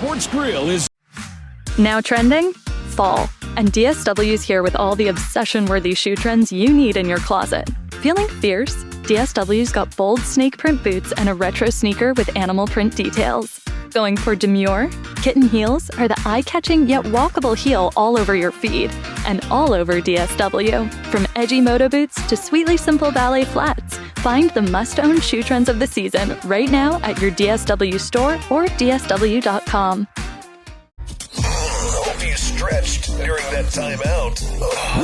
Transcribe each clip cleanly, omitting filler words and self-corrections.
Sports Grill is Now trending? Fall. And DSW's here with all the obsession-worthy shoe trends you need in your closet. Feeling fierce? DSW's got bold snake print boots and a retro sneaker with animal print details. Going for demure? Kitten heels are the eye-catching yet walkable heel all over your feed. And all over DSW. From edgy moto boots to sweetly simple ballet flats. Find the must-own shoe trends of the season right now at your DSW store or DSW.com. Hope you stretched during that timeout.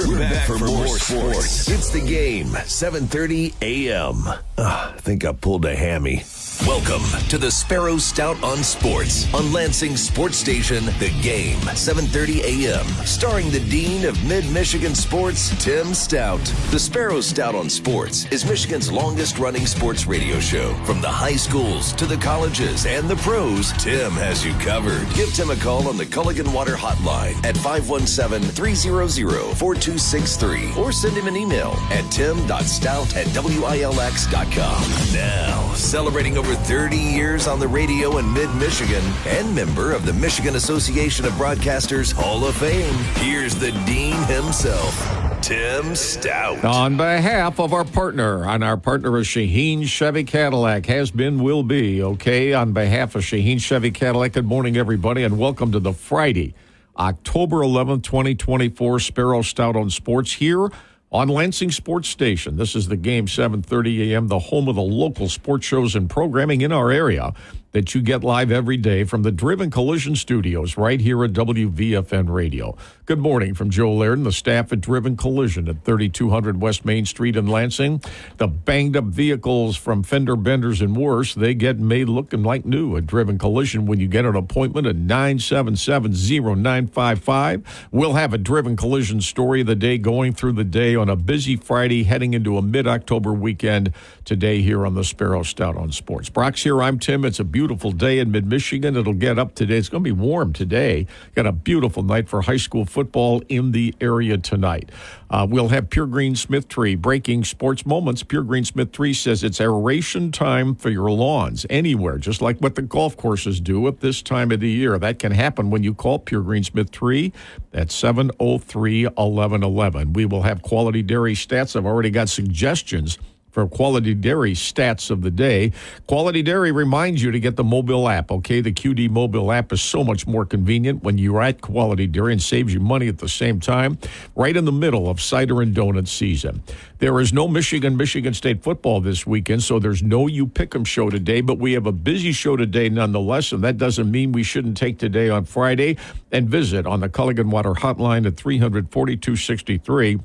We're back for more sports. It's The Game, 7:30 a.m. I think I pulled a hammy. Welcome to the Sparrow Stout on Sports on Lansing Sports Station, The Game, 7:30 a.m. Starring the Dean of Mid-Michigan Sports, Tim Stout. The Sparrow Stout on Sports is Michigan's longest-running sports radio show. From the high schools to the colleges and the pros, Tim has you covered. Give Tim a call on the Culligan Water Hotline at 517-300-4263 or send him an email at tim.stout@wilx.com. Now, celebrating over 30 years on the radio in mid-Michigan and member of the Michigan Association of Broadcasters Hall of Fame, here's the Dean himself, Tim Stout. On behalf of our partner, and our partner is Shaheen Chevy Cadillac, has been, will be, okay? On behalf of Shaheen Chevy Cadillac, good morning, everybody, and welcome to the Friday, October 11th, 2024 Sparrow Stout on Sports here on Lansing Sports Station. This is The Game, 7:30 a.m., the home of the local sports shows and programming in our area that you get live every day from the Driven Collision Studios right here at WVFN Radio. Good morning from Joe Laird and the staff at Driven Collision at 3200 West Main Street in Lansing. The banged-up vehicles from fender benders and worse, they get made looking like new at Driven Collision when you get an appointment at 977-0955. We'll have a Driven Collision story of the day going through the day on a busy Friday heading into a mid-October weekend today here on the Sparrow Stout on Sports. Brock's here. I'm Tim. It's a beautiful day in mid-Michigan. It'll get up today. It's going to be warm today. Got a beautiful night for high school football in the area tonight. We'll have Pure Green Smith Tree breaking sports moments. Pure Green Smith Tree says it's aeration time for your lawns anywhere, just like what the golf courses do at this time of the year. That can happen when you call Pure Green Smith Tree at 703-1111. We will have Quality Dairy Stats. I've already got suggestions for Quality Dairy Stats of the day. Quality Dairy reminds you to get the mobile app, okay? The QD mobile app is so much more convenient when you're at Quality Dairy and saves you money at the same time, right in the middle of cider and donut season. There is no Michigan State football this weekend, so there's no You Pick'em show today, but we have a busy show today nonetheless, and that doesn't mean we shouldn't take today on Friday and visit on the Culligan Water Hotline at 300-4263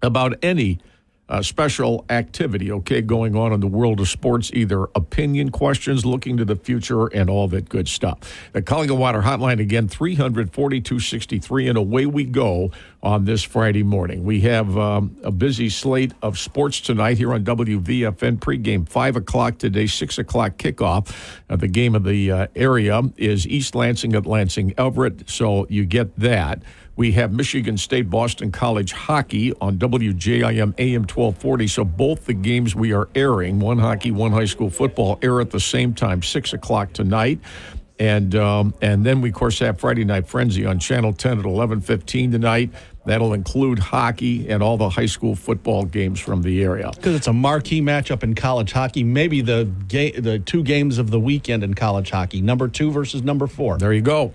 about any special activity, okay, going on in the world of sports, either opinion questions, looking to the future, and all that good stuff. The Culligan Water Hotline, again, 300-4263, and away we go on this Friday morning. We have a busy slate of sports tonight here on WVFN pregame, 5 o'clock today, 6 o'clock kickoff. The game of the area is East Lansing at Lansing Everett, so you get that. We have Michigan State Boston College hockey on WJIM AM 1240. So both the games we are airing, one hockey, one high school football, air at the same time, 6 o'clock tonight. And then we, of course, have Friday Night Frenzy on Channel 10 at 11:15 tonight. That'll include hockey and all the high school football games from the area. Because it's a marquee matchup in college hockey, maybe the two games of the weekend in college hockey, number 2 versus number 4. There you go.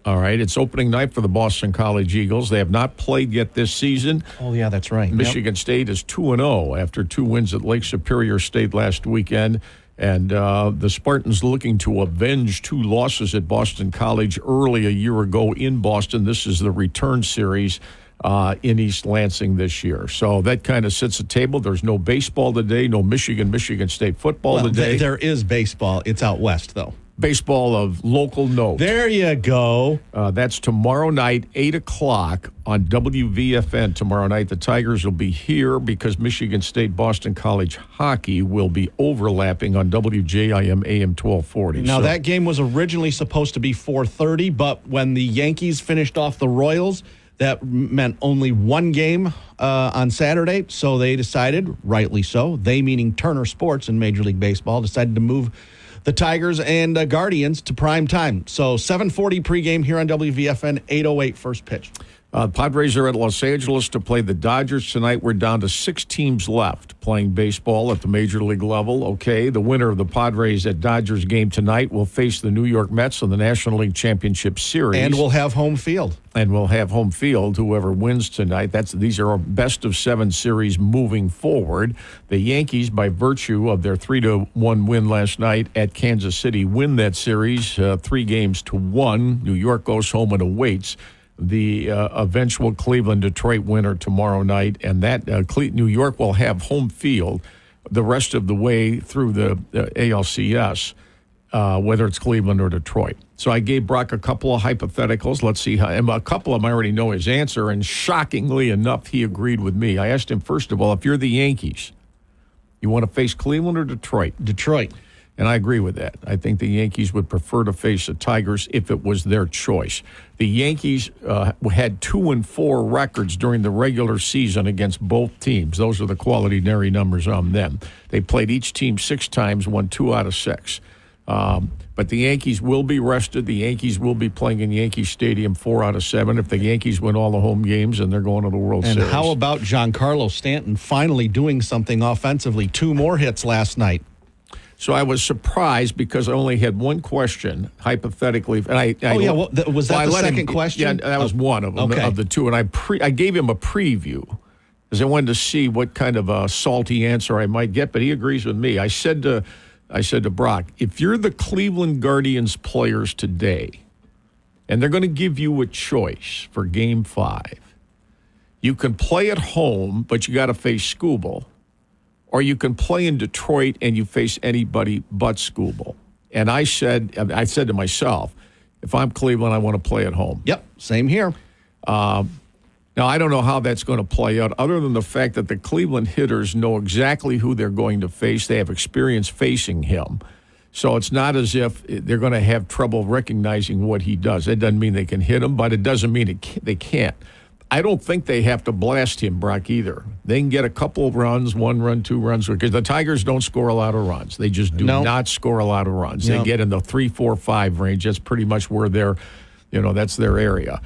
All right, it's opening night for the Boston College Eagles. They have not played yet this season. Oh, yeah, that's right. Michigan State is 2-0 after 2 wins at Lake Superior State last weekend. And the Spartans looking to avenge 2 losses at Boston College early a year ago in Boston. This is the return series in East Lansing this year. So that kind of sets the table. There's no baseball today, no Michigan State football today. There is baseball. It's out west, though. Baseball of local note. There you go. That's tomorrow night, 8 o'clock on WVFN. Tomorrow night, the Tigers will be here because Michigan State Boston College hockey will be overlapping on WJIM AM 1240. Now, that game was originally supposed to be 4:30, but when the Yankees finished off the Royals, that meant only one game on Saturday, so they decided, rightly so, they meaning Turner Sports in Major League Baseball, decided to move the Tigers and Guardians to prime time. So 7:40 pregame here on WVFN, 8:08 first pitch. Padres are at Los Angeles to play the Dodgers tonight. We're down to 6 teams left playing baseball at the major league level. Okay, the winner of the Padres at Dodgers game tonight will face the New York Mets in the National League Championship Series. And we'll have home field. Whoever wins tonight. These are our best-of-7 series moving forward. The Yankees, by virtue of their 3-1 win last night at Kansas City, win that series 3-1. New York goes home and awaits the eventual Cleveland-Detroit winner tomorrow night, and that New York will have home field the rest of the way through the ALCS, whether it's Cleveland or Detroit. So I gave Brock a couple of hypotheticals. Let's see how, and a couple of them I already know his answer, and shockingly enough, he agreed with me. I asked him, first of all, if you're the Yankees, you want to face Cleveland or Detroit? Detroit. And I agree with that. I think the Yankees would prefer to face the Tigers if it was their choice. The Yankees had 2-4 records during the regular season against both teams. Those are the quality Neri numbers on them. They played each team 6 times, won 2 out of 6. But the Yankees will be rested. The Yankees will be playing in Yankee Stadium 4 out of 7 if the Yankees win all the home games and they're going to the World Series. And how about Giancarlo Stanton finally doing something offensively? 2 more hits last night. So I was surprised because I only had one question, hypothetically. And was that the second question? Yeah, that was one of them, of the 2. And I gave him a preview because I wanted to see what kind of a salty answer I might get, but he agrees with me. I said to Brock, if you're the Cleveland Guardians players today, and they're going to give you a choice for Game 5, you can play at home, but you got to face Skubal. Or you can play in Detroit and you face anybody but Skubal. And I said to myself, if I'm Cleveland, I want to play at home. Yep, same here. Now, I don't know how that's going to play out, other than the fact that the Cleveland hitters know exactly who they're going to face. They have experience facing him. So it's not as if they're going to have trouble recognizing what he does. It doesn't mean they can hit him, but it doesn't mean they can't. I don't think they have to blast him, Brock, either. They can get a couple of runs, 1 run, 2 runs, because the Tigers don't score a lot of runs. They just do not score a lot of runs. They get in the 3, 4, 5 range. That's pretty much where that's their area.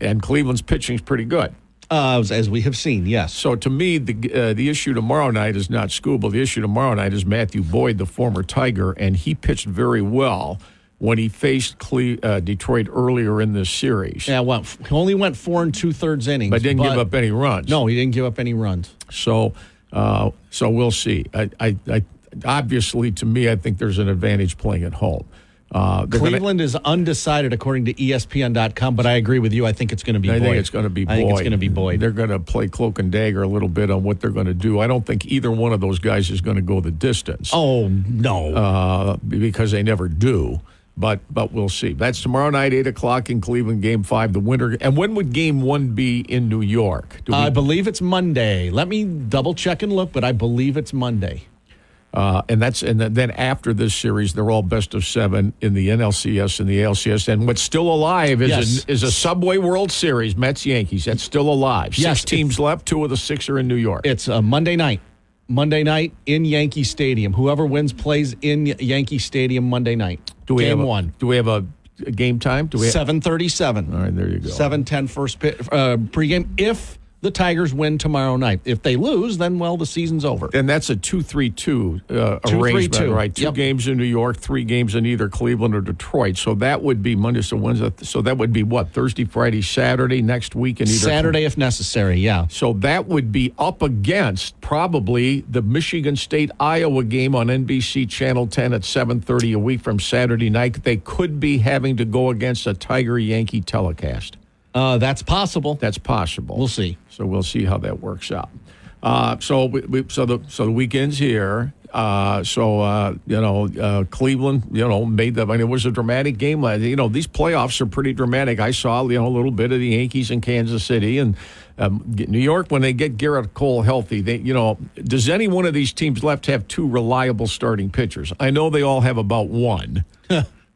And Cleveland's pitching's pretty good. As we have seen, yes. So to me, the issue tomorrow night is not Skubal. The issue tomorrow night is Matthew Boyd, the former Tiger, and he pitched very well when he faced Detroit earlier in this series. Yeah, well, he only went 4 2/3 innings. But didn't give up any runs. No, he didn't give up any runs. So we'll see. I obviously, to me, I think there's an advantage playing at home. Cleveland is undecided according to ESPN.com, but I agree with you. I think it's going to be Boyd. I think it's going to be Boyd. They're going to play cloak and dagger a little bit on what they're going to do. I don't think either one of those guys is going to go the distance. Oh, no. Because they never do. But we'll see. That's tomorrow night, 8 o'clock in Cleveland, Game 5, the winner. And when would Game 1 be in New York? I believe it's Monday. Let me double-check and look, but I believe it's Monday. And then after this series, they're all best of 7 in the NLCS and the ALCS. And what's still alive is a Subway World Series, Mets-Yankees. That's still alive. 6 teams left. 2 of the 6 are in New York. It's Monday night. Monday night in Yankee Stadium. Whoever wins plays in Yankee Stadium Monday night. Game 1. Do we have a game time? 7:37. All right, there you go. 7:10 first pregame. If the Tigers win tomorrow night. If they lose, then, well, the season's over. And that's a 2-3-2 arrangement, right? 2 games in New York, 3 games in either Cleveland or Detroit. So that would be Monday, so Wednesday. So that would be what? Thursday, Friday, Saturday, next week in either Saturday if necessary, yeah. So that would be up against probably the Michigan State-Iowa game on NBC Channel 10 at 7:30 a week from Saturday night. They could be having to go against a Tiger-Yankee telecast. That's possible. That's possible. We'll see. So we'll see how that works out. So the weekend's here. Cleveland, made that. I mean, it was a dramatic game. These playoffs are pretty dramatic. I saw, a little bit of the Yankees in Kansas City and New York when they get Garrett Cole healthy. Does any one of these teams left have 2 reliable starting pitchers? I know they all have about 1,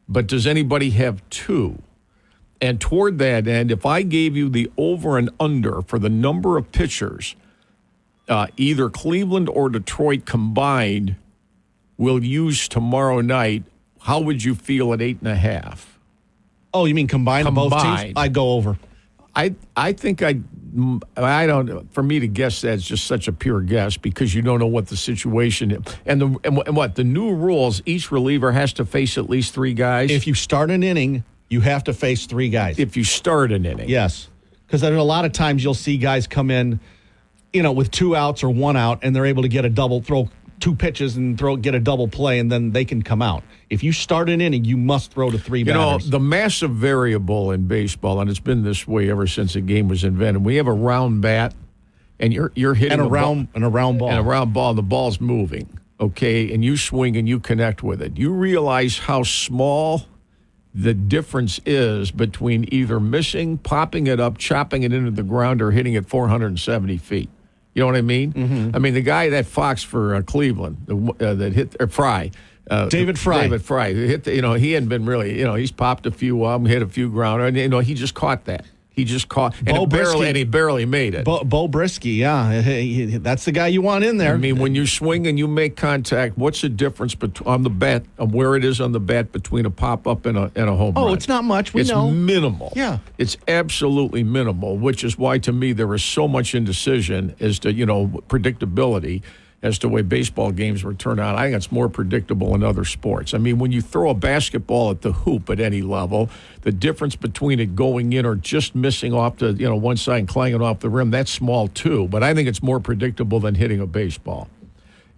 but does anybody have 2? And toward that end, if I gave you the over and under for the number of pitchers, either Cleveland or Detroit combined will use tomorrow night, how would you feel at 8.5? Oh, you mean combined both teams? I'd go over. I think I don't. For me to guess that's just such a pure guess because you don't know what the situation is. And what the new rules, each reliever has to face at least 3 guys. If you start an inning, you have to face 3 guys. If you start an inning, yes, because there's a lot of times you'll see guys come in, with 2 outs or 1 out, and they're able to get a double, throw 2 pitches and get a double play, and then they can come out. If you start an inning, you must throw to 3 batters. The massive variable in baseball, and it's been this way ever since the game was invented. We have a round bat, and you're hitting a round ball, and the ball's moving. Okay, and you swing and you connect with it. You realize how small the difference is between either missing, popping it up, chopping it into the ground, or hitting it 470 feet. You know what I mean? Mm-hmm. I mean, the guy that Fox for Cleveland that hit Fry. David Fry. Hit he hadn't been really, he's popped a few of them, hit a few grounders, and he just caught that. He just caught, and he barely made it. Bo Brisky, yeah, that's the guy you want in there. I mean, when you swing and you make contact, what's the difference on the bat, of where it is on the bat between a pop up and a home run? Oh, it's not much. We know it's minimal. Yeah, it's absolutely minimal, which is why to me there is so much indecision as to predictability as to the way baseball games will turn out. I think it's more predictable in other sports. I mean, when you throw a basketball at the hoop at any level, the difference between it going in or just missing off the one side and clanging off the rim, that's small too. But I think it's more predictable than hitting a baseball.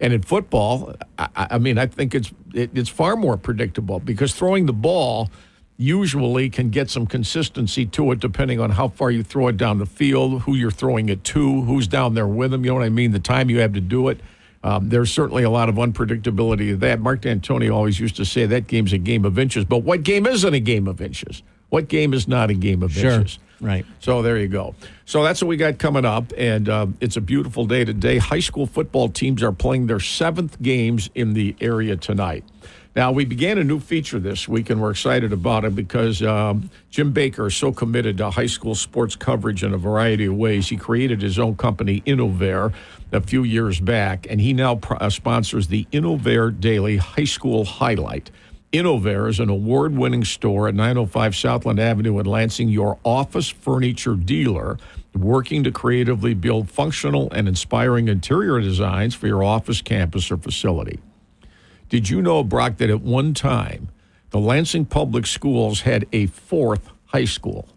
And in football, I mean, I think it's far more predictable because throwing the ball usually can get some consistency to it depending on how far you throw it down the field, who you're throwing it to, who's down there with them, you know what I mean, the time you have to do it. There's certainly a lot of unpredictability to that. Mark D'Antoni always used to say that game's a game of inches, but what game isn't a game of inches? What game is not a game of inches? Right. So there you go. So that's what we got coming up, and it's a beautiful day today. High school football teams are playing their 7th games in the area tonight. Now, we began a new feature this week, and we're excited about it because Jim Baker is so committed to high school sports coverage in a variety of ways. He created his own company, Innovair, a few years back, and he now sponsors the Innovair Daily High School Highlight. Innovair is an award-winning store at 905 Southland Avenue in Lansing, your office furniture dealer, working to creatively build functional and inspiring interior designs for your office, campus, or facility. Did you know, Brock, that at one time, the Lansing Public Schools had a 4th high school?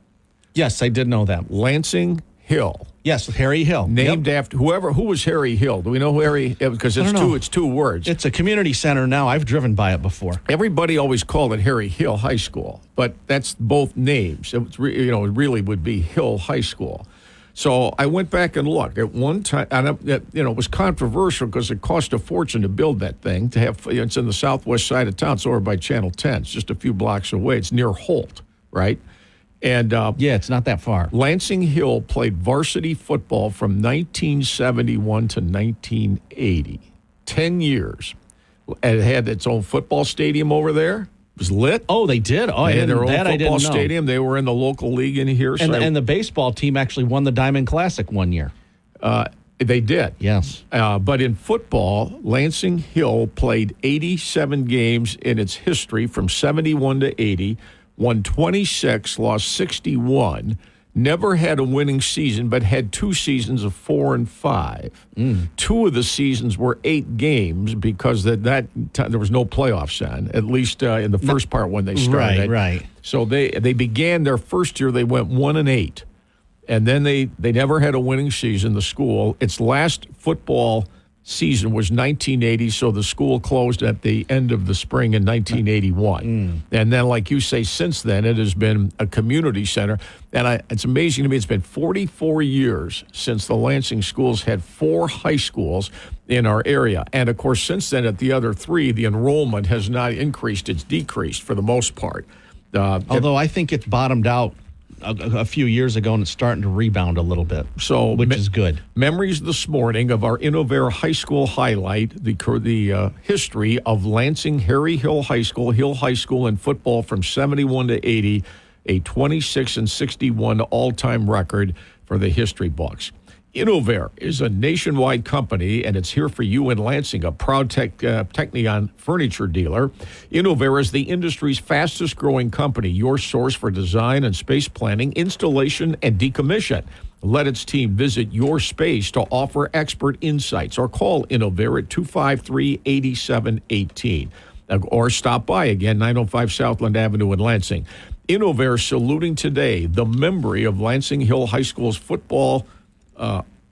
Yes, I did know that. Lansing Hill. Yes, Harry Hill. Named after who was Harry Hill? Do we know who Harry? Because it's 2 words. It's a community center now. I've driven by it before. Everybody always called it Harry Hill High School, but that's both names. It really would be Hill High School. So I went back and looked at one time, and it was controversial because it cost a fortune to build that thing. It's in the southwest side of town. It's over by Channel 10. It's just a few blocks away. It's near Holt, right? And it's not that far. Lansing Hill played varsity football from 1971 to 1980, 10 years. And it had its own football stadium over there. It was lit. Oh, they did? Oh, they had their own football stadium. Stadium. They were in the local league in here. And the baseball team actually won the Diamond Classic one year. They did. Yes. But in football, Lansing Hill played 87 games in its history from 71 to 80, won 26, lost 61, never had a winning season, but had 2 seasons of 4 and 5. 2 of the seasons were 8 games because there was no playoffs then, at least in the first part when they started. Right. So they began their first year, they went 1 and 8. And then they never had a winning season, the school. Its last football season was 1980, so the school closed at the end of the spring in 1981. And then, like you say, since then, it has been a community center. And it's amazing to me, it's been 44 years since the Lansing schools had 4 high schools in our area. And, of course, since then, at the other 3, the enrollment has not increased. It's decreased for the most part. Although I think it's bottomed out a few years ago, and it's starting to rebound a little bit, which is good. Memories this morning of our Innovair High School highlight, the history of Lansing Harry Hill High School in football from 71 to 80, a 26 and 61 all-time record for the history books. Innovair is a nationwide company, and it's here for you in Lansing, a proud Technion furniture dealer. Innovair is the industry's fastest-growing company, your source for design and space planning, installation, and decommission. Let its team visit your space to offer expert insights, or call Innovair at 253-8718. Or stop by again, 905 Southland Avenue in Lansing. Innovair saluting today the memory of Lansing Hill High School's football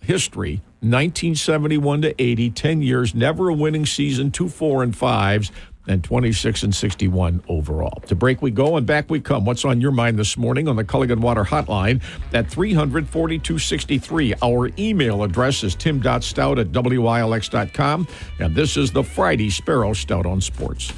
history, 1971 to 80, 10 years, never a winning season, 2 4-5s, and 26-61 overall. To break we go, and back we come. What's on your mind this morning on the Culligan Water Hotline at 300-4263. Our email address is tim.stout@wilx.com, and this is the Friday Sparrow Stout on Sports.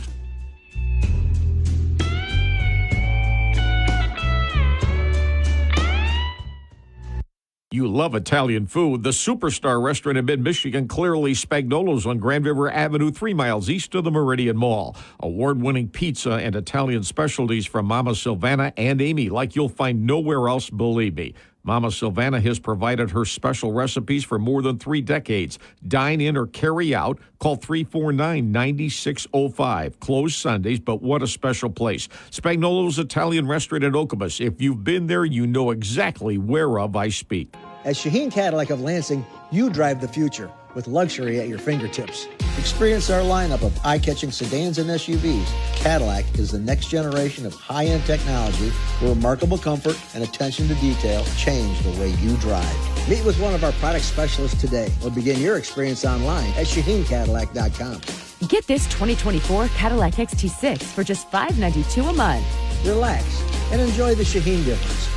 You love Italian food. The Superstar Restaurant in mid-Michigan, clearly Spagnolo's on Grand River Avenue, 3 miles east of the Meridian Mall. Award-winning pizza and Italian specialties from Mama Silvana and Amy, like you'll find nowhere else, believe me. Mama Silvana has provided her special recipes for more than 3 decades. Dine in or carry out. Call 349-9605. Closed Sundays, but what a special place. Spagnolo's Italian Restaurant in Okemos. If you've been there, you know exactly whereof I speak. At Shaheen Cadillac of Lansing, you drive the future with luxury at your fingertips. Experience our lineup of eye-catching sedans and SUVs. Cadillac is the next generation of high-end technology where remarkable comfort and attention to detail change the way you drive. Meet with one of our product specialists today or begin your experience online at ShaheenCadillac.com. Get this 2024 Cadillac XT6 for just $592 a month. Relax and enjoy the Shaheen difference.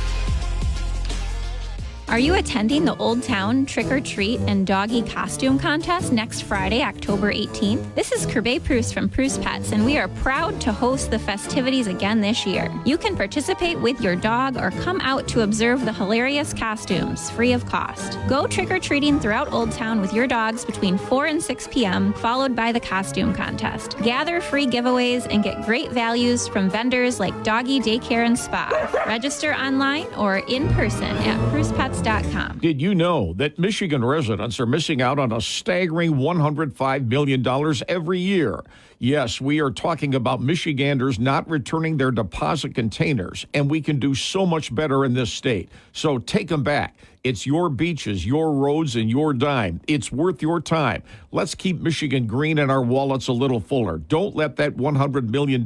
Are you attending the Old Town Trick or Treat and Doggy Costume Contest next Friday, October 18th? This is Kirby Proust from Proust Pets, and we are proud to host the festivities again this year. You can participate with your dog or come out to observe the hilarious costumes, free of cost. Go trick-or-treating throughout Old Town with your dogs between 4 and 6 p.m., followed by the costume contest. Gather free giveaways and get great values from vendors like Doggy Daycare and Spa. Register online or in person at ProustPets.com. Did you know that Michigan residents are missing out on a staggering $105 million every year? Yes, we are talking about Michiganders not returning their deposit containers, and we can do so much better in this state. So take them back. It's your beaches, your roads, and your dime. It's worth your time. Let's keep Michigan green and our wallets a little fuller. Don't let that $100 million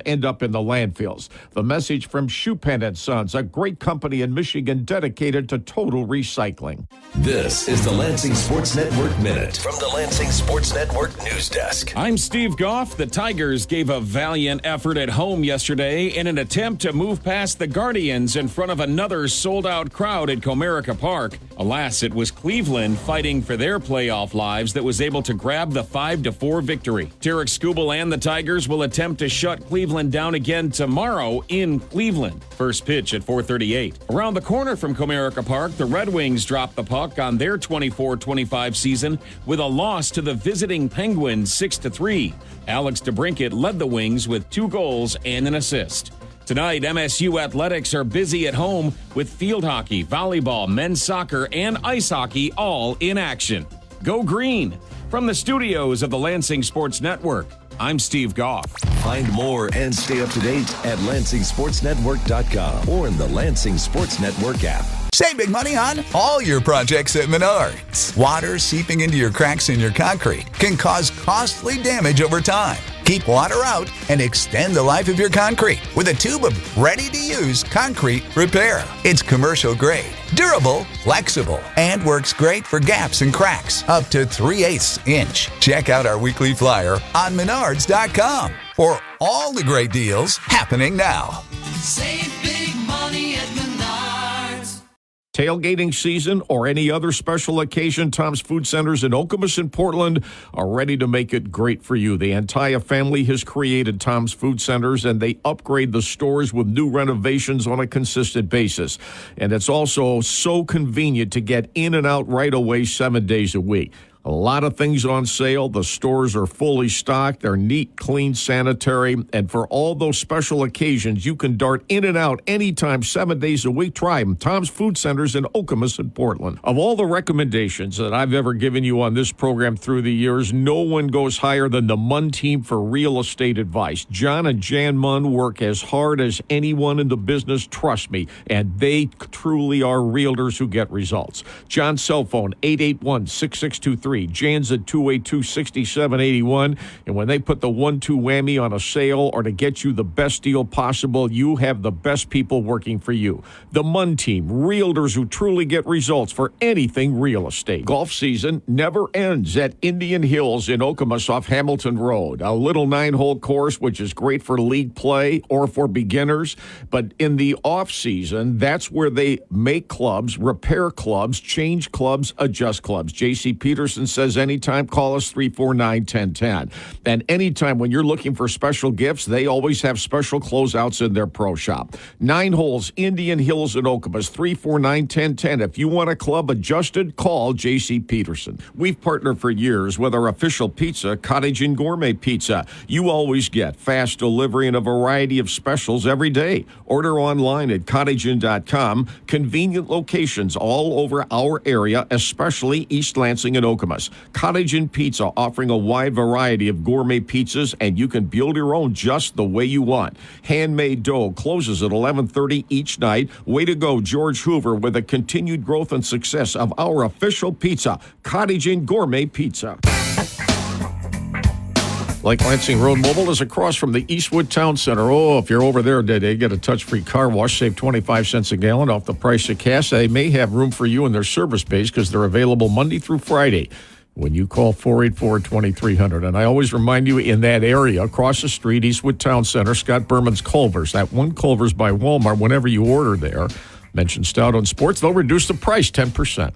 end up in the landfills. The message from Schupan & Sons, a great company in Michigan dedicated to total recycling. This is the Lansing Sports Network Minute from the Lansing Sports Network News Desk. I'm Steve Goff. The Tigers gave a valiant effort at home yesterday in an attempt to move past the Guardians in front of another sold-out crowd at Comerica Park. Alas, it was Cleveland fighting for their playoff lives that was able to grab the 5-4 victory. Tarek Skubal and the Tigers will attempt to shut Cleveland down again tomorrow in Cleveland. First pitch at 4:38. Around the corner from Comerica Park, the Red Wings dropped the puck on their 24-25 season with a loss to the visiting Penguins 6-3. Alex DeBrincat led the Wings with 2 goals and an assist. Tonight, MSU athletics are busy at home with field hockey, volleyball, men's soccer, and ice hockey all in action. Go green! From the studios of the Lansing Sports Network, I'm Steve Goff. Find more and stay up to date at LansingSportsNetwork.com or in the Lansing Sports Network app. Save big money on all your projects at Menards. Water seeping into your cracks in your concrete can cause costly damage over time. Keep water out and extend the life of your concrete with a tube of ready-to-use concrete repair. It's commercial grade, durable, flexible, and works great for gaps and cracks up to 3/8 inch. Check out our weekly flyer on Menards.com for all the great deals happening now. Save big money at Menards. Tailgating season or any other special occasion, Tom's Food Centers in Okemos and Portland are ready to make it great for you. The Antaya family has created Tom's Food Centers, and they upgrade the stores with new renovations on a consistent basis. And it's also so convenient to get in and out right away 7 days a week. A lot of things on sale. The stores are fully stocked. They're neat, clean, sanitary. And for all those special occasions, you can dart in and out anytime, 7 days a week. Try them. Tom's Food Centers in Okemos and Portland. Of all the recommendations that I've ever given you on this program through the years, no one goes higher than the Munn team for real estate advice. John and Jan Munn work as hard as anyone in the business, trust me, and they truly are realtors who get results. John's cell phone, 881-6623. Jan's at 282-6781. And when they put the 1-2 whammy on a sale or to get you the best deal possible, you have the best people working for you. The Munn team, realtors who truly get results for anything real estate. Golf season never ends at Indian Hills in Okemos off Hamilton Road. A little 9-hole course, which is great for league play or for beginners. But in the off season, that's where they make clubs, repair clubs, change clubs, adjust clubs. J.C. Peterson says anytime, call us 349-1010. And anytime when you're looking for special gifts, they always have special closeouts in their pro shop. 9 holes, Indian Hills in Okemos, 349-1010. If you want a club adjusted, call J.C. Peterson. We've partnered for years with our official pizza, Cottage and Gourmet Pizza. You always get fast delivery and a variety of specials every day. Order online at cottagein.com. Convenient locations all over our area, especially East Lansing and Okemos. Cottage Inn Pizza offering a wide variety of gourmet pizzas, and you can build your own just the way you want. Handmade dough closes at 11:30 each night. Way to go, George Hoover, with the continued growth and success of our official pizza, Cottage Inn Gourmet Pizza. Lake Lansing Road Mobile is across from the Eastwood Town Center. Oh, if you're over there today, get a touch-free car wash, save 25 cents a gallon off the price of gas. They may have room for you in their service base because they're available Monday through Friday when you call 484-2300. And I always remind you, in that area, across the street, Eastwood Town Center, Scott Berman's Culver's. That one Culver's by Walmart, whenever you order there, mention Stout on Sports, they'll reduce the price 10%.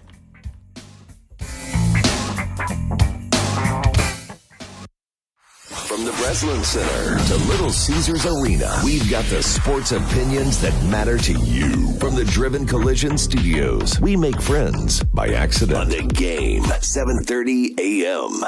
From the Breslin Center to Little Caesars Arena, we've got the sports opinions that matter to you. From the Driven Collision Studios, we make friends by accident. On the Game, 7:30 a.m.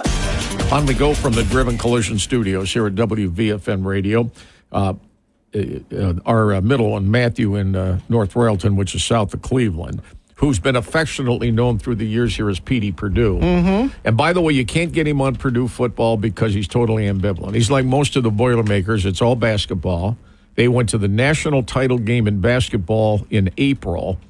On the go from the Driven Collision Studios here at WVFN Radio. Our middle one, Matthew in North Royalton, which is south of Cleveland, who's been affectionately known through the years here as Petey Purdue. Mm-hmm. And by the way, you can't get him on Purdue football because he's totally ambivalent. He's like most of the Boilermakers. It's all basketball. They went to the national title game in basketball in April.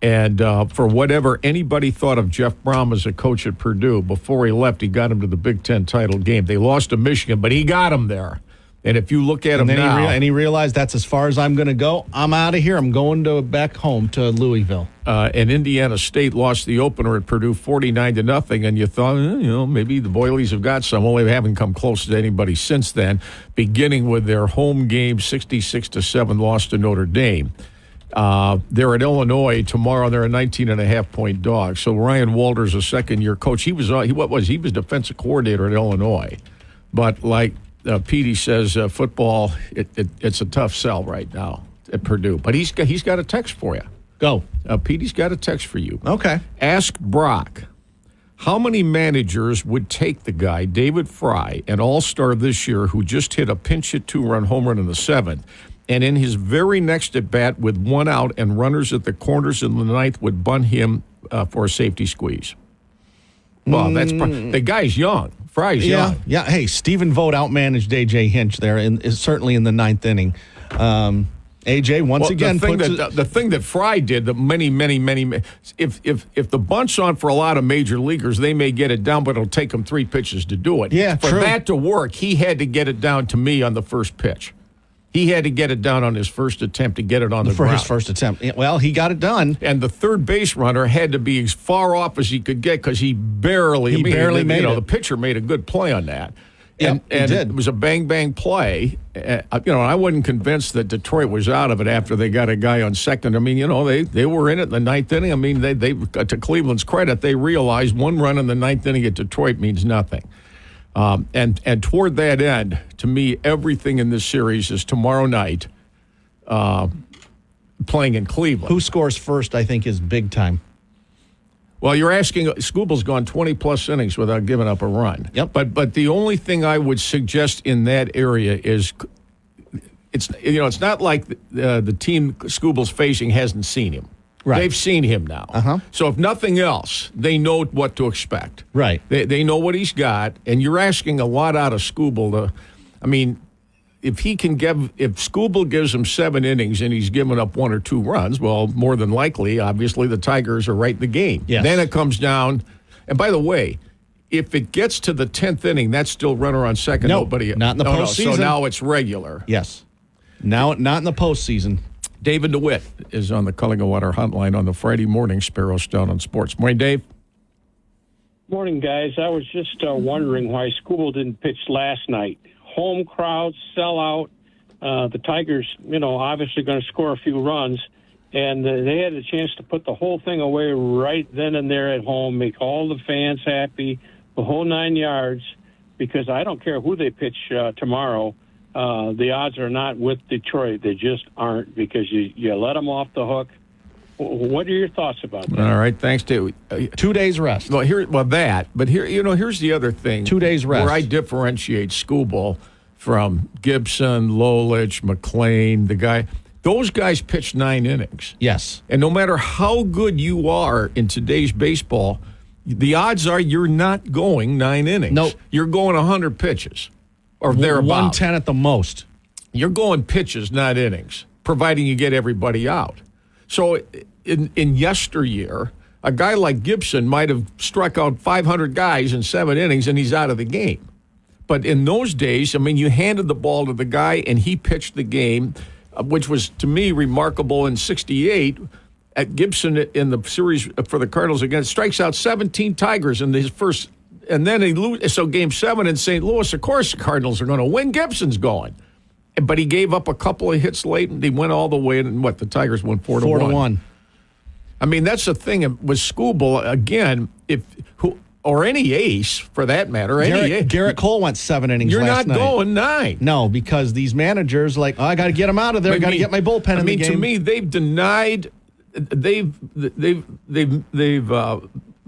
And for whatever anybody thought of Jeff Brom as a coach at Purdue, before he left, he got him to the Big Ten title game. They lost to Michigan, but he got him there. And if you look at him now... he realized that's as far as I'm going to go. I'm out of here. I'm going back home to Louisville. And Indiana State lost the opener at Purdue 49-0, and you thought, maybe the Boilies have got some. Well, they haven't come close to anybody since then, beginning with their home game, 66-7 loss to Notre Dame. They're at Illinois tomorrow. They're a 19.5-point dog. So Ryan Walters, a second-year coach, he was defensive coordinator at Illinois. But like Petey says, football, it's a tough sell right now at Purdue. But he's got a text for you. Go. Petey's got a text for you. Okay. Ask Brock, how many managers would take the guy, David Fry, an all-star this year, who just hit a pinch-hit 2-run home run in the 7th, and in his very next at-bat with one out and runners at the corners in the 9th would bunt him for a safety squeeze? Well, the guy's young. Fry's young. Yeah. Hey, Stephen Vogt outmanaged A.J. Hinch there, certainly in the 9th inning. AJ once again the thing that Fry did that many if the bunt's on for a lot of major leaguers, they may get it down, but it'll take them 3 pitches to do it. Yeah, for that to work, he had to get it down to me on the first pitch. He had to get it down on his first attempt to get it on the ground. For his first attempt. Well, he got it done. And the third base runner had to be as far off as he could get because he barely made it. The pitcher made a good play on that. And it was a bang to I wasn't convinced that Detroit was out of it after they got a guy on second. I mean, they were in it in the 9th inning. I mean, they to Cleveland's credit, they realized one run in the 9th inning at Detroit means nothing. And toward that end, to me, everything in this series is tomorrow night playing in Cleveland. Who scores first, I think, is big time. Well, you're asking. Scooble's gone 20-plus innings without giving up a run. Yep. But the only thing I would suggest in that area is, it's not like the team Scooble's facing hasn't seen him. Right. They've seen him now. Uh-huh. So if nothing else, they know what to expect. Right. They know what he's got, and you're asking a lot out of Scooble. If Scooble gives him 7 innings and he's given up 1 or 2 runs, well, more than likely, obviously, the Tigers are right in the game. Yes. Then it comes down, and by the way, if it gets to the 10th inning, that's still runner on second. No, Nobody, not in the postseason. So now it's regular. Yes. Now, not in the postseason. David DeWitt is on the Culligan Water hotline on the Friday morning Sparrow Stout on Sports. Morning, Dave. Morning, guys. I was just wondering why Scooble didn't pitch last night. Home crowd, sellout. The Tigers, obviously going to score a few runs, and they had a chance to put the whole thing away right then and there at home, make all the fans happy, the whole 9 yards, because I don't care who they pitch tomorrow. The odds are not with Detroit. They just aren't, because you let them off the hook. What are your thoughts about that? All right, thanks, Dave. 2 days rest. But here's the other thing. 2 days rest. Where I differentiate Scooble from Gibson, Lolich, McLean, the guy. Those guys pitched 9 innings. Yes. And no matter how good you are in today's baseball, the odds are you're not going 9 innings. Nope. You're going 100 pitches or thereabouts. 110 at the most. You're going pitches, not innings, providing you get everybody out. So in yesteryear, a guy like Gibson might have struck out 500 guys in 7 innings and he's out of the game. But in those days, you handed the ball to the guy and he pitched the game, which was, to me, remarkable in 68. At Gibson in the series for the Cardinals against, strikes out 17 Tigers in his first, and then he lose. So Game 7 in St. Louis, of course, the Cardinals are going to win. Gibson's going. But he gave up a couple of hits late, and he went all the way, and the Tigers won 4-1. That's the thing with Scooble, again, or any ace, for that matter. Garrett Cole went 7 innings last night. You're not going 9. No, because these managers I got to get him out of there. I got to get my bullpen in the game. To me, they've denied, they've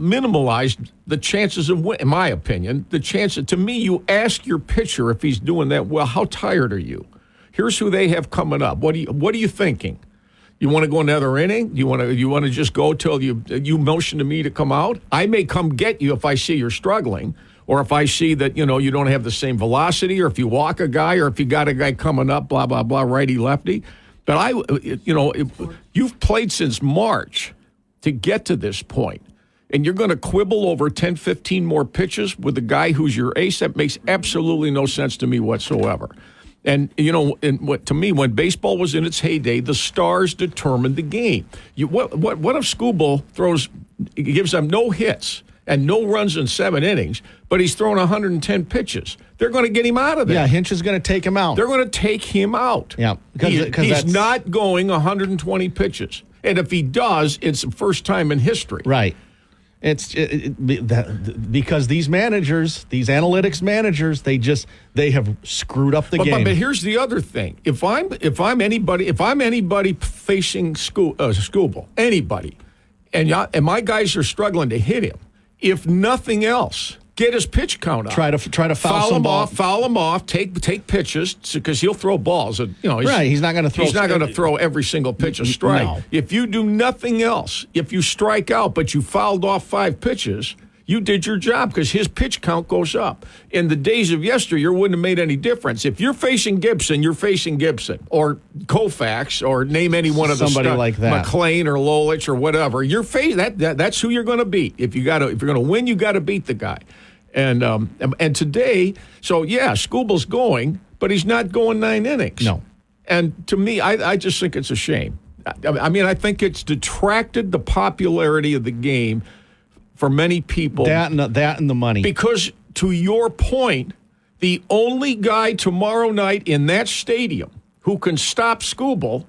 minimalized the chances of win. In my opinion, the chances. To me, you ask your pitcher if he's doing that well. How tired are you? Here's who they have coming up. What are you thinking? You want to go another inning? You want to just go till you motion to me to come out? I may come get you if I see you're struggling, or if I see that you don't have the same velocity, or if you walk a guy, or if you got a guy coming up, blah blah blah, righty lefty. But you've played since March to get to this point, and you're going to quibble over 10, 15 more pitches with a guy who's your ace. That makes absolutely no sense to me whatsoever. And, to me, when baseball was in its heyday, the stars determined the game. What if Scooble gives them no hits and no runs in 7 innings, but he's throwing 110 pitches? They're going to get him out of there. Yeah, Hinch is going to take him out. They're going to take him out. Yeah. He's not going 120 pitches. And if he does, it's the first time in history. Right. Because these managers, these analytics managers, they have screwed up the game. But here's the other thing: if I'm anybody facing Scooble, anybody, and my guys are struggling to hit him, if nothing else, get his pitch count up. Try to foul him off. Foul him off. Take pitches, because he'll throw balls. Right. He's not going to throw. He's not going to throw every single pitch a strike. No. If you do nothing else, if you strike out but you fouled off 5 pitches, you did your job, because his pitch count goes up. In the days of yesteryear, wouldn't have made any difference. If you're facing Gibson, you're facing Gibson or Koufax, or name any one of somebody like that, McLean or Lolich or whatever. You're that's who you're going to beat. If you're going to win, you got to beat the guy. And today, so yeah, Scooble's going, but he's not going 9 innings. No. And to me, I just think it's a shame. I think it's detracted the popularity of the game for many people. That and the money. Because, to your point, the only guy tomorrow night in that stadium who can stop Scooble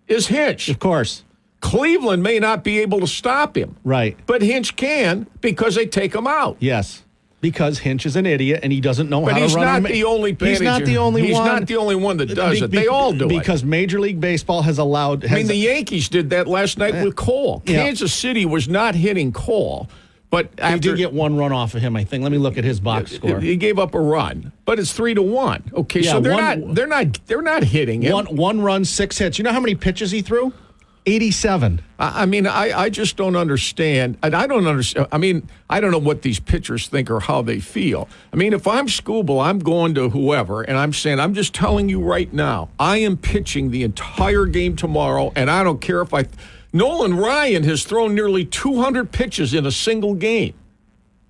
is Hinch. Of course. Cleveland may not be able to stop him. Right. But Hinch can, because they take him out. Yes. Because Hinch is an idiot and he doesn't know how to run. But he's not the only manager. He's not the only one. He's not the only one that does it. They all do it. Because Major League Baseball has allowed... I mean, the Yankees did that last night with Cole. Kansas City was not hitting Cole. But he did get one run off of him, I think. Let me look at his box score. He gave up a run, but it's 3-1. Okay, so they're not hitting him. One run, 6 hits. You know how many pitches he threw? 87. I mean, I just don't understand. And I don't understand. I mean, I don't know what these pitchers think or how they feel. I mean, if I'm Skubal, I'm going to whoever, and I'm saying, I'm just telling you right now, I am pitching the entire game tomorrow, and I don't care if Nolan Ryan has thrown nearly 200 pitches in a single game.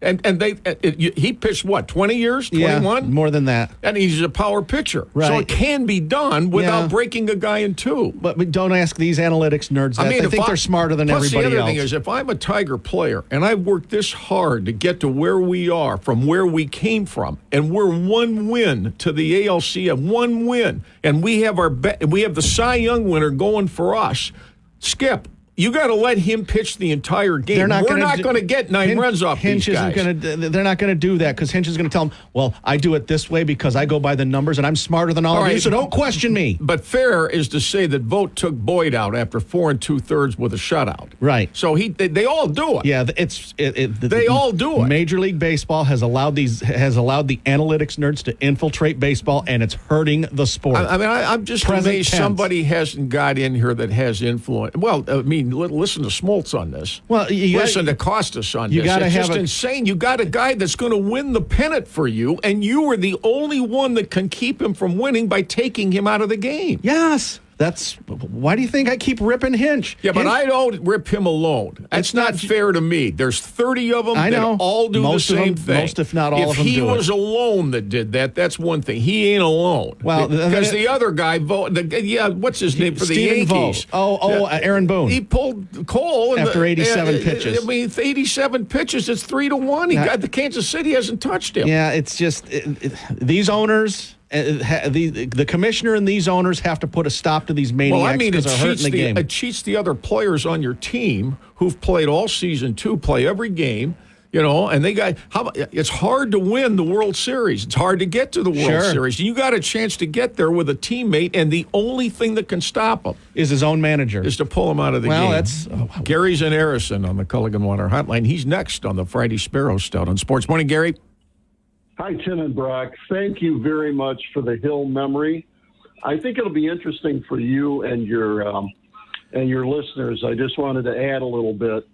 And he pitched, 20 years, 21? Yeah, more than that. And he's a power pitcher. Right. So it can be done without breaking a guy in two. But don't ask these analytics nerds that. I think they're smarter than everybody else. The other thing is, if I'm a Tiger player and I've worked this hard to get to where we are from where we came from, and we're one win to the ALCS, one win, and we have the Cy Young winner going for us, Skip, you got to let him pitch the entire game. We're not going to get 9 runs off Hinch these guys. They're not going to do that because Hinch is going to tell them, well, I do it this way because I go by the numbers and I'm smarter than all of you, so don't question me. But fair is to say that Vogt took Boyd out after 4 2/3 with a shutout. Right. So they all do it. Yeah, they all do it. Major League Baseball has allowed the analytics nerds to infiltrate baseball, and it's hurting the sport. I'm just amazed somebody hasn't got in here that has influence. Well, I mean, listen to Smoltz on this. Well, listen to Costas on this. It's just insane. You got a guy that's going to win the pennant for you, and you are the only one that can keep him from winning by taking him out of the game. Yes. Why do you think I keep ripping Hinch? Yeah, but I don't rip him alone. That's not fair to me. There's 30 of them that all do the same thing. Most, if not all of them do it. If he was alone that did that, that's one thing. He ain't alone. Well, because the other guy, what's his name for the Yankees? Aaron Boone. He pulled Cole after 87 pitches. I mean, 87 pitches. It's 3-1. The Kansas City hasn't touched him. Yeah, it's just these owners. The commissioner and these owners have to put a stop to these maniacs because they're hurting the game. It cheats the other players on your team who've played all season too, play every game, and it's hard to win the World Series. It's hard to get to the World Series. You got a chance to get there with a teammate, and the only thing that can stop him is his own manager. Is to pull him out of the game. Gary's in Harrison on the Culligan Water Hotline. He's next on the Friday Sparrow Stout on Sports. Morning, Gary. Hi, Tim and Brock. Thank you very much for the Hill memory. I think it'll be interesting for you and your listeners. I just wanted to add a little bit.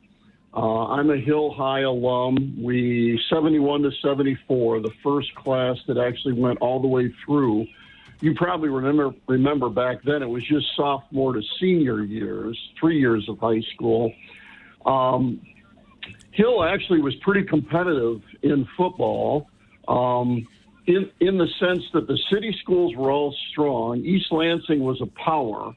I'm a Hill High alum. We 71 to 74, the first class that actually went all the way through. You probably remember back then it was just sophomore to senior years, 3 years of high school. Hill actually was pretty competitive in football. In the sense that the city schools were all strong. East Lansing was a power.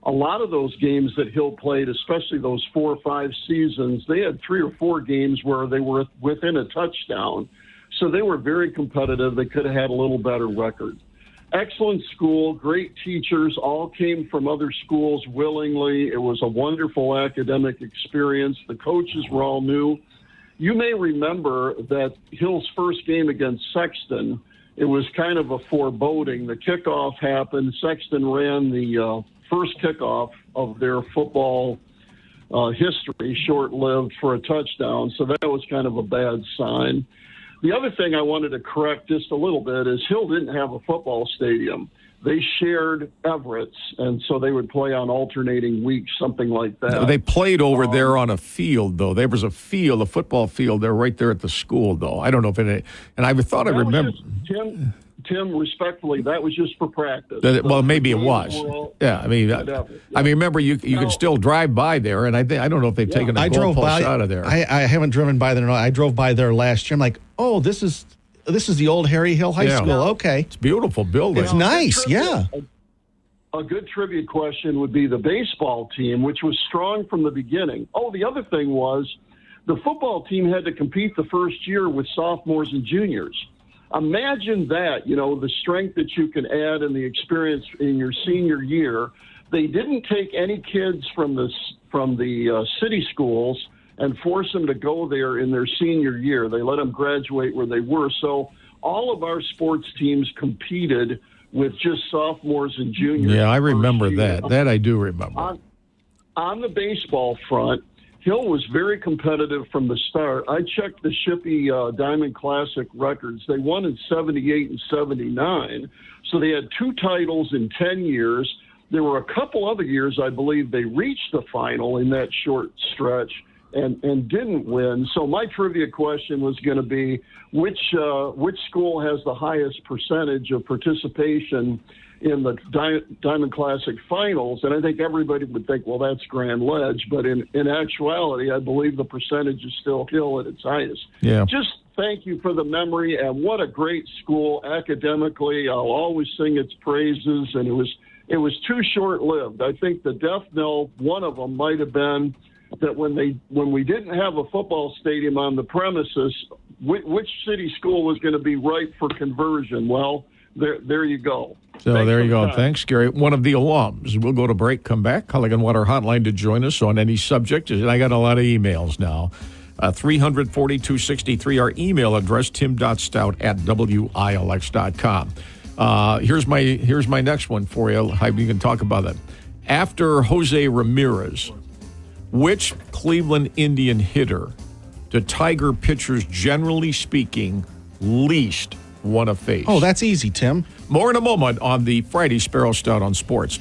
A lot of those games that Hill played, especially those 4 or 5 seasons, they had 3 or 4 games where they were within a touchdown. So they were very competitive. They could have had a little better record. Excellent school, great teachers, all came from other schools willingly. It was a wonderful academic experience. The coaches were all new. You may remember that Hill's first game against Sexton, it was kind of a foreboding. The kickoff happened. Sexton ran the first kickoff of their football history, short-lived, for a touchdown. So that was kind of a bad sign. The other thing I wanted to correct just a little bit is Hill didn't have a football stadium. They shared Everett's, and so they would play on alternating weeks, something like that. They played over there on a field, though. There was a football field there right there at the school, though. I don't know if it – and I thought I remember – Tim, respectfully, that was just for practice. Well, maybe it was. Yeah, I mean, remember you can still drive by there, and I don't know if they've taken the goalposts out of there. I haven't driven by there. I drove by there last year. I'm like, oh, this is the old Harry Hill High School. Okay, it's a beautiful building. It's nice. Yeah. A good trivia question would be the baseball team, which was strong from the beginning. Oh, the other thing was the football team had to compete the first year with sophomores and juniors. Imagine that, the strength that you can add and the experience in your senior year. They didn't take any kids from the city schools and force them to go there in their senior year. They let them graduate where they were. So all of our sports teams competed with just sophomores and juniors. Yeah, I remember that. That I do remember. On the baseball front, Hill was very competitive from the start. I checked the Shippey Diamond Classic records. They won in 78 and 79. So they had 2 titles in 10 years. There were a couple other years, I believe, they reached the final in that short stretch and didn't win. So my trivia question was going to be, which school has the highest percentage of participation in the Diamond Classic finals? And I think everybody would think, well, that's Grand Ledge. But in actuality, I believe the percentage is still Hill at its highest. Yeah. Just thank you for the memory, and what a great school academically. I'll always sing its praises, and it was too short-lived. I think the death knell, one of them might have been that when we didn't have a football stadium on the premises, which city school was going to be ripe for conversion? Well, there you go. So there you go. Thanks, Gary. One of the alums. We'll go to break, come back. Culligan Water Hotline to join us on any subject. I got a lot of emails now. 340-263, our email address, tim.stout@wilx.com. Here's my next one for you. How you can talk about it. After Jose Ramirez, which Cleveland Indian hitter do Tiger pitchers, generally speaking, least want to face? Oh, that's easy, Tim. More in a moment on the Friday Sparrow Stout on Sports.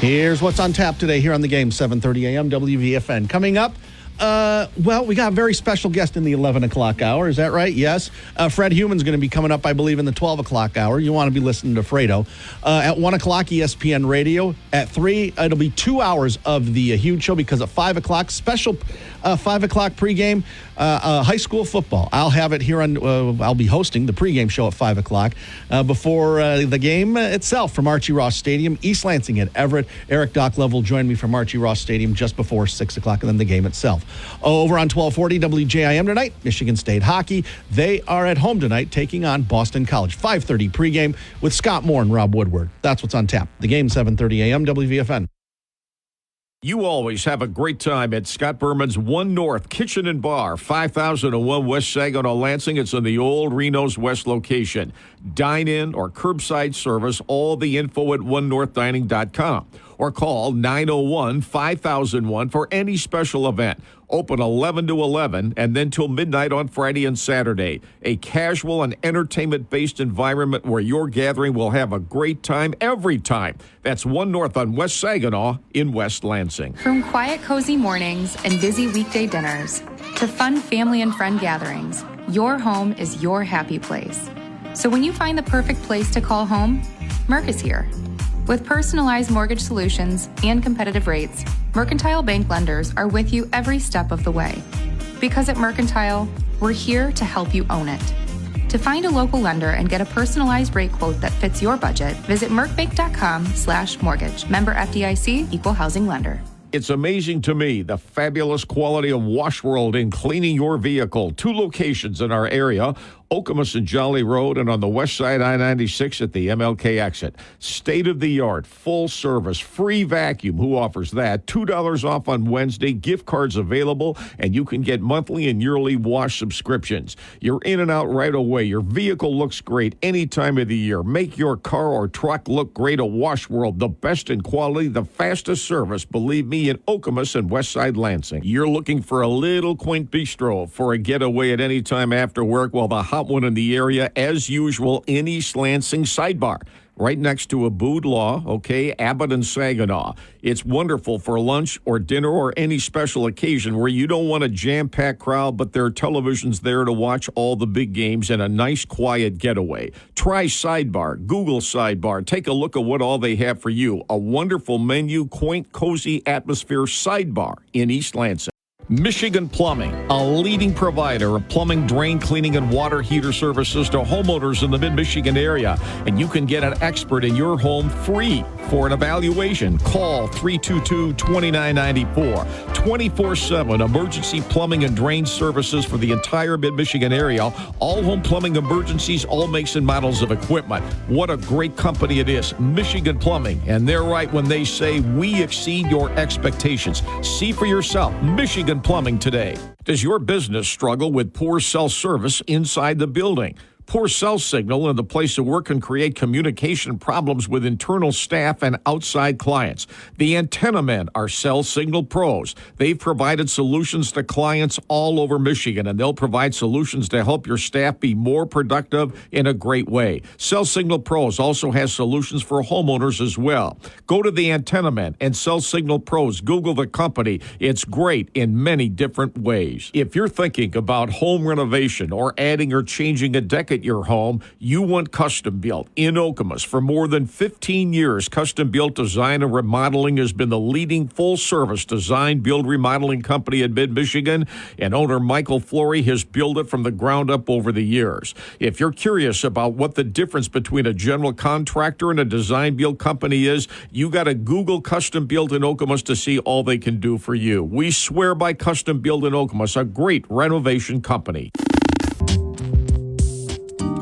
Here's what's on tap today here on the game, 7:30 a.m. WVFN. Coming up, we got a very special guest in the 11 o'clock hour. Is that right? Yes. Fred Human's going to be coming up, I believe, in the 12 o'clock hour. You want to be listening to Fredo. At 1 o'clock, ESPN Radio. At 3, it'll be 2 hours of the Huge Show, because at 5 o'clock, special 5 o'clock pregame, high school football. I'll have it here on, I'll be hosting the pregame show at 5 o'clock. Before the game itself from Archie Ross Stadium, East Lansing at Everett. Eric Docklev will join me from Archie Ross Stadium just before 6 o'clock, and then the game itself. Over on 1240 WJIM tonight, Michigan State hockey. They are at home tonight taking on Boston College. 5:30 pregame with Scott Moore and Rob Woodward. That's what's on tap. The game, 7:30 a.m. WVFN. You always have a great time at Scott Berman's One North Kitchen and Bar, 5001 West Saginaw, Lansing. It's in the old Reno's West location. Dine-in or curbside service, all the info at onenorthdining.com. Or call 901-5001 for any special event. Open 11 to 11 and then till midnight on Friday and Saturday. A casual and entertainment-based environment where your gathering will have a great time every time. That's One North on West Saginaw in West Lansing. From quiet, cozy mornings and busy weekday dinners to fun family and friend gatherings, your home is your happy place. So when you find the perfect place to call home, Merck is here. With personalized mortgage solutions and competitive rates, Mercantile Bank lenders are with you every step of the way. Because at Mercantile, we're here to help you own it. To find a local lender and get a personalized rate quote that fits your budget, visit mercbank.com/mortgage. Member FDIC, equal housing lender. It's amazing to me the fabulous quality of Wash World in cleaning your vehicle. 2 locations in our area, Okemos and Jolly Road, and on the west side, I-96 at the MLK exit. State-of-the-art, full service, free vacuum. Who offers that? $2 off on Wednesday, gift cards available, and you can get monthly and yearly wash subscriptions. You're in and out right away. Your vehicle looks great any time of the year. Make your car or truck look great at Wash World. The best in quality, the fastest service, believe me, in Okemos and Westside Lansing. You're looking for a little quaint bistro for a getaway at any time after work? Well, the hot one in the area, as usual, in East Lansing, Sidebar. Right next to Abood Law, okay, Abood and Saginaw. It's wonderful for lunch or dinner or any special occasion where you don't want a jam-packed crowd, but there are televisions there to watch all the big games and a nice, quiet getaway. Try Sidebar. Google Sidebar. Take a look at what all they have for you. A wonderful menu, quaint, cozy atmosphere, Sidebar in East Lansing. Michigan Plumbing, a leading provider of plumbing, drain cleaning, and water heater services to homeowners in the mid-Michigan area. And you can get an expert in your home free for an evaluation. Call 322-2994. 24/7 emergency plumbing and drain services for the entire mid-Michigan area. All home plumbing emergencies, all makes and models of equipment. What a great company it is, Michigan Plumbing. And they're right when they say we exceed your expectations. See for yourself, Michigan Plumbing today. Does your business struggle with poor cell service inside the building? Poor cell signal in the place of work can create communication problems with internal staff and outside clients. The Antenna Men are cell signal pros. They've provided solutions to clients all over Michigan, and they'll provide solutions to help your staff be more productive in a great way. Cell Signal Pros also has solutions for homeowners as well. Go to the Antenna Men and Cell Signal Pros. Google the company. It's great in many different ways. If you're thinking about home renovation or adding or changing a deck at your home, you want Custom Built in Okemos. For more than 15 years, Custom Built Design and Remodeling has been the leading full-service design, build, remodeling company in mid-Michigan, and owner Michael Flory has built it from the ground up over the years. If you're curious about what the difference between a general contractor and a design build company is, you got to Google Custom Built in Okemos to see all they can do for you. We swear by Custom Built in Okemos, a great renovation company.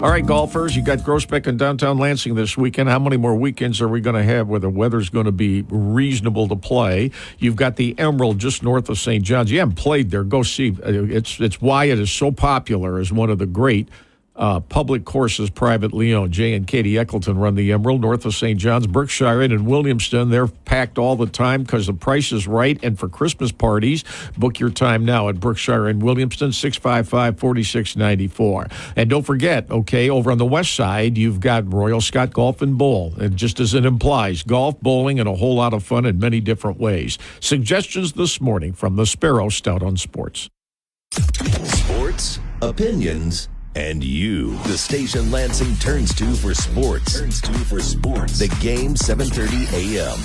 All right, golfers, you got Groesbeck and downtown Lansing this weekend. How many more weekends are we going to have where the weather's going to be reasonable to play? You've got the Emerald just north of St. John's. You haven't played there. Go see. It's why it is so popular as one of the great public courses privately owned. Jay and Katie Eccleton run the Emerald north of St. John's. Berkshire and Williamston, they're packed all the time because the price is right. And for Christmas parties, book your time now at Berkshire and Williamston, 655-4694. And don't forget, okay, over on the west side, you've got Royal Scott Golf and Bowl. And just as it implies, golf, bowling, and a whole lot of fun in many different ways. Suggestions this morning from the Sparrow Stout on Sports. Sports, opinions, and you. The station Lansing turns to for sports. The Game, 7:30 a.m.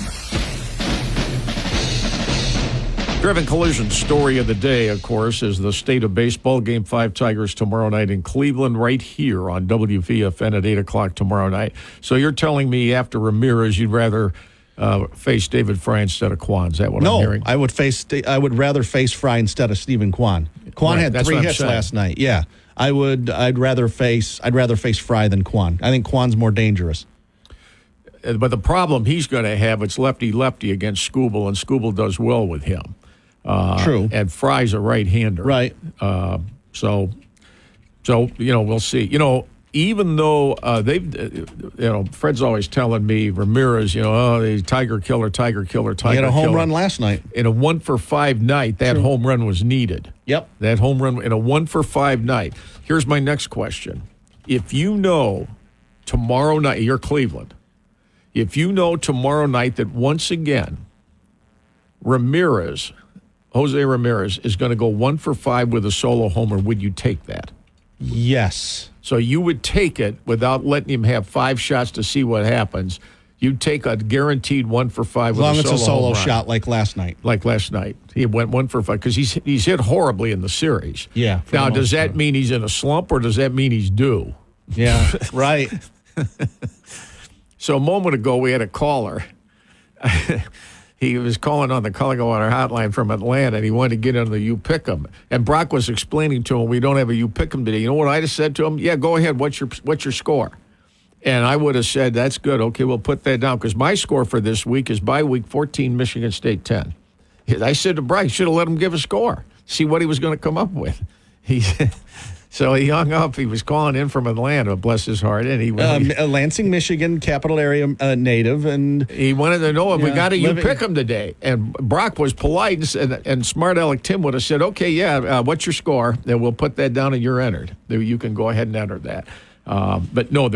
Driven Collision story of the day, of course, is the state of baseball. Game 5 Tigers tomorrow night in Cleveland, right here on WVFN at 8 o'clock tomorrow night. So you're telling me after Ramirez, you'd rather face David Fry instead of Kwan. Is that what I'm hearing? No, I would rather face Fry instead of Stephen Kwan. Kwan had 3 hits last night. Yeah. I'd rather face Fry than Kwan. I think Kwan's more dangerous. But the problem he's going to have, it's lefty-lefty against Skubal, and Skubal does well with him. True. And Fry's a right-hander. Right. So we'll see. Even though Fred's always telling me Ramirez, he's Tiger killer. He had a home run last night. In a 1-for-5 night, that home run was needed. Yep. That home run in a 1-for-5 night. Here's my next question. If you know tomorrow night, you're Cleveland, if you know tomorrow night that once again, Jose Ramirez is going to go 1-for-5 with a solo homer, would you take that? Yes. So you would take it without letting him have 5 shots to see what happens. You'd take a guaranteed 1-for-5 as long as it's a solo shot like last night. He went 1-for-5 because he's hit horribly in the series. Yeah. Now, does that mean he's in a slump or does that mean he's due? Yeah, right. So a moment ago, we had a caller. He was calling on the Calling Water hotline from Atlanta, and he wanted to get into the You Pick 'em. And Brock was explaining to him, we don't have a You Pick 'em today. You know what I just said to him? Yeah, go ahead. What's your score? And I would have said, that's good. Okay, we'll put that down. Because my score for this week is bye week 14, Michigan State 10. I said to Brock, should have let him give a score. See what he was going to come up with. So he hung up. He was calling in from Atlanta, bless his heart. And he Lansing, Michigan, capital area native. And he wanted to know if we got to You Pick 'em today. And Brock was polite, and smart aleck Tim would have said, okay, yeah, what's your score? And we'll put that down and you're entered. You can go ahead and enter that. But no,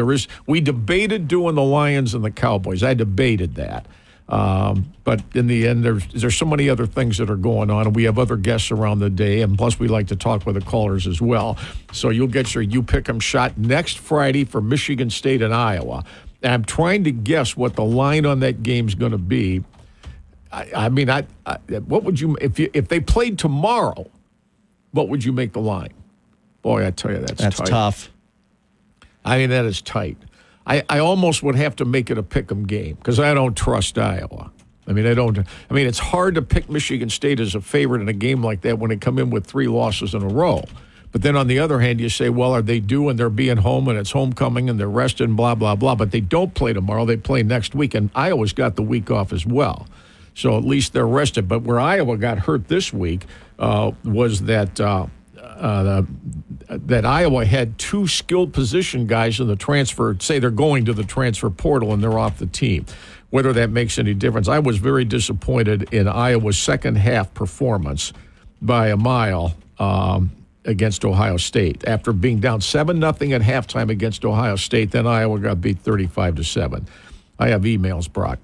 we debated doing the Lions and the Cowboys. I debated that. But in the end, there's so many other things that are going on, and we have other guests around the day, and plus we like to talk with the callers as well. So you'll get your You Pick 'em shot next Friday for Michigan State and Iowa. And I'm trying to guess what the line on that game is going to be. what would you if they played tomorrow? What would you make the line? Boy, I tell you, that's tough. I mean, that is tight. I almost would have to make it a pick'em game because I don't trust Iowa. I mean, it's hard to pick Michigan State as a favorite in a game like that when they come in with 3 losses in a row. But then on the other hand, you say, well, are they due and they're being home and it's homecoming and they're rested and blah, blah, blah. But they don't play tomorrow. They play next week. And Iowa's got the week off as well. So at least they're rested. But where Iowa got hurt this week was that Iowa had 2 skilled position guys in the transfer, say they're going to the transfer portal and they're off the team. Whether that makes any difference. I was very disappointed in Iowa's second half performance by a mile against Ohio State. After being down 7-0 at halftime against Ohio State, then Iowa got beat 35-7. I have emails, Brock.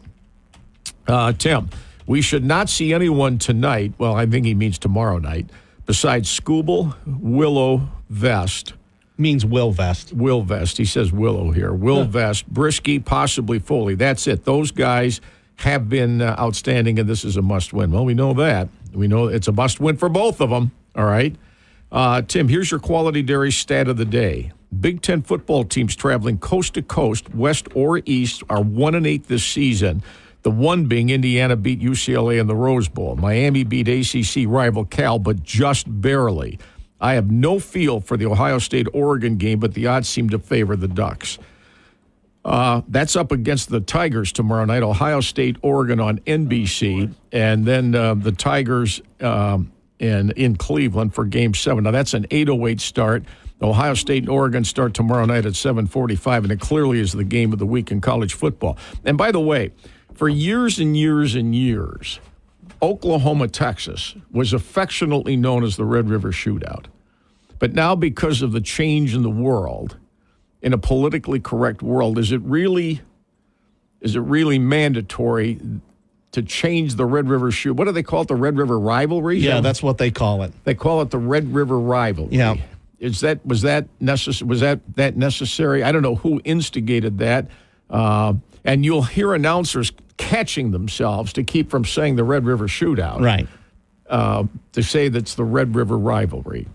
Tim, we should not see anyone tonight, well, I think he means tomorrow night, besides Skubal, Willow, Vest. Means Will Vest. Will Vest. He says Willow here. Will Vest, Brisky, possibly Foley. That's it. Those guys have been outstanding, and this is a must-win. Well, we know that. We know it's a must-win for both of them. All right. Tim, here's your Quality Dairy stat of the day. Big Ten football teams traveling coast to coast, west or east, are 1-8 this season. The one being Indiana beat UCLA in the Rose Bowl. Miami beat ACC rival Cal, but just barely. I have no feel for the Ohio State-Oregon game, but the odds seem to favor the Ducks. That's up against the Tigers tomorrow night. Ohio State-Oregon on NBC, and then the Tigers in Cleveland for Game 7. Now, that's an 8:08 start. Ohio State and Oregon start tomorrow night at 7:45, and it clearly is the game of the week in college football. And by the way, for years and years and years, Oklahoma, Texas was affectionately known as the Red River Shootout. But now, because of the change in the world, in a politically correct world, is it really mandatory to change the Red River Shoot? What do they call it? The Red River Rivalry? Yeah, that's what they call it. They call it the Red River Rivalry. Yeah. Was that necessary? I don't know who instigated that. And you'll hear announcers catching themselves to keep from saying the Red River Shootout. Right. To say that's the Red River Rivalry.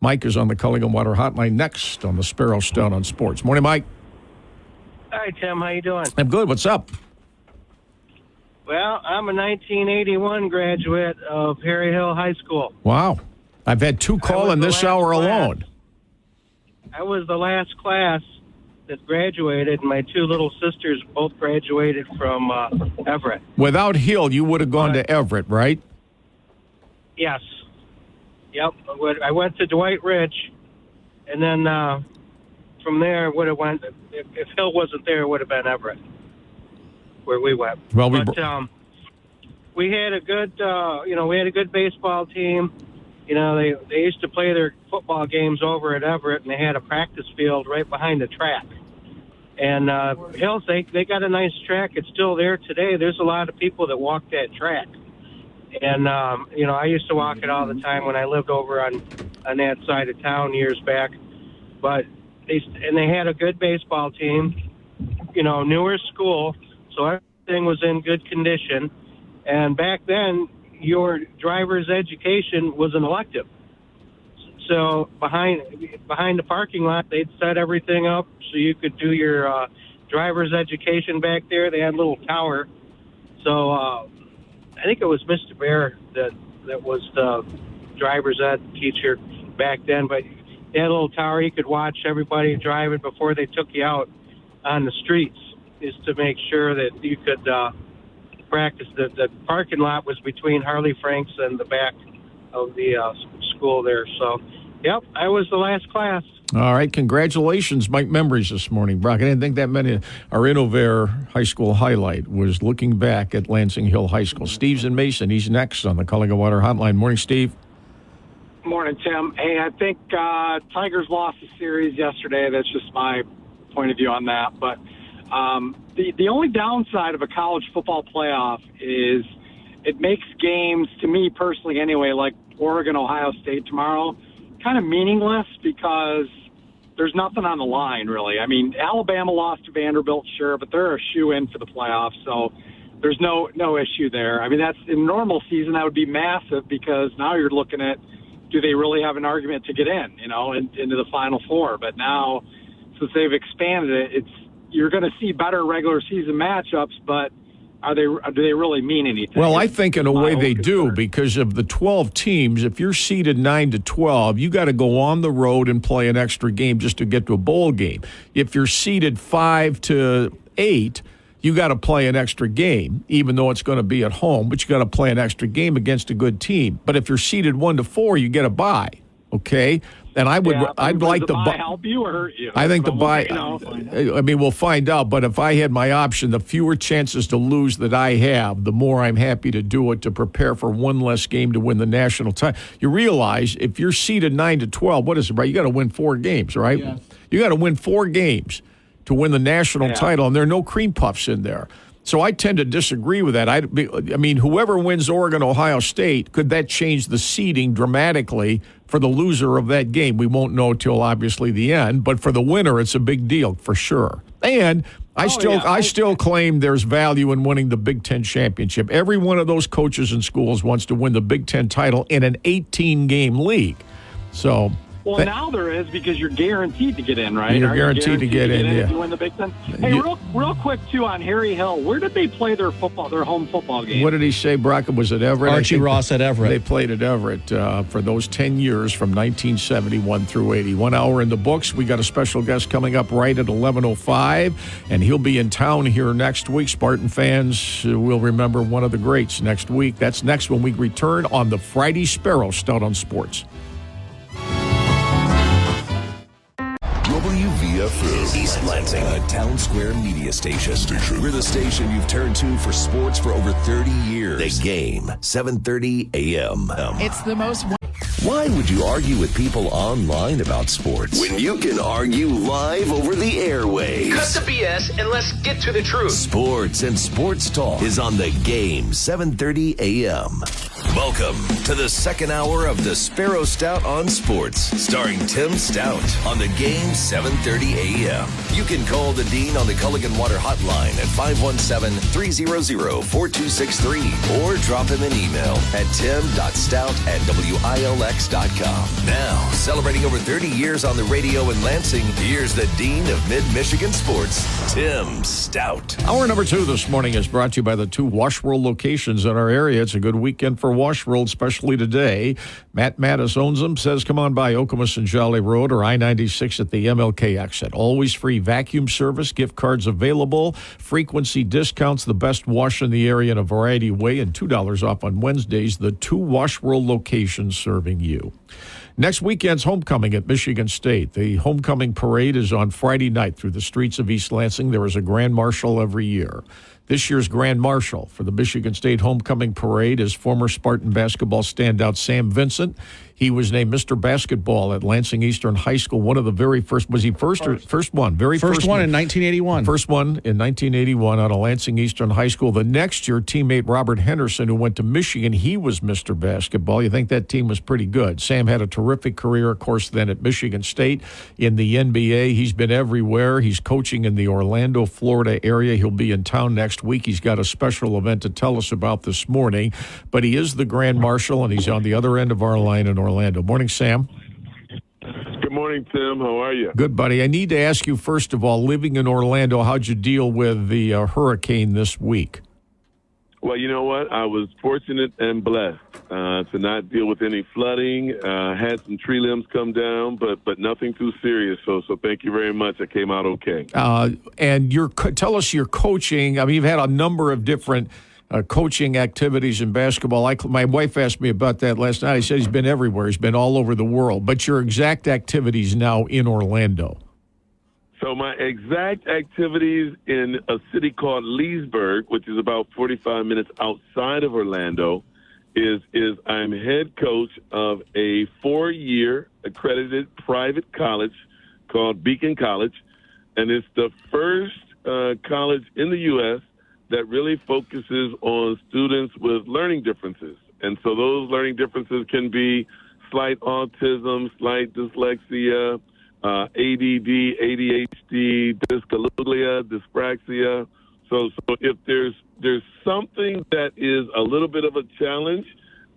Mike is on the Culling and Water Hotline next on the Sparrow Stout on Sports. Morning, Mike. Hi, Tim. How you doing? I'm good. What's up? Well, I'm a 1981 graduate of Harry Hill High School. Wow. I've had 2 call in this hour alone. I was the last class that graduated. My 2 little sisters both graduated from Everett. Without Hill, you would have gone to Everett, right? Yes. Yep. I went to Dwight Rich, and then from there, would have went. If Hill wasn't there, it would have been Everett, where we went. Well, we had a good, we had a good baseball team. You know, they used to play their football games over at Everett, and they had a practice field right behind the track. And Hills, they got a nice track. It's still there today. There's a lot of people that walk that track. And, I used to walk it all the time when I lived over on that side of town years back. But they had a good baseball team, newer school, so everything was in good condition. And back then, your driver's education was an elective. So behind the parking lot, they'd set everything up so you could do your driver's education back there. They had a little tower. So I think it was Mr. Bear that was the driver's ed teacher back then. But they had a little tower. You could watch everybody driving before they took you out on the streets, is to make sure that you could practice. The parking lot was between Harley Franks and the back of the school there. So, yep, I was the last class. All right, congratulations, Mike. Memories this morning, Brock. I didn't think that many. Our Innovair High School highlight was looking back at Lansing Hill High School. Steve's in Mason. He's next on the Culling and Water Hotline. Morning, Steve. Morning, Tim. Hey, I think Tigers lost the series yesterday. That's just my point of view on that. But the only downside of a college football playoff is it makes games, to me personally anyway, like Oregon, Ohio State tomorrow, kind of meaningless because there's nothing on the line, really. I mean, Alabama lost to Vanderbilt, sure, but they're a shoe-in for the playoffs. So there's no issue there. I mean, that's in normal season that would be massive because now you're looking at, do they really have an argument to get in, into the Final Four? But now, since they've expanded it, you're going to see better regular season matchups, but do they really mean anything? Well, I think in a way they do, because of the 12 teams, if you're seeded 9 to 12, you got to go on the road and play an extra game just to get to a bowl game. If you're seeded 5 to 8, you got to play an extra game, even though it's going to be at home, but you got to play an extra game against a good team. But if you're seeded 1 to 4, you get a bye, okay? And I'd like the bye help you or hurt you. I think the bye. I mean, we'll find out. But if I had my option, the fewer chances to lose that I have, the more I'm happy to do it to prepare for one less game to win the national title. You realize if you're seeded 9 to 12, what is it? Right? You got to win 4 games, right? Yes. You got to win 4 games to win the national title, and there are no cream puffs in there. So I tend to disagree with that. I mean, whoever wins Oregon, Ohio State, could that change the seeding dramatically for the loser of that game? We won't know till obviously the end, but for the winner, it's a big deal for sure. And I still claim there's value in winning the Big Ten championship. Every one of those coaches and schools wants to win the Big Ten title in an 18-game league. So. Well, now there is because you're guaranteed to get in, right? You're guaranteed to get in, if you win the Big Ten. Hey, real quick, too, on Harry Hill, where did they play their home football game? What did he say, Brock? Was it Everett? Archie Ross at Everett. They played at Everett for those 10 years from 1971 through 80. 1 hour in the books. We got a special guest coming up right at 11:05, and he'll be in town here next week. Spartan fans will remember one of the greats next week. That's next when we return on the Friday Sparrow Stout on Sports. WVFU East Lansing, a Town Square media station. We're the station you've turned to for sports for over 30 years. The Game, 7:30 a.m. It's the most... Why would you argue with people online about sports when you can argue live over the airwaves? Cut the BS and let's get to the truth. Sports and Sports Talk is on The Game, 7:30 a.m. Welcome to the second hour of the Sparrow Stout on Sports, starring Tim Stout on The Game, 7:30 a.m. You can call the Dean on the Culligan Water Hotline at 517-300-4263 or drop him an email at tim.stout@wilx.com. Now, celebrating over 30 years on the radio in Lansing, here's the Dean of Mid-Michigan Sports, Tim Stout. Hour number 2 this morning is brought to you by the 2 Wash World locations in our area. It's a good weekend for Wash World, especially today. Matt Mattis owns them, says come on by Okemos and Jolly Road or I-96 at the MLK exit. Always free vacuum service, gift cards available, frequency discounts, the best wash in the area in a variety of ways, and $2 off on Wednesdays. The 2 Wash World locations serving you. Next weekend's homecoming at Michigan State. The homecoming parade is on Friday night through the streets of East Lansing. There is a grand marshal every year. This year's grand marshal for the Michigan State homecoming parade is former Spartan basketball standout Sam Vincent. He was named Mr. Basketball at Lansing Eastern High School. One of the very first, was he first or first one? First one in 1981. First one in 1981 out of Lansing Eastern High School. The next year, teammate Robert Henderson, who went to Michigan, he was Mr. Basketball. You think that team was pretty good. Sam had a terrific career, of course, then at Michigan State in the NBA. He's been everywhere. He's coaching in the Orlando, Florida area. He'll be in town next week. He's got a special event to tell us about this morning. But he is the Grand Marshal, and he's on the other end of our line in Orlando. Morning, Sam. Good morning, Tim. How are you? Good, buddy. I need to ask you, first of all, living in Orlando, how'd you deal with the hurricane this week? Well, you know what? I was fortunate and blessed to not deal with any flooding. Had some tree limbs come down, but nothing too serious. So thank you very much. I came out okay. And tell us your coaching. I mean, you've had a number of different coaching activities in basketball. My wife asked me about that last night. I said he's been everywhere. He's been all over the world. But your exact activities now in Orlando. So my exact activities in a city called Leesburg, which is about 45 minutes outside of Orlando, is I'm head coach of a 4-year accredited private college called Beacon College. And it's the first college in the U.S. that really focuses on students with learning differences. And so those learning differences can be slight autism, slight dyslexia, ADD, ADHD, dyscalculia, dyspraxia. So if there's there's something that is a little bit of a challenge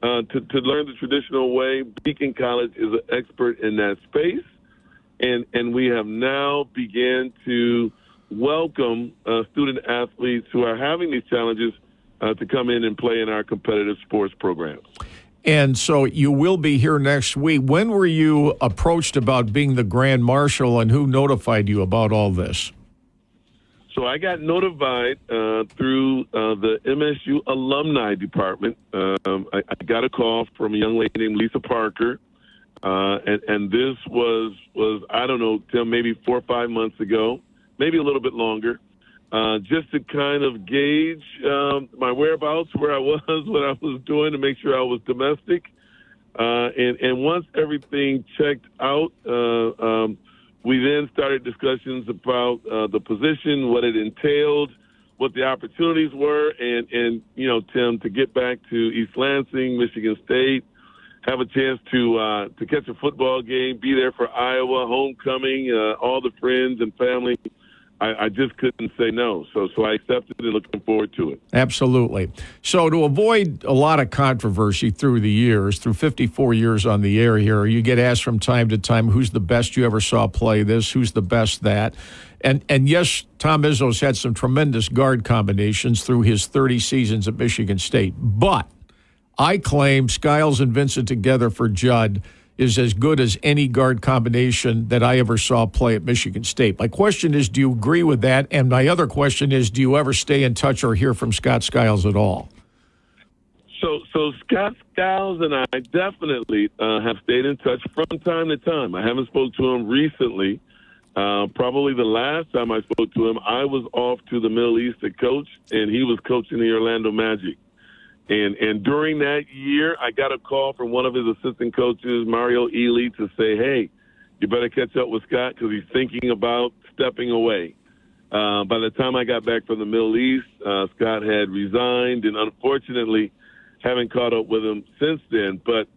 to learn the traditional way. Beacon College is an expert in that space, and we have now began to welcome student athletes who are having these challenges to come in and play in our competitive sports programs. And so you will be here next week. When were you approached about being the Grand Marshal, and who notified you about all this? So I got notified through the MSU alumni department. I got a call from a young lady named Lisa Parker, and this was I don't know, Tim, maybe 4 or 5 months ago, maybe a little bit longer, just to kind of gauge my whereabouts, where I was, what I was doing, to make sure I was domestic. And once everything checked out, we then started discussions about the position, what it entailed, what the opportunities were, and you know, Tim, to get back to East Lansing, Michigan State, have a chance to catch a football game, be there for Iowa homecoming, all the friends and family. I just couldn't say no. So I accepted and looking forward to it. Absolutely. So to avoid a lot of controversy through the years, through 54 years on the air here, you get asked from time to time, who's the best you ever saw play this, who's the best that. And yes, Tom Izzo's had some tremendous guard combinations through his 30 seasons at Michigan State. But I claim Skiles and Vincent together for Judd is as good as any guard combination that I ever saw play at Michigan State. My question is, do you agree with that? And my other question is, do you ever stay in touch or hear from Scott Skiles at all? So Scott Skiles and I definitely have stayed in touch from time to time. I haven't spoke to him recently. Probably the last time I spoke to him, I was off to the Middle East to coach, and he was coaching the Orlando Magic. And during that year, I got a call from one of his assistant coaches, Mario Ely, to say, hey, you better catch up with Scott because he's thinking about stepping away. By the time I got back from the Middle East, Scott had resigned, and unfortunately haven't caught up with him since then. But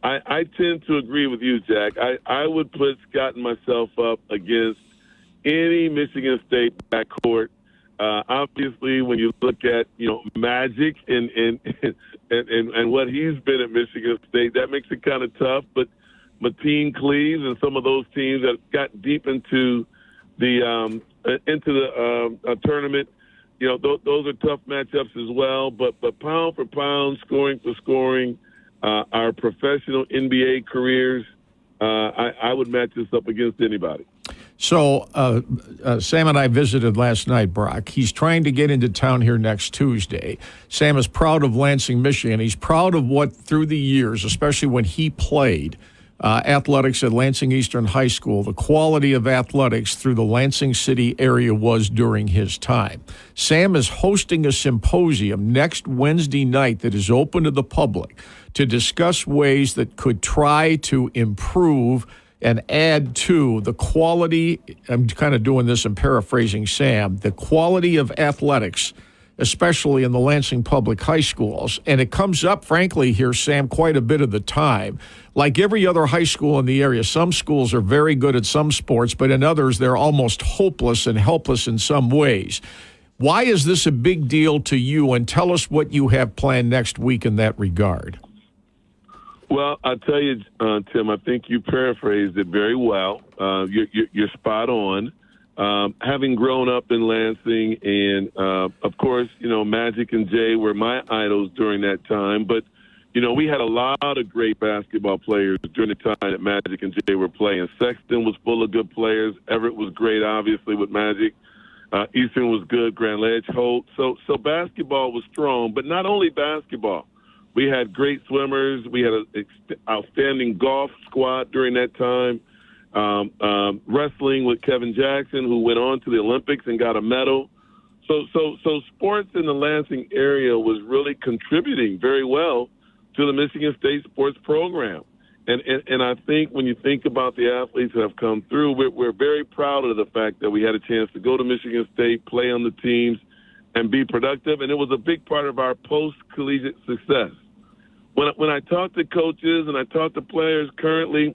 I tend to agree with you, Jack. I would put Scott and myself up against any Michigan State backcourt. Obviously, when you look at, you know, Magic and what he's been at Michigan State, that makes it kind of tough. But Mateen Cleaves and some of those teams that got deep into the tournament, you know, those are tough matchups as well. But pound for pound, scoring for scoring, our professional NBA careers, I would match this up against anybody. So Sam and I visited last night, Brock. He's trying to get into town here next Tuesday. Sam is proud of Lansing, Michigan. He's proud of what, through the years, especially when he played athletics at Lansing Eastern High School, the quality of athletics through the Lansing City area was during his time. Sam is hosting a symposium next Wednesday night that is open to the public to discuss ways that could try to improve and add to the quality, I'm kind of doing this and paraphrasing Sam, the quality of athletics, especially in the Lansing public high schools. And it comes up, frankly, here, Sam, quite a bit of the time. Like every other high school in the area, some schools are very good at some sports, but in others, they're almost hopeless and helpless in some ways. Why is this a big deal to you? And tell us what you have planned next week in that regard. Well, I'll tell you, Tim, I think you paraphrased it very well. You're spot on. Having grown up in Lansing, and, of course, you know, Magic and Jay were my idols during that time. But, you know, we had a lot of great basketball players during the time that Magic and Jay were playing. Sexton was full of good players. Everett was great, obviously, with Magic. Eastern was good, Grand Ledge, Holt. So basketball was strong, but not only basketball. We had great swimmers. We had an outstanding golf squad during that time. Wrestling with Kevin Jackson, who went on to the Olympics and got a medal. So sports in the Lansing area was really contributing very well to the Michigan State sports program. And I think when you think about the athletes that have come through, we're very proud of the fact that we had a chance to go to Michigan State, play on the teams, and be productive. And it was a big part of our post-collegiate success. When I talk to coaches and I talk to players currently,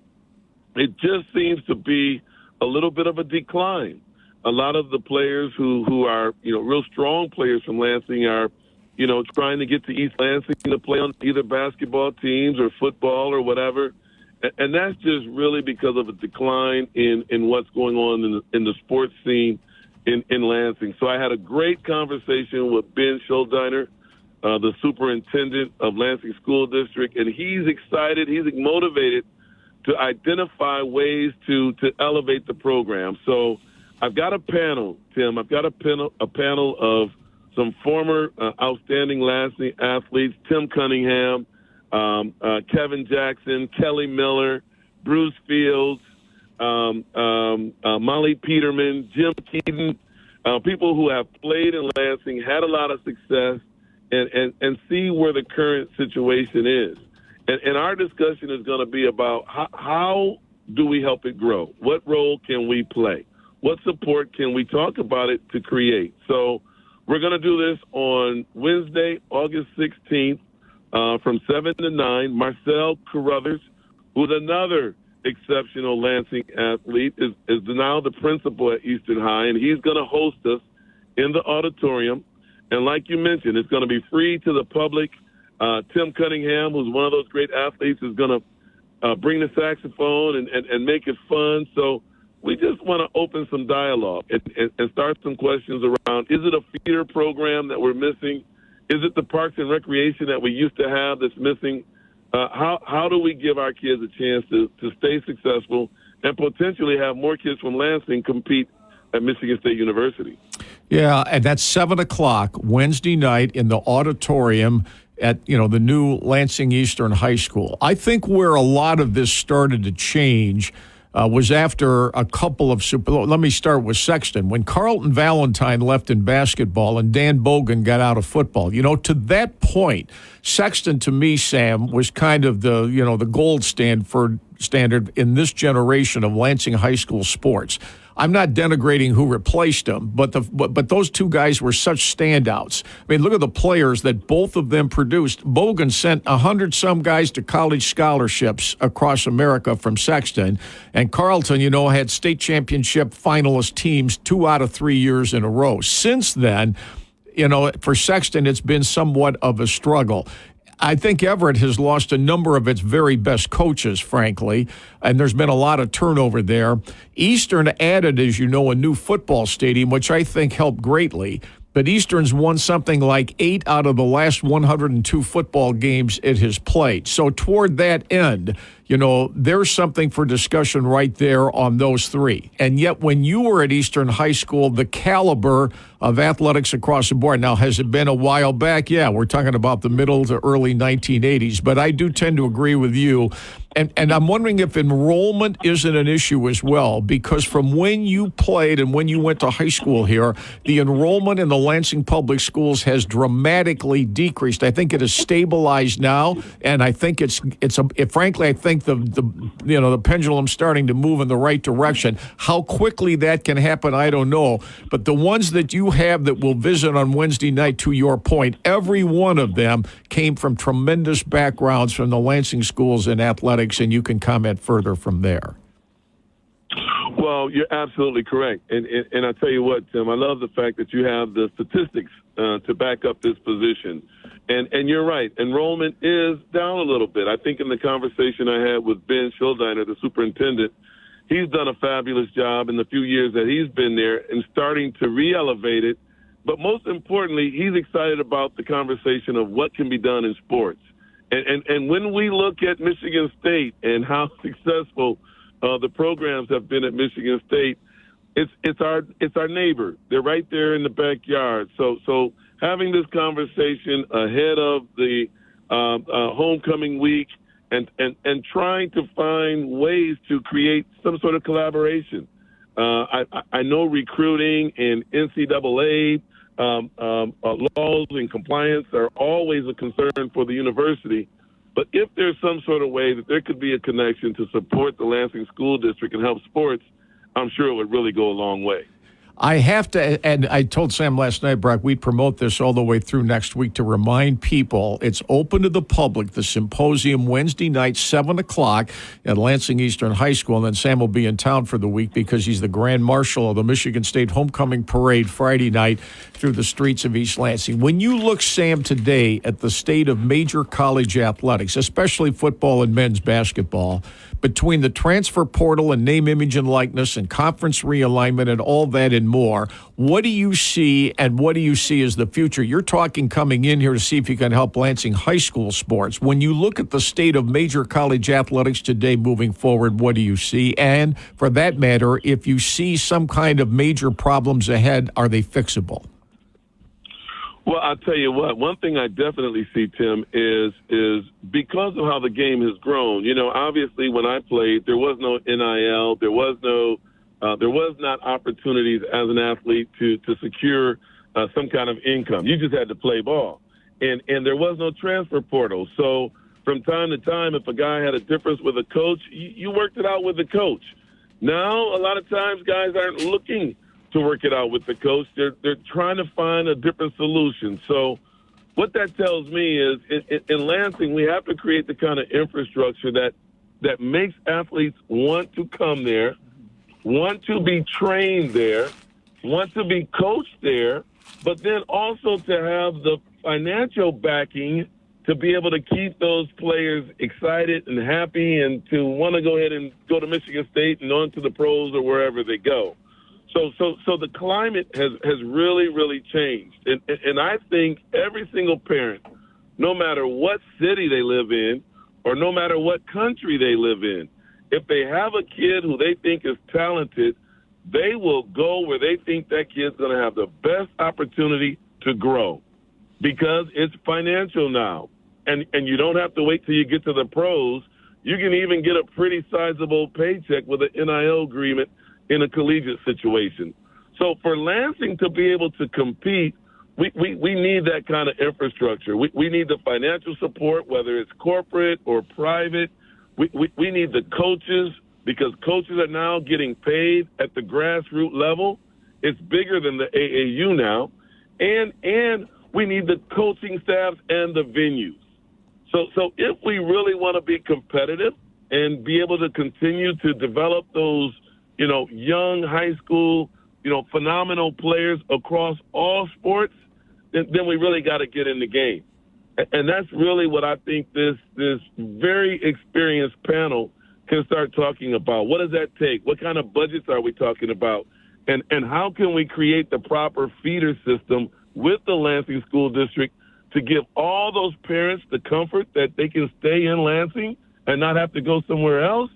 it just seems to be a little bit of a decline. a lot of the players who are, real strong players from Lansing are, trying to get to East Lansing to play on either basketball teams or football or whatever. And that's just really because of a decline in what's going on in the sports scene in Lansing. So I had a great conversation with Ben Schuldiner, the superintendent of Lansing School District, and he's excited, he's motivated to identify ways to elevate the program. So I've got a panel, Tim. I've got a panel of some former outstanding Lansing athletes, Tim Cunningham, Kevin Jackson, Kelly Miller, Bruce Fields, Molly Peterman, Jim Keaton, people who have played in Lansing, had a lot of success, and see where the current situation is. And our discussion is going to be about how do we help it grow? What role can we play? What support can we talk about it to create? So we're going to do this on Wednesday, August 16th, from 7 to 9. Marcel Carruthers, who's another exceptional Lansing athlete, is now the principal at Eastern High, and he's going to host us in the auditorium. And like you mentioned, it's going to be free to the public. Tim Cunningham, who's one of those great athletes, is going to bring the saxophone and make it fun. So we just want to open some dialogue and start some questions around, is it a feeder program that we're missing? Is it the parks and recreation that we used to have that's missing? How do we give our kids a chance to stay successful and potentially have more kids from Lansing compete at Michigan State University? Yeah, and that's 7 o'clock Wednesday night in the auditorium at, the new Lansing Eastern High School. I think where a lot of this started to change was after a couple of let me start with Sexton. When Carlton Valentine left in basketball and Dan Bogan got out of football, to that point, Sexton, to me, Sam, was kind of the gold standard in this generation of Lansing high school sports. I'm not denigrating who replaced him, but those two guys were such standouts. I mean, look at the players that both of them produced. Bogan sent 100-some guys to college scholarships across America from Sexton, and Carlton, had state championship finalist teams 2 out of 3 years in a row. Since then, for Sexton, it's been somewhat of a struggle. I think Everett has lost a number of its very best coaches, frankly, and there's been a lot of turnover there. Eastern added, as you know, a new football stadium, which I think helped greatly. But Eastern's won something like 8 out of the last 102 football games it has played. So toward that end, there's something for discussion right there on those three. And yet when you were at Eastern High School, the caliber of athletics across the board. Now, has it been a while back? Yeah, we're talking about the middle to early 1980s. But I do tend to agree with you. And I'm wondering if enrollment isn't an issue as well, because from when you played and when you went to high school here, the enrollment in the Lansing Public Schools has dramatically decreased. I think it is stabilized now, and I think frankly, I think the pendulum's starting to move in the right direction. How quickly that can happen, I don't know. But the ones that you have that will visit on Wednesday night, to your point, every one of them came from tremendous backgrounds from the Lansing schools in athletics. And you can comment further from there. Well, you're absolutely correct. And I tell you what, Tim, I love the fact that you have the statistics to back up this position. And you're right. Enrollment is down a little bit. I think in the conversation I had with Ben Schuldiner, the superintendent, he's done a fabulous job in the few years that he's been there and starting to re-elevate it. But most importantly, he's excited about the conversation of what can be done in sports. And when we look at Michigan State and how successful the programs have been at Michigan State, it's our neighbor. They're right there in the backyard. So having this conversation ahead of the homecoming week and trying to find ways to create some sort of collaboration. I know recruiting and NCAA laws and compliance are always a concern for the university. But if there's some sort of way that there could be a connection to support the Lansing School District and help sports, I'm sure it would really go a long way. I have to, and I told Sam last night, Brock, we'd promote this all the way through next week to remind people it's open to the public, the symposium Wednesday night, 7 o'clock at Lansing Eastern High School. And then Sam will be in town for the week because he's the Grand Marshal of the Michigan State Homecoming Parade Friday night through the streets of East Lansing. When you look, Sam, today at the state of major college athletics, especially football and men's basketball, between the transfer portal and name, image, and likeness and conference realignment and all that and more, what do you see and what do you see as the future? You're talking coming in here to see if you can help Lansing high school sports. When you look at the state of major college athletics today moving forward, what do you see? And for that matter, if you see some kind of major problems ahead, are they fixable? Well, I'll tell you what, one thing I definitely see, Tim, is because of how the game has grown. You know, obviously when I played, there was no NIL, there was not opportunities as an athlete to secure some kind of income. You just had to play ball. And there was no transfer portal. So from time to time, if a guy had a difference with a coach, you worked it out with the coach. Now, a lot of times guys aren't looking to work it out with the coach. They're trying to find a different solution. So what that tells me is in Lansing, we have to create the kind of infrastructure that makes athletes want to come there, want to be trained there, want to be coached there, but then also to have the financial backing to be able to keep those players excited and happy and to want to go ahead and go to Michigan State and on to the pros or wherever they go. So the climate has really, really changed. And I think every single parent, no matter what city they live in or no matter what country they live in, if they have a kid who they think is talented, they will go where they think that kid's going to have the best opportunity to grow because it's financial now. And you don't have to wait till you get to the pros. You can even get a pretty sizable paycheck with an NIL agreement in a collegiate situation. So for Lansing to be able to compete, we need that kind of infrastructure. We need the financial support, whether it's corporate or private. We need the coaches because coaches are now getting paid at the grassroots level. It's bigger than the AAU now. And we need the coaching staffs and the venues. So if we really want to be competitive and be able to continue to develop those young high school, phenomenal players across all sports, then we really got to get in the game. And that's really what I think this very experienced panel can start talking about. What does that take? What kind of budgets are we talking about? And how can we create the proper feeder system with the Lansing School District to give all those parents the comfort that they can stay in Lansing and not have to go somewhere else?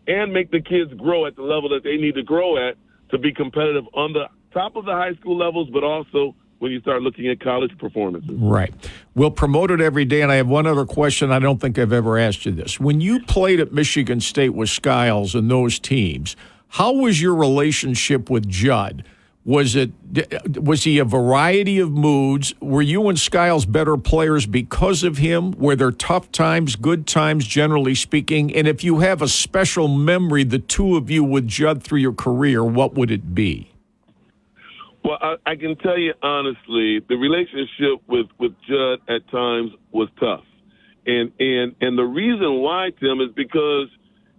And make the kids grow at the level that they need to grow at to be competitive on the top of the high school levels, but also when you start looking at college performances. Right. We'll promote it every day, and I have one other question. I don't think I've ever asked you this. When you played at Michigan State with Skiles and those teams, how was your relationship with Judd? Was he a variety of moods? Were you and Skiles better players because of him? Were there tough times, good times, generally speaking? And if you have a special memory, the two of you with Judd through your career, what would it be? Well, I can tell you honestly, the relationship with Judd at times was tough. And the reason why, Tim, is because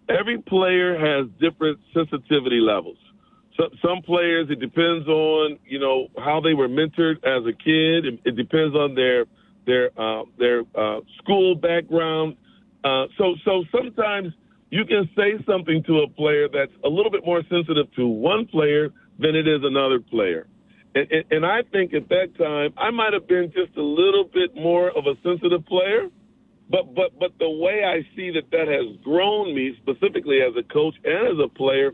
every player has different sensitivity levels. Some players, it depends on, how they were mentored as a kid. It depends on their school background. So sometimes you can say something to a player that's a little bit more sensitive to one player than it is another player. And I think at that time, I might have been just a little bit more of a sensitive player. But the way I see that has grown me specifically as a coach and as a player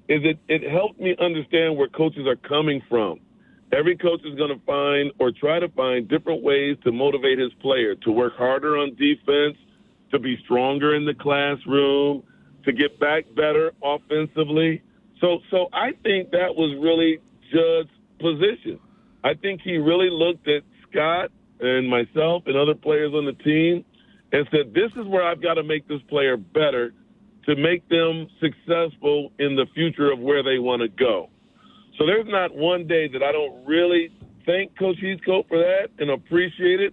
is it helped me understand where coaches are coming from. Every coach is going to find or try to find different ways to motivate his player, to work harder on defense, to be stronger in the classroom, to get back better offensively. So I think that was really Judd's position. I think he really looked at Scott and myself and other players on the team and said, this is where I've got to make this player better to make them successful in the future of where they want to go. So there's not one day that I don't really thank Coach Heathcote for that and appreciate it,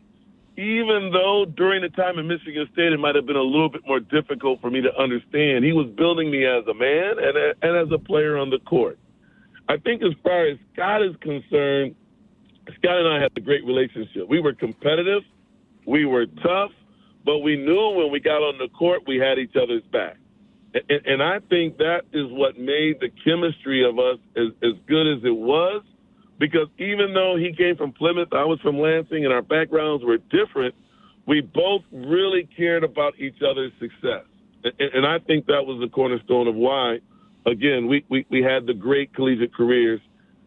even though during the time in Michigan State it might have been a little bit more difficult for me to understand. He was building me as a man and as a player on the court. I think as far as Scott is concerned, Scott and I had a great relationship. We were competitive, we were tough, but we knew when we got on the court we had each other's back. And I think that is what made the chemistry of us as good as it was, because even though he came from Plymouth, I was from Lansing, and our backgrounds were different, we both really cared about each other's success. And I think that was the cornerstone of why, again, we had the great collegiate careers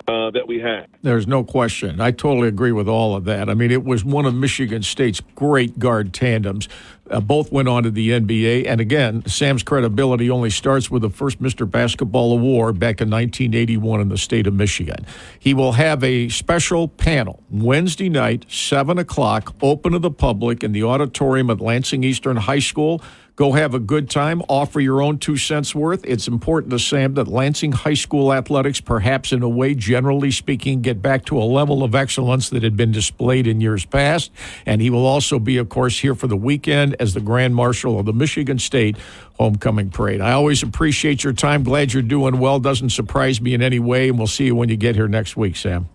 that we had. There's no question. I totally agree with all of that. I mean, it was one of Michigan State's great guard tandems. Both went on to the NBA. And again, Sam's credibility only starts with the first Mr. Basketball Award back in 1981 in the state of Michigan. He will have a special panel Wednesday night, 7 o'clock, open to the public in the auditorium at Lansing Eastern High School. Go have a good time. Offer your own 2 cents worth. It's important to Sam that Lansing High School athletics, perhaps in a way, generally speaking, get back to a level of excellence that had been displayed in years past. And he will also be, of course, here for the weekend as the Grand Marshal of the Michigan State Homecoming Parade. I always appreciate your time. Glad you're doing well. Doesn't surprise me in any way. And we'll see you when you get here next week, Sam.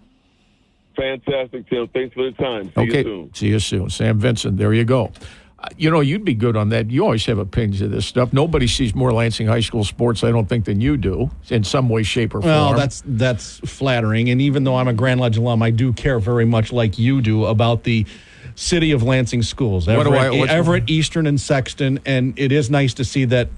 Fantastic, Tim. Thanks for the time. See you soon. See you soon. Sam Vincent, there you go. You'd be good on that. You always have opinions of this stuff. Nobody sees more Lansing High School sports, I don't think, than you do, in some way, shape, or form. Well, that's flattering. And even though I'm a Grand Ledge alum, I do care very much, like you do, about the city of Lansing schools, Everett, Eastern, and Sexton. And it is nice to see that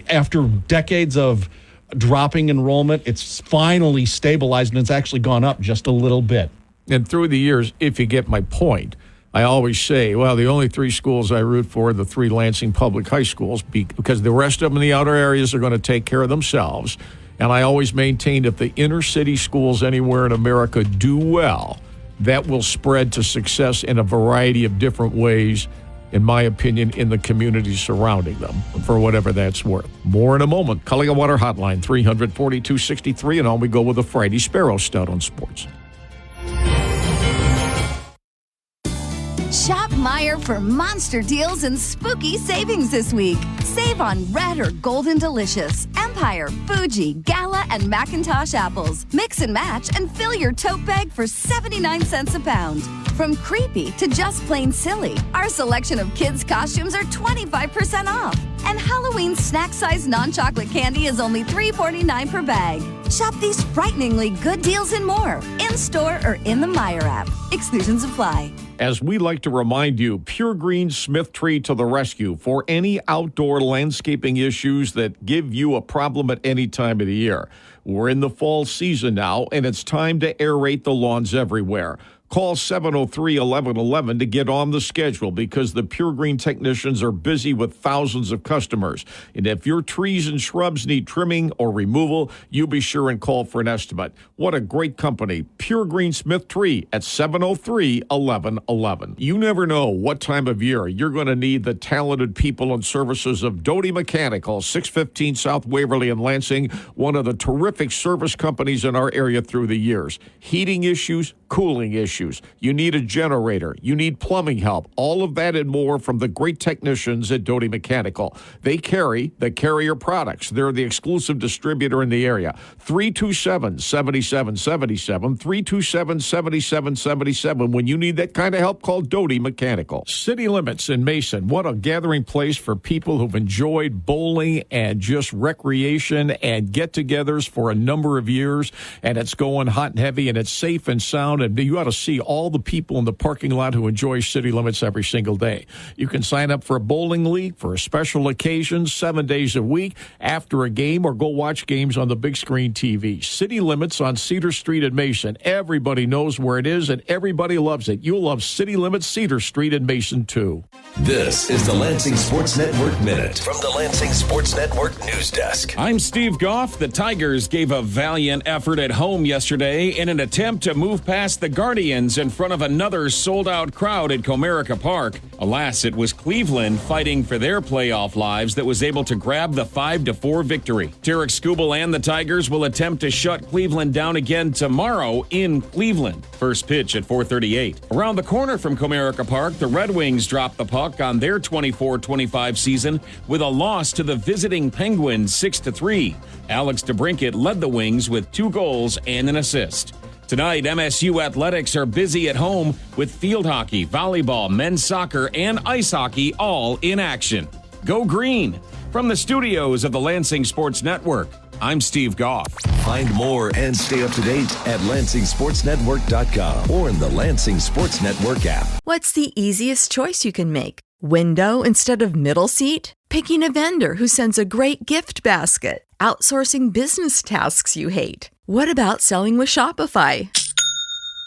after decades of dropping enrollment, it's finally stabilized, and it's actually gone up just a little bit. And through the years, if you get my point, I always say, well, the only 3 schools I root for are the 3 Lansing public high schools because the rest of them in the outer areas are going to take care of themselves. And I always maintained if the inner city schools anywhere in America do well, that will spread to success in a variety of different ways, in my opinion, in the communities surrounding them, for whatever that's worth. More in a moment. Culligan Water Hotline, 342-63, and on we go with the Friday Sparrow Stout on Sports. Shop Meijer for monster deals and spooky savings this week. Save on Red or Golden Delicious, Empire, Fuji, Gala, and Macintosh apples. Mix and match and fill your tote bag for 79 cents a pound. From creepy to just plain silly, our selection of kids' costumes are 25% off. And Halloween snack-size non-chocolate candy is only $3.49 per bag. Shop these frighteningly good deals and more, in-store or in the Meijer app. Exclusions apply. As we like to remind you, Pure Green Smith Tree to the rescue for any outdoor landscaping issues that give you a problem at any time of the year. We're in the fall season now, and it's time to aerate the lawns everywhere. Call 703-1111 to get on the schedule because the Pure Green technicians are busy with thousands of customers. And if your trees and shrubs need trimming or removal, you be sure and call for an estimate. What a great company. Pure Green Smith Tree at 703-1111. You never know what time of year you're going to need the talented people and services of Doty Mechanical, 615 South Waverly in Lansing, one of the terrific service companies in our area through the years. Heating issues, cooling issues. You need a generator. You need plumbing help. All of that and more from the great technicians at Doty Mechanical. They carry the Carrier products. They're the exclusive distributor in the area. 327-7777. 327-7777. When you need that kind of help, call Doty Mechanical. City Limits in Mason. What a gathering place for people who've enjoyed bowling and just recreation and get-togethers for a number of years. And it's going hot and heavy, and it's safe and sound. And you ought to see all the people in the parking lot who enjoy City Limits every single day. You can sign up for a bowling league for a special occasion 7 days a week after a game, or go watch games on the big screen TV. City Limits on Cedar Street in Mason. Everybody knows where it is, and everybody loves it. You'll love City Limits Cedar Street in Mason, too. This is the Lansing Sports Network Minute from the Lansing Sports Network News Desk. I'm Steve Goff. The Tigers gave a valiant effort at home yesterday in an attempt to move past past the Guardians in front of another sold-out crowd at Comerica Park. Alas, it was Cleveland fighting for their playoff lives that was able to grab the 5-4 victory. Tarek Skubal and the Tigers will attempt to shut Cleveland down again tomorrow in Cleveland. First pitch at 4:38. Around the corner from Comerica Park, the Red Wings dropped the puck on their 24-25 season with a loss to the visiting Penguins 6-3. Alex DeBrincat led the Wings with 2 goals and an assist. Tonight, MSU athletics are busy at home with field hockey, volleyball, men's soccer, and ice hockey all in action. Go green! From the studios of the Lansing Sports Network, I'm Steve Goff. Find more and stay up to date at LansingSportsNetwork.com or in the Lansing Sports Network app. What's the easiest choice you can make? Window instead of middle seat? Picking a vendor who sends a great gift basket? Outsourcing business tasks you hate? What about selling with Shopify?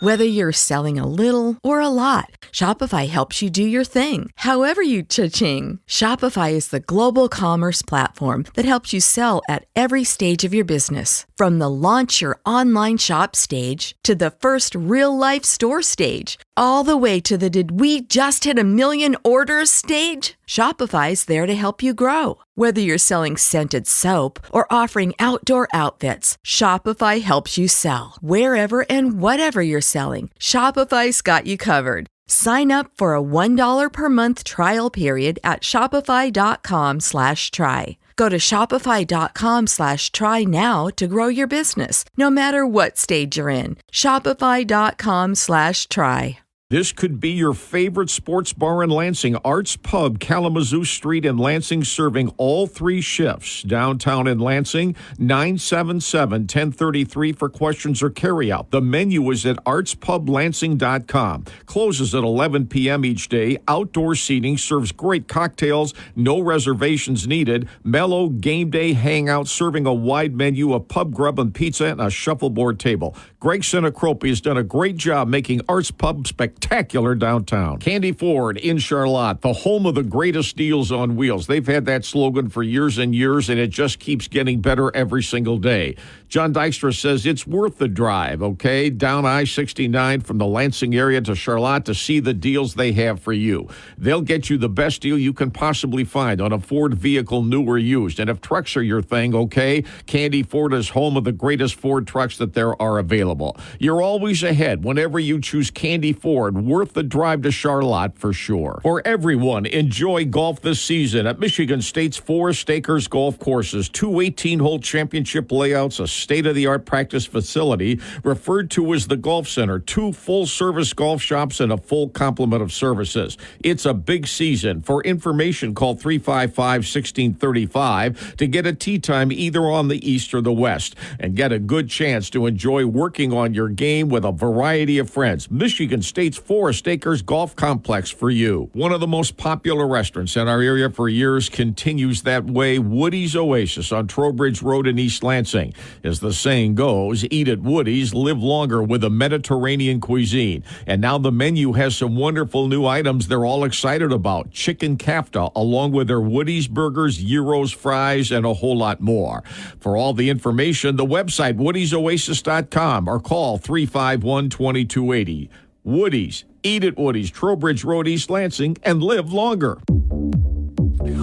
Whether you're selling a little or a lot, Shopify helps you do your thing, however you cha-ching. Shopify is the global commerce platform that helps you sell at every stage of your business. From the launch your online shop stage to the first real-life store stage, all the way to the did we just hit 1 million orders stage. Shopify's there to help you grow. Whether you're selling scented soap or offering outdoor outfits, Shopify helps you sell. Wherever and whatever you're selling, Shopify's got you covered. Sign up for a $1 per month trial period at shopify.com/try. Go to shopify.com/try now to grow your business, no matter what stage you're in. Shopify.com/try. This could be your favorite sports bar in Lansing. Arts Pub, Kalamazoo Street in Lansing, serving all 3 shifts. Downtown in Lansing, 977-1033 for questions or carryout. The menu is at artspublansing.com. Closes at 11 p.m. each day. Outdoor seating, serves great cocktails, no reservations needed. Mellow game day hangout, serving a wide menu of pub grub and pizza and a shuffleboard table. Greg Sinacropi has done a great job making Arts Pub spectacular downtown. Candy Ford in Charlotte, the home of the greatest deals on wheels. They've had that slogan for years and years, and it just keeps getting better every single day. John Dykstra says it's worth the drive, okay? Down I-69 from the Lansing area to Charlotte to see the deals they have for you. They'll get you the best deal you can possibly find on a Ford vehicle, new or used. And if trucks are your thing, okay, Candy Ford is home of the greatest Ford trucks that there are available. You're always ahead whenever you choose Candy Ford. Worth the drive to Charlotte for sure. For everyone, enjoy golf this season at Michigan State's Forest Acres Golf Courses. 2 18-hole championship layouts, a state-of-the-art practice facility referred to as the Golf Center, 2 full-service golf shops, and a full complement of services. It's a big season. For information, call 355-1635 to get a tee time either on the east or the west and get a good chance to enjoy working on your game with a variety of friends. Michigan State's Forest Acres Golf Complex for you. One of the most popular restaurants in our area for years continues that way. Woody's Oasis on Trowbridge Road in East Lansing. As the saying goes, eat at Woody's, live longer with a Mediterranean cuisine. And now the menu has some wonderful new items they're all excited about. Chicken kafta, along with their Woody's burgers, gyros, fries, and a whole lot more. For all the information, the website, woodysoasis.com, or call 351-2280. Woody's. Eat at Woody's, Trowbridge Road, East Lansing, and live longer.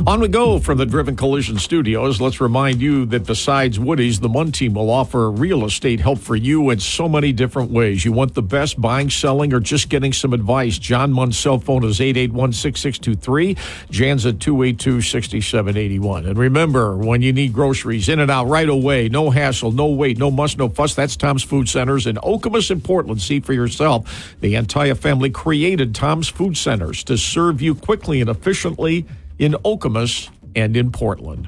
On we go from the Driven Collision Studios. Let's remind you that besides Woody's, the Munn team will offer real estate help for you in so many different ways. You want the best buying, selling, or just getting some advice? John Munn's cell phone is 881-6623. Jan's at 282-6781. And remember, when you need groceries, in and out right away, no hassle, no wait, no muss, no fuss. That's Tom's Food Centers in Okemos and Portland. See for yourself. The Antaya family created Tom's Food Centers to serve you quickly and efficiently in Okemos and in Portland.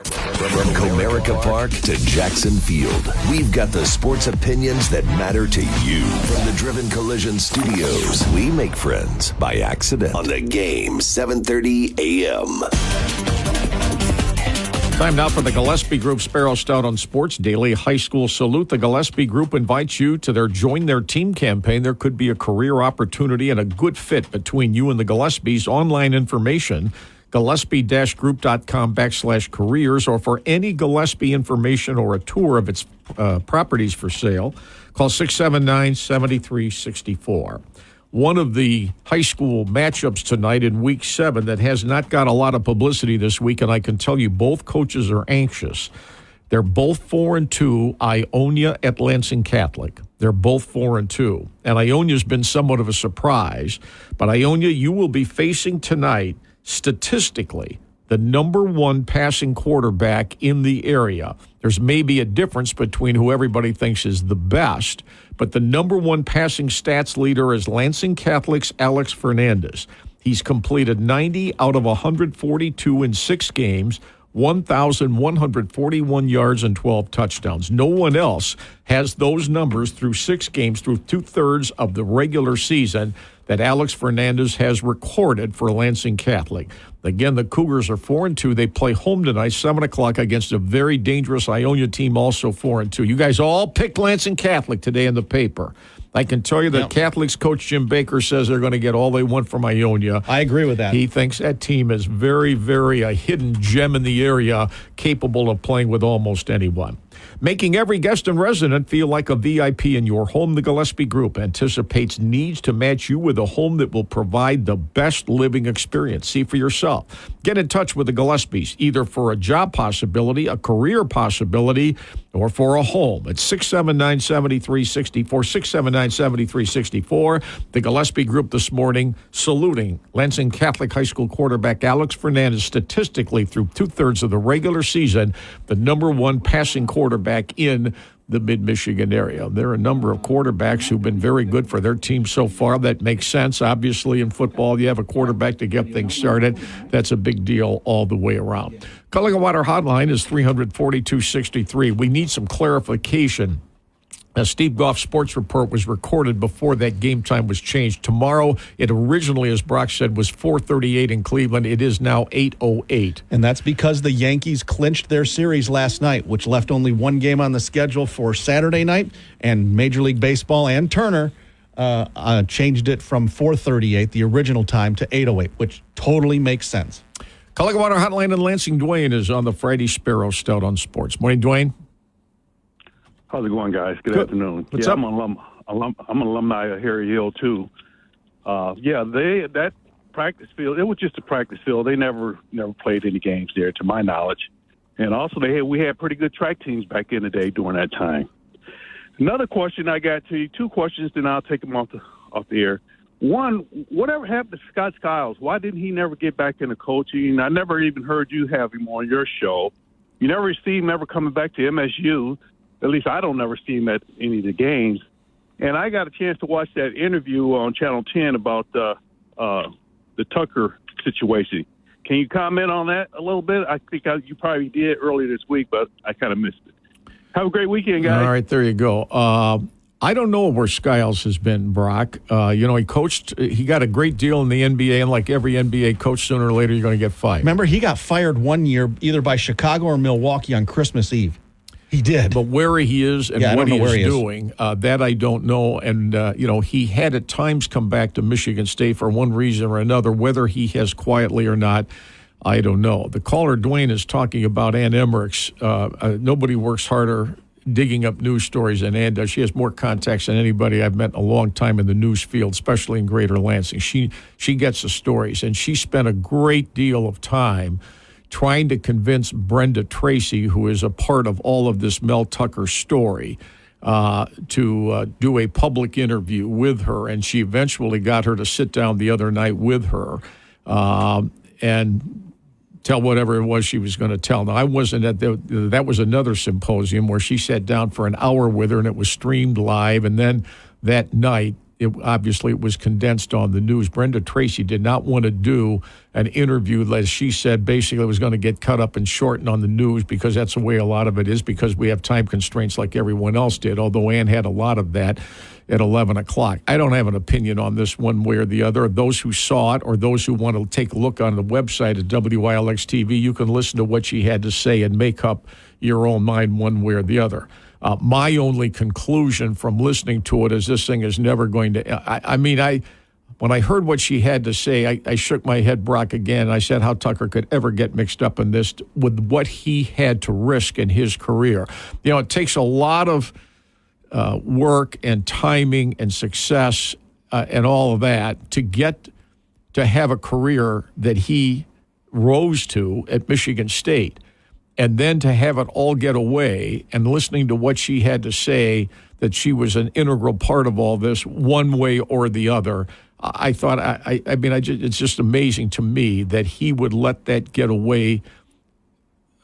From Comerica Park to Jackson Field, we've got the sports opinions that matter to you. From the Driven Collision Studios, we make friends by accident. On the Game, 7:30 a.m. Time now for the Gillespie Group Sparrow Stout on Sports Daily High School Salute. The Gillespie Group invites you to their Join Their Team campaign. There could be a career opportunity and a good fit between you and the Gillespies. Online information Gillespie-group.com/careers, or for any Gillespie information or a tour of its properties for sale, call 679-7364. One of the high school matchups tonight in Week 7 that has not got a lot of publicity this week, and I can tell you both coaches are anxious. They're both 4-2, Ionia at Lansing Catholic. They're both 4-2. And Ionia's been somewhat of a surprise. But Ionia, you will be facing tonight, statistically, the number one passing quarterback in the area. There's maybe a difference between who everybody thinks is the best, but the number one passing stats leader is Lansing Catholic's Alex Fernandez. He's completed 90 out of 142 in 6 games, 1,141 yards and 12 touchdowns. No one else has those numbers through 6 games, through 2/3 of the regular season, that Alex Fernandez has recorded for Lansing Catholic. Again, the Cougars are 4-2. They play home tonight, 7 o'clock, against a very dangerous Ionia team, also 4-2. You guys all picked Lansing Catholic today in the paper. I can tell you that Catholic's coach Jim Baker says they're going to get all they want from Ionia. I agree with that. He thinks that team is very, very a hidden gem in the area, capable of playing with almost anyone. Making every guest and resident feel like a VIP in your home, the Gillespie Group anticipates needs to match you with a home that will provide the best living experience. See for yourself. Get in touch with the Gillespies, either for a job possibility, a career possibility, or for a home. It's 679-7364, 679-7364. The Gillespie Group this morning saluting Lansing Catholic High School quarterback Alex Fernandez, statistically through 2/3 of the regular season, the number one passing quarterback in the mid-Michigan area. There are a number of quarterbacks who've been very good for their team so far. That makes sense. Obviously, in football, you have a quarterback to get things started. That's a big deal all the way around. Culligan Water Hotline is 342-63. We need some clarification. Steve Goff's sports report was recorded before that game time was changed. Tomorrow, it originally, as Brock said, was 4:38 in Cleveland. It is now 8:08. And that's because the Yankees clinched their series last night, which left only one game on the schedule for Saturday night. And Major League Baseball and Turner changed it from 4:38, the original time, to 8:08, which totally makes sense. Culligan Water Hotline in Lansing. Dwayne is on the Friday Sparrow Stout on Sports. Morning, Dwayne. How's it going, guys? Good afternoon. What's up? I'm an alumni of Harry Hill, too. That practice field, it was just a practice field. They never played any games there, to my knowledge. And also, we had pretty good track teams back in the day during that time. Another question I got to you, 2 questions, then I'll take them off the air. One, whatever happened to Scott Skiles? Why didn't he never get back into coaching? I never even heard you have him on your show. You never see him ever coming back to MSU. At least I don't never see him at any of the games. And I got a chance to watch that interview on Channel 10 about the Tucker situation. Can you comment on that a little bit? I think you probably did earlier this week, but I kind of missed it. Have a great weekend, guys. All right, there you go. I don't know where Skiles has been, Brock. He coached. He got a great deal in the NBA, and like every NBA coach, sooner or later you're going to get fired. Remember, he got fired one year either by Chicago or Milwaukee on Christmas Eve. He did. But where he is and what he is doing, that I don't know. And, he had at times come back to Michigan State for one reason or another. Whether he has quietly or not, I don't know. The caller, Dwayne, is talking about Ann Emmerich's. Nobody works harder digging up news stories than Ann does. She has more contacts than anybody I've met in a long time in the news field, especially in Greater Lansing. She gets the stories, and she spent a great deal of time trying to convince Brenda Tracy, who is a part of all of this Mel Tucker story, to do a public interview with her. And she eventually got her to sit down the other night with her and tell whatever it was she was going to tell. Now, I wasn't at that was another symposium where she sat down for an hour with her, and it was streamed live. And then that night, it was condensed on the news. Brenda Tracy did not want to do an interview, as she said, basically it was going to get cut up and shortened on the news because that's the way a lot of it is, because we have time constraints like everyone else did, although Ann had a lot of that at 11 o'clock. I don't have an opinion on this one way or the other. Those who saw it or those who want to take a look on the website at WILX TV, you can listen to what she had to say and make up your own mind one way or the other. My only conclusion from listening to it is this thing is never going to. When I heard what she had to say, I shook my head, Brock, again. I said how Tucker could ever get mixed up in this with what he had to risk in his career. You know, it takes a lot of work and timing and success and all of that to get to have a career that he rose to at Michigan State. And then to have it all get away, and listening to what she had to say, that she was an integral part of all this one way or the other. I thought, it's just amazing to me that he would let that get away,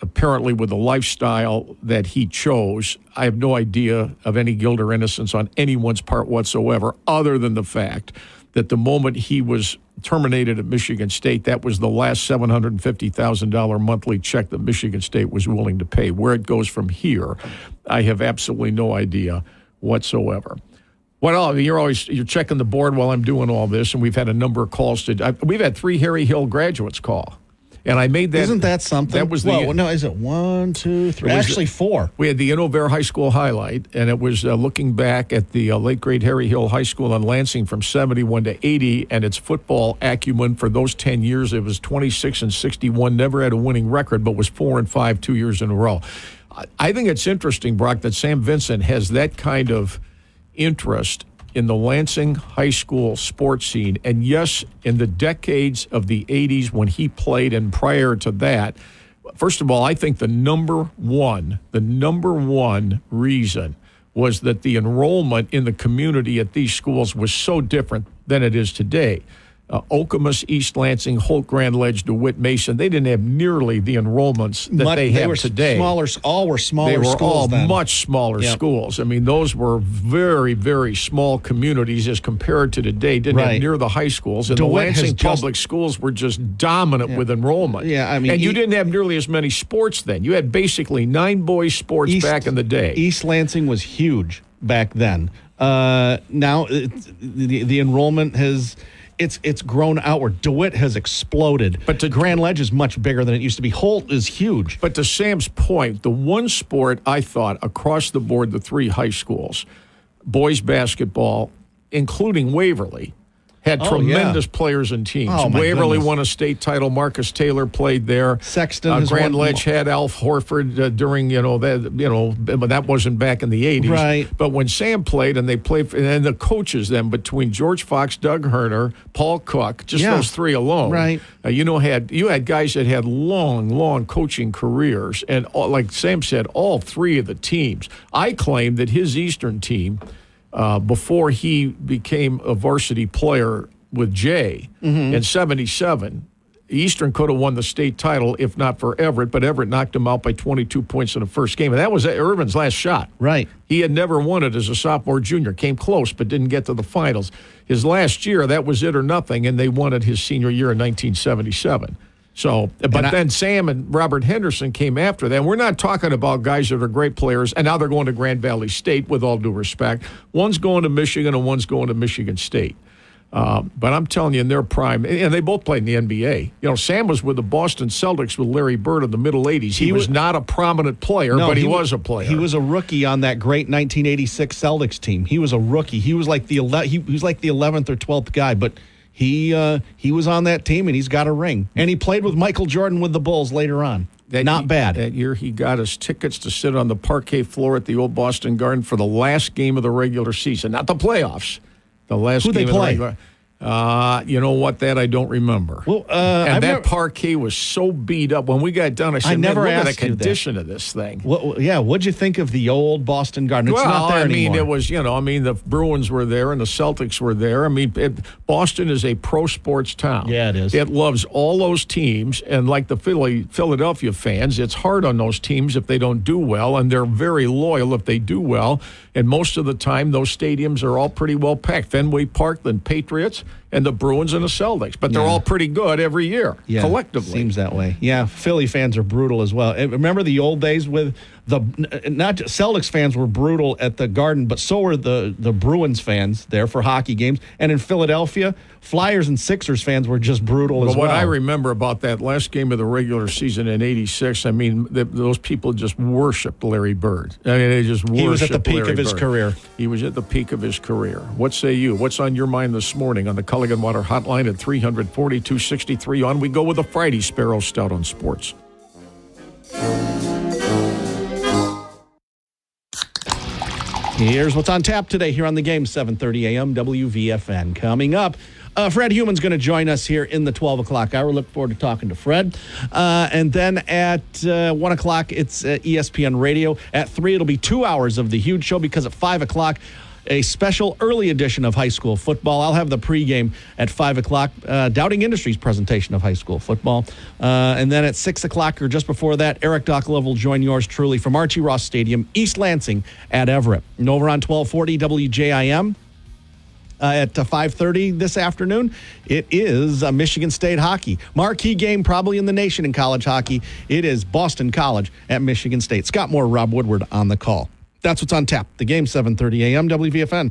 apparently with the lifestyle that he chose. I have no idea of any guilt or innocence on anyone's part whatsoever, other than the fact that the moment he was terminated at Michigan State, that was the last $750,000 monthly check that Michigan State was willing to pay. Where it goes from here, I have absolutely no idea whatsoever. Well, you're checking the board while I'm doing all this, and we've had a number of calls. We've had 3 Harry Hill graduates call. And I made that. Isn't that something? That was is it 1, 2, 3? Actually, 4. We had the Innovair High School highlight, and it was looking back at the late great Harry Hill High School in Lansing from 71 to 80, and its football acumen for those 10 years. It was 26-61, never had a winning record, but was 4-5 2 years in a row. I think it's interesting, Brock, that Sam Vincent has that kind of interest in the Lansing high school sports scene. And yes, in the decades of the 80s when he played and prior to that, first of all, I think the number one reason was that the enrollment in the community at these schools was so different than it is today. Okemos, East Lansing, Holt, Grand Ledge, DeWitt, Mason, they didn't have nearly the enrollments that they have today. All were smaller schools. They were all then. much smaller schools. I mean, those were very, very small communities as compared to today. Didn't have near the high schools. And DeWitt the Lansing public schools were just dominant with enrollment. Yeah, I mean, and you didn't have nearly as many sports then. You had basically 9 boys sports back in the day. East Lansing was huge back then. Now the enrollment has... It's grown outward. DeWitt has exploded. But Grand Ledge is much bigger than it used to be. Holt is huge. But to Sam's point, the one sport I thought across the board, the 3 high schools, boys basketball, including Waverly, had tremendous players and teams. Waverly won a state title. Marcus Taylor played there. Sexton. Grand Ledge had Alf Horford during but that wasn't back in the 80s. Right. But when Sam played, and they played, and the coaches then between George Fox, Doug Herner, Paul Cook, just those 3 alone. Right. You had guys that had long coaching careers, and like Sam said, all 3 of the teams. I claim that his Eastern team, before he became a varsity player with Jay in 77, Eastern could have won the state title if not for Everett, but Everett knocked him out by 22 points in the first game. And that was Irvin's last shot. Right. He had never won it as a sophomore, junior. Came close, but didn't get to the finals. His last year, that was it or nothing, and they won it his senior year in 1977. So, but then Sam and Robert Henderson came after that. We're not talking about guys that are great players, and now they're going to Grand Valley State, with all due respect. One's going to Michigan and one's going to Michigan State. But I'm telling you, in their prime, and they both played in the NBA. You know, Sam was with the Boston Celtics with Larry Bird in the middle 80s. He was not a prominent player, but he was a player. He was a rookie on that great 1986 Celtics team. He was a rookie. He was like the 11th or 12th guy, but he was on that team, and he's got a ring. And he played with Michael Jordan with the Bulls later on. Not bad. That year, he got us tickets to sit on the parquet floor at the old Boston Garden for the last game of the regular season, not the playoffs. The last Who'd game they play? of the You know what? That I don't remember. Well, and parquet was so beat up. When we got done, I said, never look at the asked you condition of this thing. What'd you think of the old Boston Garden? It's not there anymore. It was, the Bruins were there and the Celtics were there. Boston is a pro sports town. Yeah, it is. It loves all those teams, and like the Philadelphia fans, it's hard on those teams if they don't do well, and they're very loyal if they do well. And most of the time, those stadiums are all pretty well packed. Fenway Park, the Patriots, and the Bruins and the Celtics. But they're all pretty good every year, collectively. Seems that way. Yeah, Philly fans are brutal as well. And remember the old days with not just Celtics fans were brutal at the Garden, but so were the Bruins fans there for hockey games. And in Philadelphia, Flyers and Sixers fans were just brutal as well. What I remember about that last game of the regular season in '86, I mean, those people just worshipped Larry Bird. I mean, they just worshipped. He was at the peak Larry of his Bird. career. He was at the peak of his career. What say you? What's on your mind this morning on the Culligan Water Hotline at 340-263? On we go with the Friday Sparrow Stout on Sports. Here's what's on tap today here on the game, 7:30 a.m. WVFN. Coming up, Fred Human's going to join us here in the 12 o'clock hour. Look forward to talking to Fred. And then at 1 o'clock, it's ESPN Radio. At 3, it'll be 2 hours of the huge show because at 5 o'clock, a special early edition of high school football. I'll have the pregame at 5 o'clock, Doubting Industries presentation of high school football. And then at 6 o'clock or just before that, Eric Docklove will join yours truly from Archie Ross Stadium, East Lansing at Everett. And over on 1240 WJIM, at 5:30 this afternoon, it is Michigan State hockey. Marquee game probably in the nation in college hockey. It is Boston College at Michigan State. Scott Moore, Rob Woodward on the call. That's what's on tap. The game, 7:30 a.m. WVFN.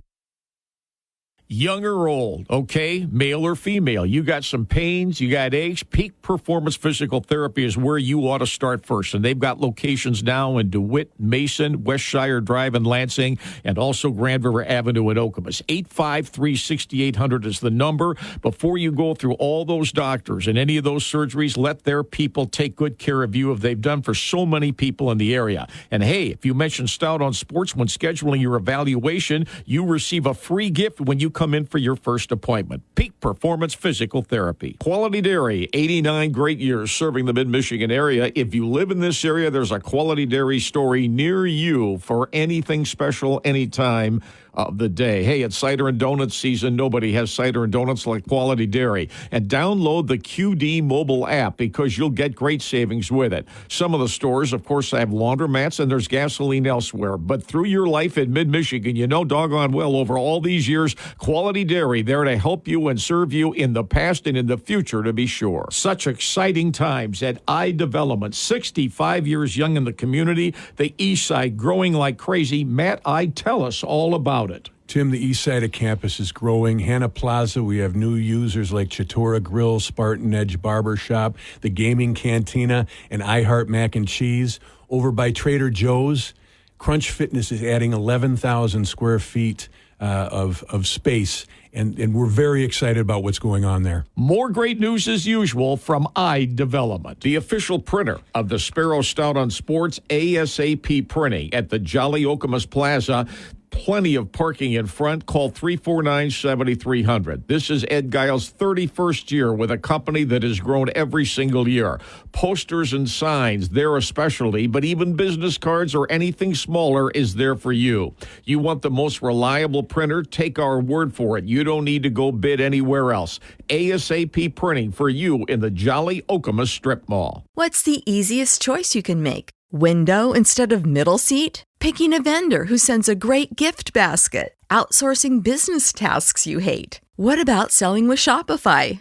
Young or old, okay, male or female, you got some pains, you got aches, Peak Performance Physical Therapy is where you ought to start first. And they've got locations now in DeWitt, Mason, Westshire Drive in Lansing, and also Grand River Avenue in Okemos. 853-6800 is the number. Before you go through all those doctors and any of those surgeries, let their people take good care of you, as they've done for so many people in the area. And hey, if you mention Stout on Sports when scheduling your evaluation, you receive a free gift when you come in for your first appointment. Peak Performance Physical Therapy. Quality Dairy, 89 great years serving the mid-Michigan area. If you live in this area, there's a Quality Dairy story near you for anything special anytime of the day. Hey, it's cider and donut season. Nobody has cider and donuts like Quality Dairy. And download the QD mobile app because you'll get great savings with it. Some of the stores, of course, have laundromats and there's gasoline elsewhere. But through your life in mid-Michigan, you know doggone well over all these years, Quality Dairy there to help you and serve you in the past and in the future, to be sure. Such exciting times at iDevelopment. 65 years young in the community. The East Side growing like crazy. Matt, tell us all about it. Tim, the east side of campus is growing. Hannah Plaza, we have new users like Chatura Grill, Spartan Edge Barber Shop, the Gaming Cantina, and iHeart Mac and Cheese. Over by Trader Joe's, Crunch Fitness is adding 11,000 square feet of space, and we're very excited about what's going on there. More great news as usual from iDevelopment, the official printer of the Sparrow Stout on Sports, ASAP Printing at the Jolly Okemos Plaza. Plenty of parking in front. Call 349-7300. This is Ed Giles' 31st year with a company that has grown every single year. Posters and signs, they're a specialty, but even business cards or anything smaller is there for you. You want the most reliable printer? Take our word for it. You don't need to go bid anywhere else. ASAP Printing for you in the Jolly Okemos Strip Mall. What's the easiest choice you can make? Window instead of middle seat? Picking a vendor who sends a great gift basket? Outsourcing business tasks you hate? What about selling with Shopify?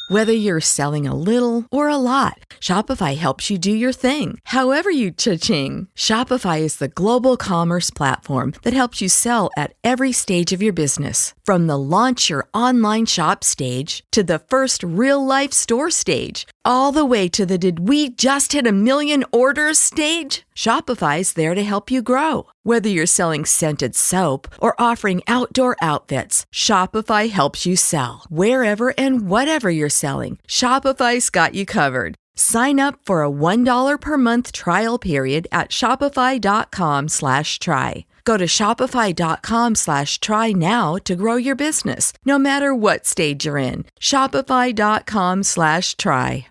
Whether you're selling a little or a lot, Shopify helps you do your thing, however you cha-ching. Shopify is the global commerce platform that helps you sell at every stage of your business. From the launch your online shop stage to the first real-life store stage, all the way to the did we just hit 1 million orders stage. Shopify's there to help you grow. Whether you're selling scented soap or offering outdoor outfits, Shopify helps you sell. Wherever and whatever you're selling, Shopify's got you covered. Sign up for a $1 per month trial period at shopify.com/try. Go to shopify.com/try now to grow your business, no matter what stage you're in. Shopify.com/try.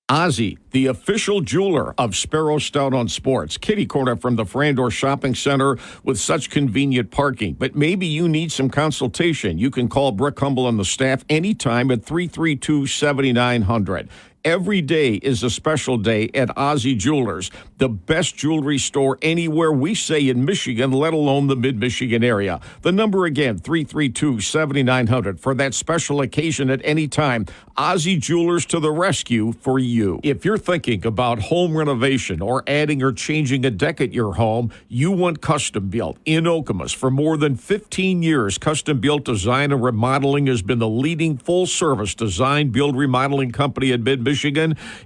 Ozzy, the official jeweler of Sparrow Stout on Sports. Kitty corner from the Frandor Shopping Center with such convenient parking. But maybe you need some consultation. You can call Brooke Humble and the staff anytime at 332-7900. Every day is a special day at Ozzie Jewelers, the best jewelry store anywhere we say in Michigan, let alone the mid-Michigan area. The number again, 332-7900 for that special occasion at any time. Ozzie Jewelers to the rescue for you. If you're thinking about home renovation or adding or changing a deck at your home, you want Custom Built in Okemos. For more than 15 years, Custom Built Design and Remodeling has been the leading full-service design, build, remodeling company in mid-Michigan,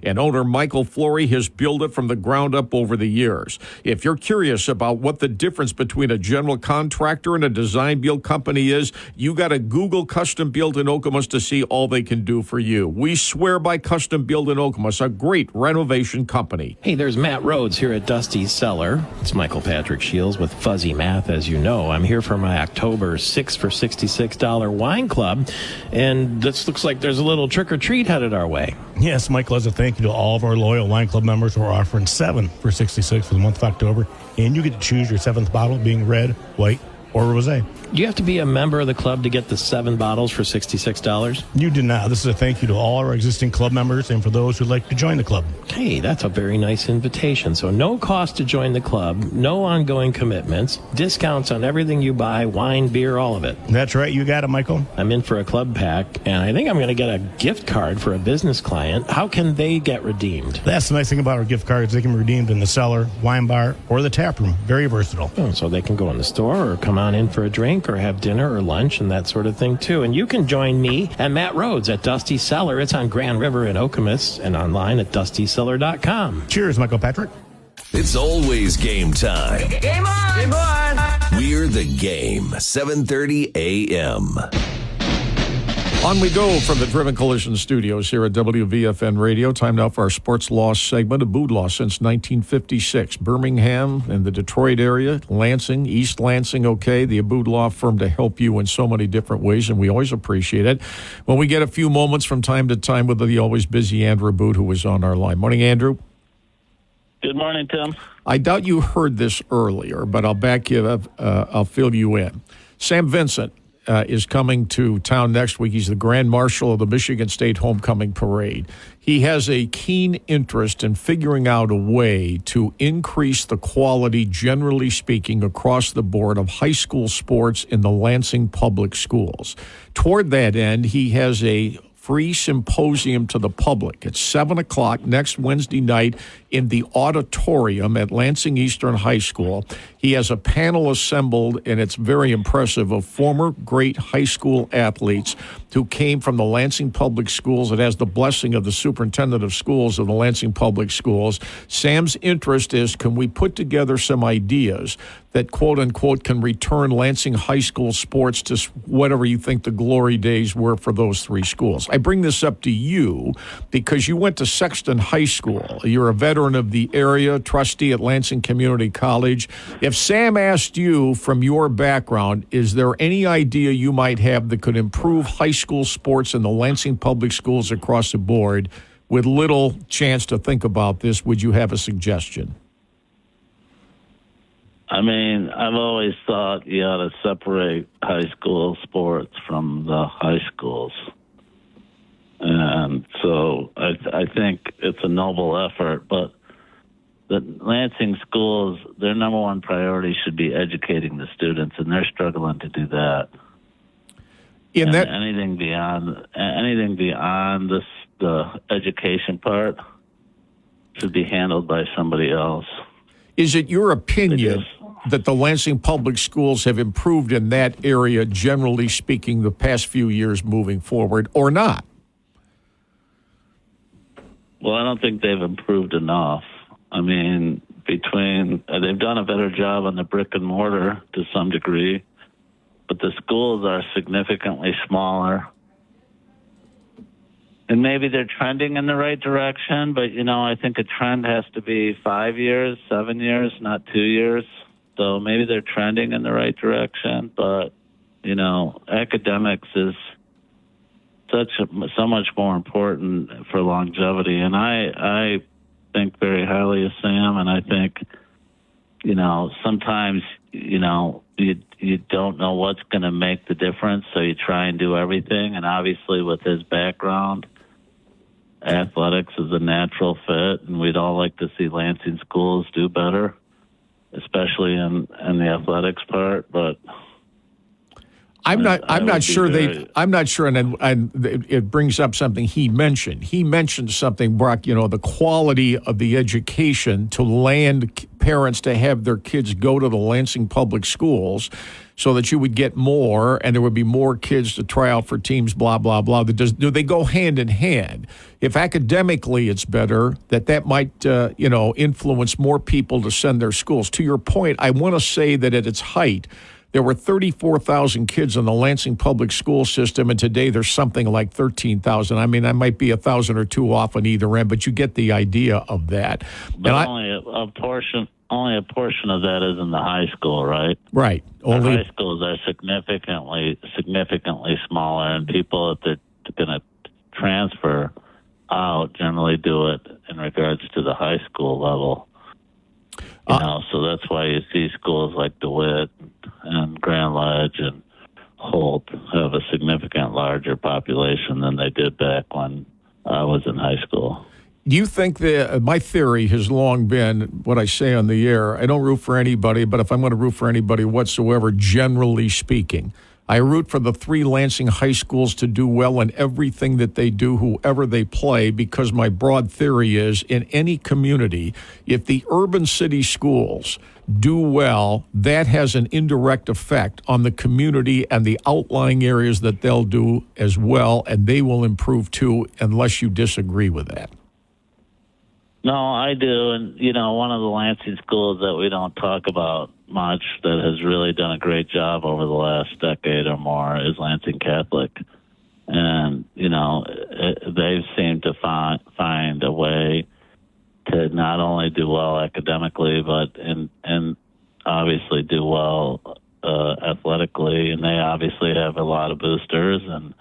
and owner Michael Flory has built it from the ground up over the years. If you're curious about what the difference between a general contractor and a design build company is, you got to Google Custom Built in Okemos to see all they can do for you. We swear by Custom Built in Okemos, a great renovation company. Hey, there's Matt Rhodes here at Dusty's Cellar. It's Michael Patrick Shields with Fuzzy Math, as you know. I'm here for my October 6 for $66 wine club, and this looks like there's a little trick-or-treat headed our way. Yes, Michael, as a thank you to all of our loyal wine club members, we're offering 7 for $66 for the month of October, and you get to choose your 7th bottle being red, white, or rosé. Do you have to be a member of the club to get the 7 bottles for $66? You do not. This is a thank you to all our existing club members and for those who'd like to join the club. Hey, that's a very nice invitation. So no cost to join the club, no ongoing commitments, discounts on everything you buy, wine, beer, all of it. That's right. You got it, Michael. I'm in for a club pack, and I think I'm going to get a gift card for a business client. How can they get redeemed? That's the nice thing about our gift cards. They can be redeemed in the cellar, wine bar, or the tap room. Very versatile. Oh, so they can go in the store or come on in for a drink or have dinner or lunch and that sort of thing, too. And you can join me and Matt Rhodes at Dusty's Cellar. It's on Grand River in Okemos and online at dustycellar.com. Cheers, Michael Patrick. It's always game time. Game on! Game on! We're the game, 7:30 a.m. On we go from the Driven Collision Studios here at WVFN Radio. Time now for our sports law segment. Abood law since 1956. Birmingham and the Detroit area, Lansing, East Lansing, okay. The Abood law firm to help you in so many different ways, and we always appreciate it. When we get a few moments from time to time with the always busy Andrew Abood, who is on our line. Morning, Andrew. Good morning, Tim. I doubt you heard this earlier, but I'll back you up. I'll fill you in. Sam Vincent is coming to town next week. He's the Grand Marshal of the Michigan State Homecoming Parade. He has a keen interest in figuring out a way to increase the quality, generally speaking, across the board of high school sports in the Lansing public schools. Toward that end, he has a free symposium to the public at 7 o'clock next Wednesday night in the auditorium at Lansing Eastern High School. He has a panel assembled, and it's very impressive, of former great high school athletes who came from the Lansing Public Schools. It has the blessing of the superintendent of schools of the Lansing Public Schools. Sam's interest is, can we put together some ideas that, quote unquote, can return Lansing high school sports to whatever you think the glory days were for those 3 schools? I bring this up to you because you went to Sexton High School. You're a veteran of the area, trustee at Lansing Community College. If Sam asked you, from your background, is there any idea you might have that could improve high school sports in the Lansing Public Schools across the board, with little chance to think about this, would you have a suggestion? I mean, I've always thought you ought to separate high school sports from the high schools. And so I think it's a noble effort, but the Lansing schools, their number one priority should be educating the students, and they're struggling to do that. Anything beyond this, the education part, should be handled by somebody else. Is it your opinion that the Lansing Public Schools have improved in that area, generally speaking, the past few years moving forward, or not? Well, I don't think they've improved enough. I mean, they've done a better job on the brick and mortar to some degree, but the schools are significantly smaller. And maybe they're trending in the right direction, but, I think a trend has to be 5 years, 7 years, not 2 years. So maybe they're trending in the right direction, but, academics is so much more important for longevity. And I think very highly of Sam, and I think, sometimes, you don't know what's going to make the difference, so you try and do everything. And obviously with his background, athletics is a natural fit, and we'd all like to see Lansing schools do better, especially in the athletics part. But I'm not sure, and it brings up something he mentioned. He mentioned something, Brock, the quality of the education to land parents to have their kids go to the Lansing public schools so that you would get more and there would be more kids to try out for teams, blah, blah, blah. Do they go hand in hand? If academically it's better, that might, influence more people to send their schools. To your point, I want to say that at its height, there were 34,000 kids in the Lansing public school system, and today there's something like 13,000. I mean, I might be 1,000 or two off on either end, but you get the idea of that. But only a portion of that is in the high school, right? Right. Only high schools are significantly smaller, and people that are going to transfer out generally do it in regards to the high school level. So that's why you see schools like DeWitt and Grand Ledge and Holt have a significant larger population than they did back when I was in high school. Do you think my theory has long been what I say on the air? I don't root for anybody, but if I'm going to root for anybody whatsoever, generally speaking, I root for the 3 Lansing high schools to do well in everything that they do, whoever they play, because my broad theory is in any community, if the urban city schools do well, that has an indirect effect on the community and the outlying areas that they'll do as well, and they will improve too, unless you disagree with that. No, I do. And, one of the Lansing schools that we don't talk about much that has really done a great job over the last decade or more is Lansing Catholic. And, they've seemed to find a way to not only do well academically, but and obviously do well athletically. And they obviously have a lot of boosters, and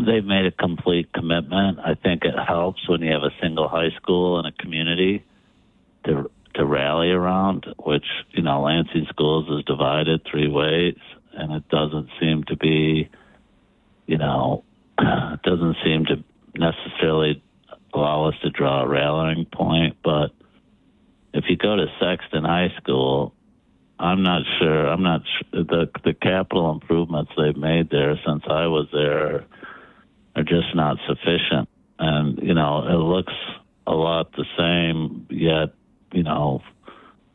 they've made a complete commitment. I think it helps when you have a single high school in a community to rally around, which, Lansing Schools is divided 3 ways, and it doesn't seem to be, it doesn't seem to necessarily allow us to draw a rallying point. But if you go to Sexton High School, I'm not sure the capital improvements they've made there since I was there are just not sufficient. And, it looks a lot the same, yet,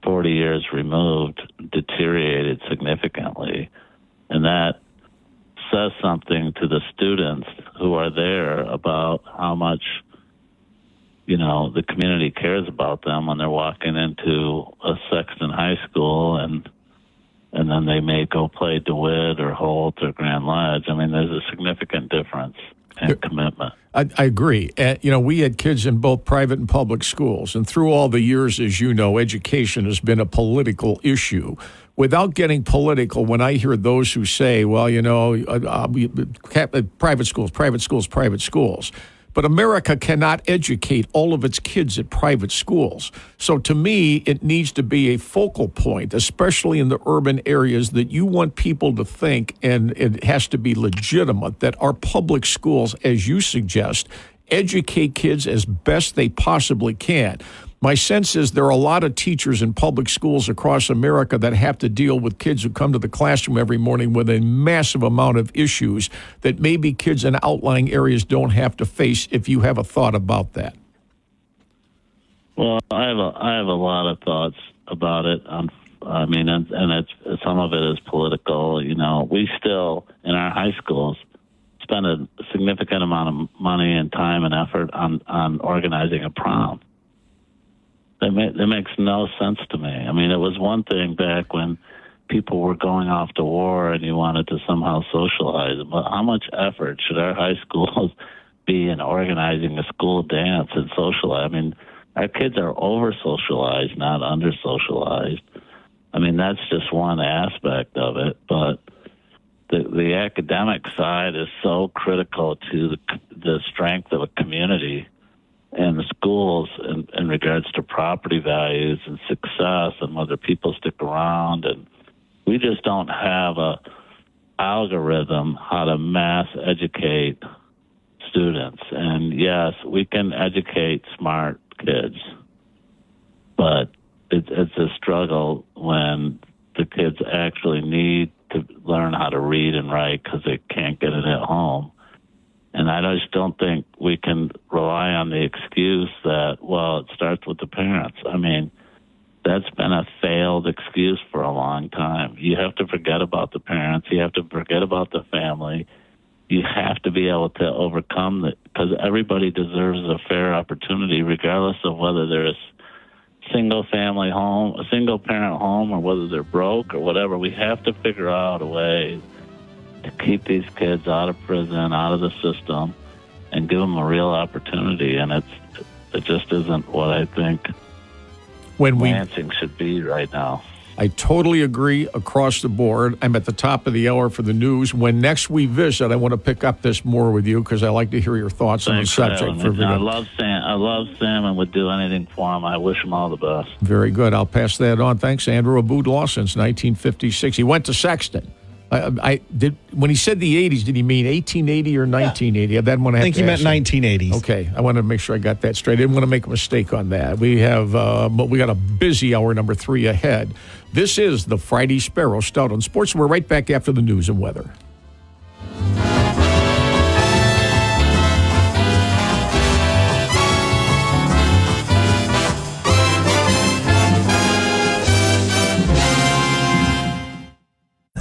40 years removed, deteriorated significantly. And that says something to the students who are there about how much, the community cares about them when they're walking into a Sexton High School and then they may go play DeWitt or Holt or Grand Ledge. I mean, there's a significant difference in commitment. I agree. We had kids in both private and public schools, and through all the years, as you know, education has been a political issue. Without getting political, when I hear those who say, well, private schools, but America cannot educate all of its kids at private schools. So to me, it needs to be a focal point, especially in the urban areas, that you want people to think, and it has to be legitimate, that our public schools, as you suggest, educate kids as best they possibly can. My sense is there are a lot of teachers in public schools across America that have to deal with kids who come to the classroom every morning with a massive amount of issues that maybe kids in outlying areas don't have to face. If you have a thought about that. Well, I have a lot of thoughts about it. And it's some of it is political. We still, in our high schools, spend a significant amount of money and time and effort on organizing a prom. That makes no sense to me. I mean, it was one thing back when people were going off to war and you wanted to somehow socialize. But how much effort should our high schools be in organizing a school dance and socialize? I mean, our kids are over-socialized, not under-socialized. I mean, that's just one aspect of it. But the academic side is so critical to the strength of a community and the schools in regards to property values and success and whether people stick around. And we just don't have a algorithm how to mass educate students. And yes, we can educate smart kids, but it's a struggle when the kids actually need to learn how to read and write because they can't get it at home. And I just don't think we can rely on the excuse that, well, it starts with the parents. I mean, that's been a failed excuse for a long time. You have to forget about the parents. You have to forget about the family. You have to be able to overcome it because everybody deserves a fair opportunity, regardless of whether they're a single-family home, a single-parent home, or whether they're broke or whatever. We have to figure out a way to keep these kids out of prison, out of the system, and give them a real opportunity. And it just isn't what I think Lansing should be right now. I totally agree across the board. I'm at the top of the hour for the news. When next we visit, I want to pick up this more with you because I like to hear your thoughts on the subject. I love Sam and would do anything for him. I wish him all the best. Very good. I'll pass that on. Thanks, Andrew. Abood Law since 1956. He went to Sexton. I did when he said the 80s. Did he mean 1880 or 1980? That one I think he meant 1980s. Okay, I wanted to make sure I got that straight. I didn't want to make a mistake on that. We have, but we got a busy hour number 3 ahead. This is the Friday Sparrow Stout on Sports. We're right back after the news and weather.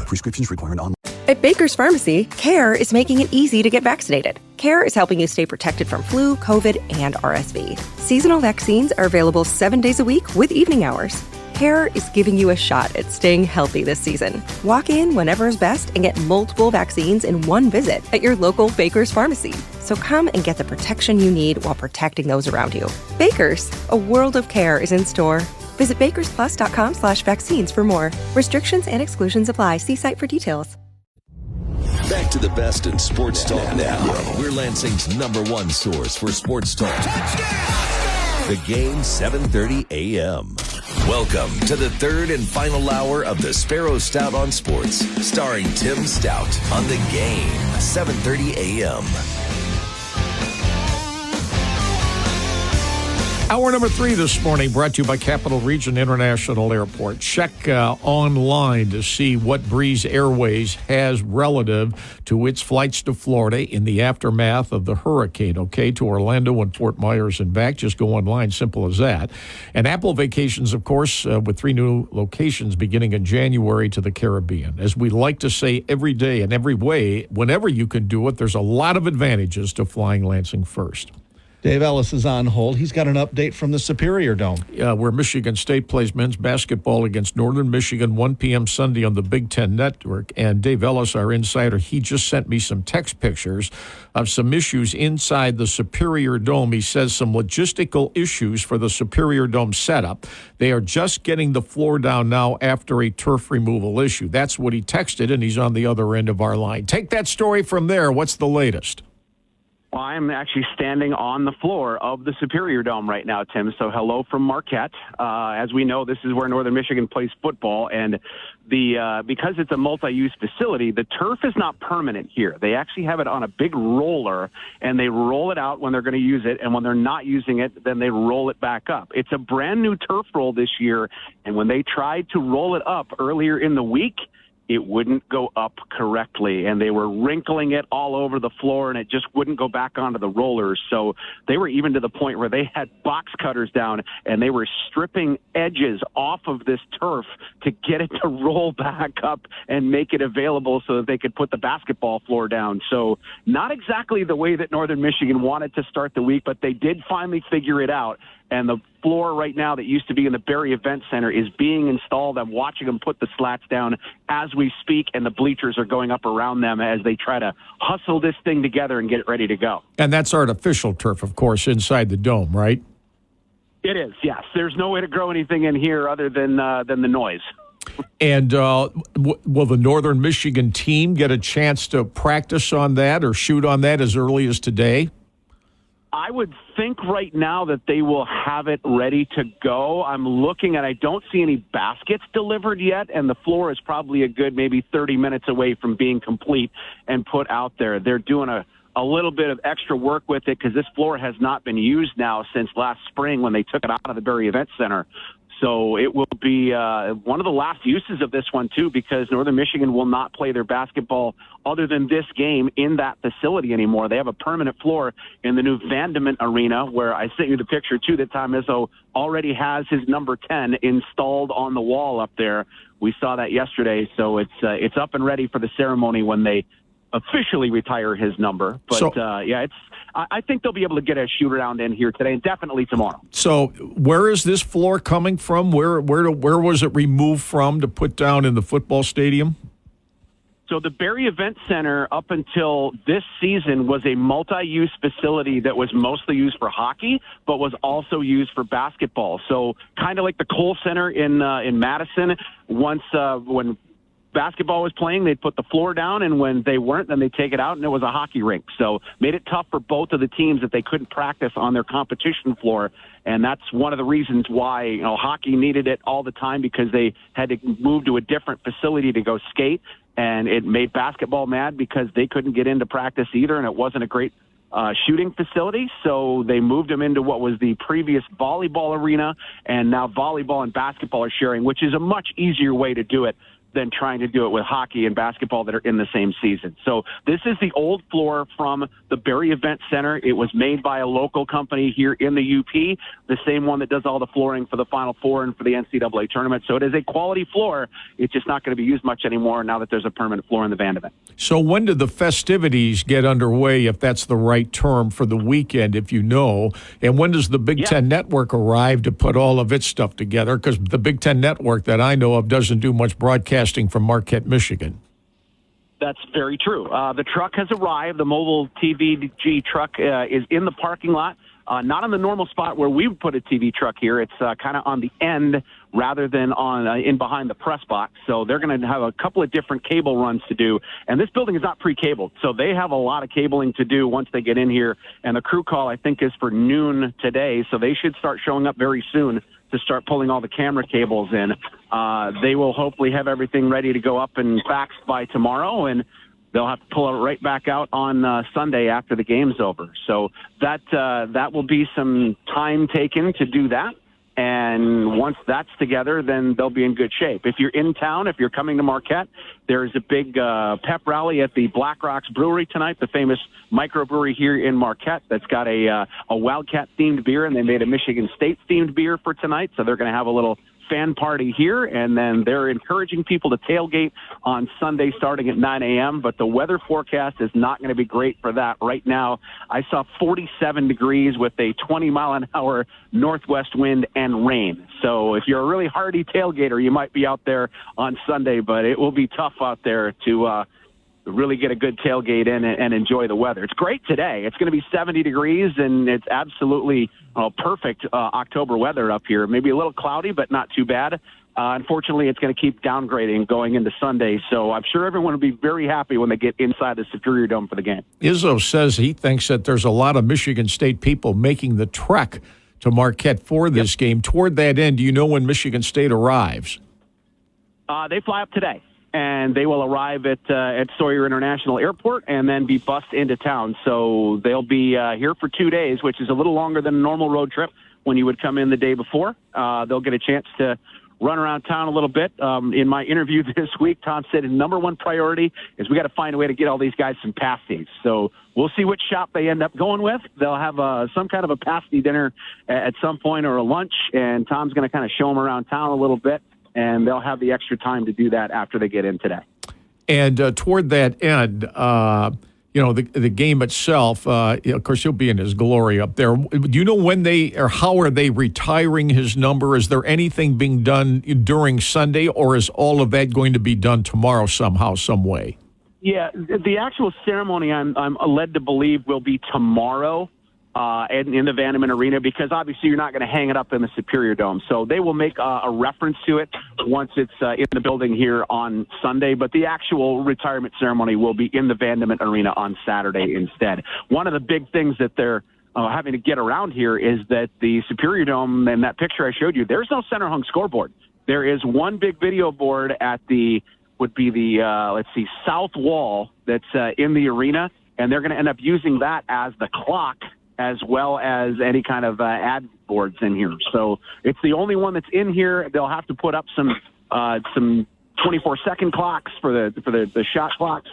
Prescriptions require an online. At Baker's Pharmacy, CARE is making it easy to get vaccinated. CARE is helping you stay protected from flu, COVID, and RSV. Seasonal vaccines are available 7 days a week with evening hours. CARE is giving you a shot at staying healthy this season. Walk in whenever is best and get multiple vaccines in one visit at your local Baker's Pharmacy. So come and get the protection you need while protecting those around you. Baker's, a world of care is in store. Visit bakersplus.com/vaccines for more. Restrictions and exclusions apply. See site for details. Back to the best in sports talk now. We're Lansing's #1 source for sports talk. The Game, 7:30 a.m. Welcome to the third and final hour of the Sparrow Stout on Sports, starring Tim Stout on The Game, 7:30 a.m. Hour number 3 this morning brought to you by Capital Region International Airport. Check online to see what Breeze Airways has relative to its flights to Florida in the aftermath of the hurricane, okay, to Orlando and Fort Myers and back. Just go online, simple as that. And Apple Vacations, of course, with 3 new locations beginning in January to the Caribbean. As we like to say every day and every way, whenever you can do it, there's a lot of advantages to flying Lansing first. Dave Ellis is on hold. He's got an update from the Superior Dome. Where Michigan State plays men's basketball against Northern Michigan, 1 p.m. Sunday on the Big Ten Network. And Dave Ellis, our insider, he just sent me some text pictures of some issues inside the Superior Dome. He says some logistical issues for the Superior Dome setup. They are just getting the floor down now after a turf removal issue. That's what he texted, and he's on the other end of our line. Take that story from there. What's the latest? Well, I'm actually standing on the floor of the Superior Dome right now, Tim. So hello from Marquette. As we know, this is where Northern Michigan plays football. And because it's a multi-use facility, the turf is not permanent here. They actually have it on a big roller, and they roll it out when they're going to use it. And when they're not using it, then they roll it back up. It's a brand new turf roll this year. And when they tried to roll it up earlier in the week, it wouldn't go up correctly, and they were wrinkling it all over the floor, and it just wouldn't go back onto the rollers. So they were even to the point where they had box cutters down, and they were stripping edges off of this turf to get it to roll back up and make it available so that they could put the basketball floor down. So not exactly the way that Northern Michigan wanted to start the week, but they did finally figure it out. And the floor right now that used to be in the Berry Event Center is being installed. I'm watching them put the slats down as we speak, and the bleachers are going up around them as they try to hustle this thing together and get it ready to go. And that's artificial turf, of course, inside the dome, right? It is, yes. There's no way to grow anything in here other than the noise. And will the Northern Michigan team get a chance to practice on that or shoot on that as early as today? I would think right now that they will have it ready to go. I'm looking, and I don't see any baskets delivered yet, and the floor is probably a good maybe 30 minutes away from being complete and put out there. They're doing a a little bit of extra work with it because this floor has not been used now since last spring when they took it out of the Berry Event Center. So it will be one of the last uses of this one, too, because Northern Michigan will not play their basketball other than this game in that facility anymore. They have a permanent floor in the new Vandeman Arena, where I sent you the picture, too, that Tom Izzo already has his number 10 installed on the wall up there. We saw that yesterday, so it's up and ready for the ceremony when they officially retire his number. But, I think they'll be able to get a shoot-around in here today and definitely tomorrow. So where is this floor coming from? Where was it removed from to put down in the football stadium? So the Berry Event Center up until this season was a multi-use facility that was mostly used for hockey, but was also used for basketball. So kind of like the Cole Center in Madison, once when basketball was playing, they'd put the floor down, and when they weren't, then they'd take it out, and it was a hockey rink. So made it tough for both of the teams that they couldn't practice on their competition floor, and that's one of the reasons why hockey needed it all the time, because they had to move to a different facility to go skate, and it made basketball mad because they couldn't get into practice either, and it wasn't a great shooting facility, so they moved them into what was the previous volleyball arena, and now volleyball and basketball are sharing, which is a much easier way to do it than trying to do it with hockey and basketball that are in the same season. So this is the old floor from the Berry Event Center. It was made by a local company here in the UP, the same one that does all the flooring for the Final Four and for the NCAA tournament. So it is a quality floor. It's just not going to be used much anymore now that there's a permanent floor in the Vandeman. So when did the festivities get underway, if that's the right term, for the weekend, if you know? And when does the Big Ten Network arrive to put all of its stuff together? Because the Big Ten Network that I know of doesn't do much broadcasting from Marquette, Michigan. That's very true. The truck has arrived. The mobile TVG truck is in the parking lot, not on the normal spot where we would put a TV truck here. It's kind of on the end rather than on in behind the press box. So they're going to have a couple of different cable runs to do. And this building is not pre-cabled, so they have a lot of cabling to do once they get in here. And the crew call, I think, is for noon today, so they should start showing up very soon to start pulling all the camera cables in. They will hopefully have everything ready to go up and faxed by tomorrow, and they'll have to pull it right back out on Sunday after the game's over. So that will be some time taken to do that. And once that's together, then they'll be in good shape. If you're in town, if you're coming to Marquette, there's a big pep rally at the Black Rocks Brewery tonight, the famous microbrewery here in Marquette that's got a Wildcat-themed beer, and they made a Michigan State-themed beer for tonight, so they're going to have a little fan party here, and then they're encouraging people to tailgate on Sunday starting at 9 a.m., but the weather forecast is not going to be great for that. Right now, I saw 47 degrees with a 20-mile-an-hour northwest wind and rain. So if you're a really hardy tailgater, you might be out there on Sunday, but it will be tough out there to really get a good tailgate in and enjoy the weather. It's great today. It's going to be 70 degrees, and it's absolutely perfect October weather up here. Maybe a little cloudy, but not too bad. Unfortunately, it's going to keep downgrading going into Sunday, so I'm sure everyone will be very happy when they get inside the Superior Dome for the game. Izzo says he thinks that there's a lot of Michigan State people making the trek to Marquette for this game. Toward that end, do you know when Michigan State arrives? They fly up today, and they will arrive at Sawyer International Airport and then be bussed into town. So they'll be here for 2 days, which is a little longer than a normal road trip when you would come in the day before. They'll get a chance to run around town a little bit. In my interview this week, Tom said his number one priority is we got to find a way to get all these guys some pasties. So we'll see which shop they end up going with. They'll have some kind of a pasty dinner at some point or a lunch, and Tom's going to kind of show them around town a little bit, and they'll have the extra time to do that after they get in today. And toward that end, the game itself, of course, he'll be in his glory up there. Do you know when how are they retiring his number? Is there anything being done during Sunday, or is all of that going to be done tomorrow somehow, some way? Yeah, the actual ceremony, I'm led to believe, will be tomorrow. In the Vandeman Arena, because obviously you're not going to hang it up in the Superior Dome. So they will make a reference to it once it's in the building here on Sunday, but the actual retirement ceremony will be in the Vandeman Arena on Saturday instead. One of the big things that they're having to get around here is that the Superior Dome, and that picture I showed you, there's no center hung scoreboard. There is one big video board at the south wall that's in the arena. and they're going to end up using that as the clock as well as any kind of ad boards in here. So it's the only one that's in here. They'll have to put up some 24-second clocks for the shot clocks,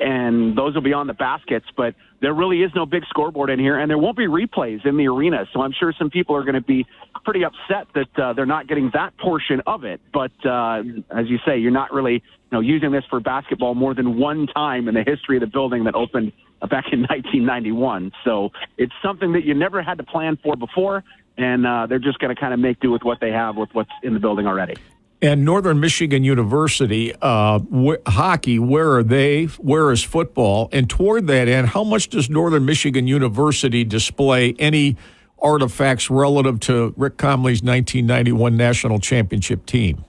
and those will be on the baskets. But there really is no big scoreboard in here, and there won't be replays in the arena. So I'm sure some people are going to be pretty upset that they're not getting that portion of it. But as you say, you're not really using this for basketball more than one time in the history of the building that opened back in 1991. So it's something that you never had to plan for before, and they're just going to kind of make do with what they have with what's in the building already. And Northern Michigan University, hockey, where are they? Where is football? And toward that end, how much does Northern Michigan University display any artifacts relative to Rick Comley's 1991 national championship team?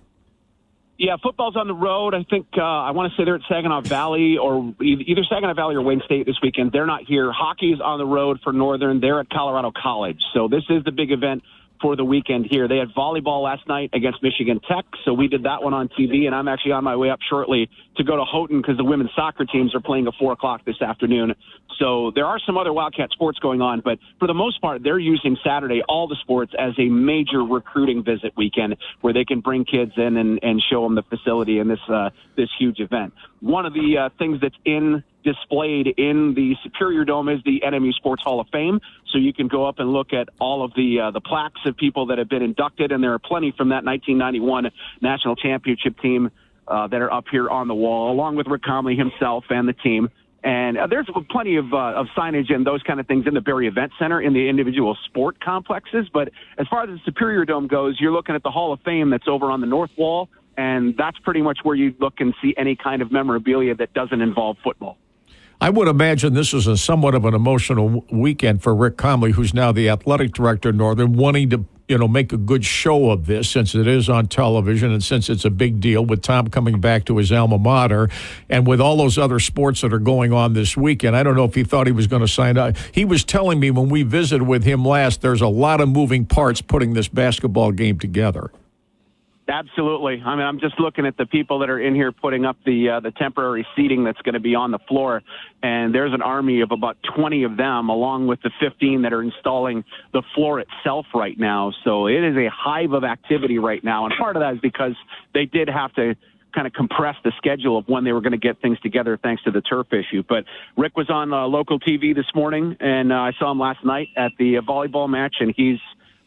Yeah, football's on the road. I think I want to say they're at Saginaw Valley or either Saginaw Valley or Wayne State this weekend. They're not here. Hockey is on the road for Northern. They're at Colorado College. So this is the big event for the weekend here. They had volleyball last night against Michigan Tech, so we did that one on TV, and I'm actually on my way up shortly to go to Houghton because the women's soccer teams are playing at 4 o'clock this afternoon. So there are some other Wildcat sports going on, but for the most part, they're using Saturday, all the sports, as a major recruiting visit weekend where they can bring kids in and show them the facility in this huge event. One of the things that's displayed in the Superior Dome is the NMU Sports Hall of Fame. So you can go up and look at all of the plaques of people that have been inducted, and there are plenty from that 1991 national championship team that are up here on the wall, along with Rick Comley himself and the team. And there's plenty of signage and those kind of things in the Berry Event Center in the individual sport complexes. But as far as the Superior Dome goes, you're looking at the Hall of Fame that's over on the north wall, and that's pretty much where you look and see any kind of memorabilia that doesn't involve football. I would imagine this is a somewhat of an emotional weekend for Rick Comley, who's now the athletic director of Northern, wanting to make a good show of this since it is on television and since it's a big deal with Tom coming back to his alma mater and with all those other sports that are going on this weekend. I don't know if he thought he was going to sign up. He was telling me when we visited with him last, there's a lot of moving parts putting this basketball game together. Absolutely. I mean, I'm just looking at the people that are in here putting up the temporary seating that's going to be on the floor, and there's an army of about 20 of them, along with the 15 that are installing the floor itself right now. So it is a hive of activity right now, and part of that is because they did have to kind of compress the schedule of when they were going to get things together thanks to the turf issue. But Rick was on local TV this morning, and I saw him last night at the volleyball match, and he's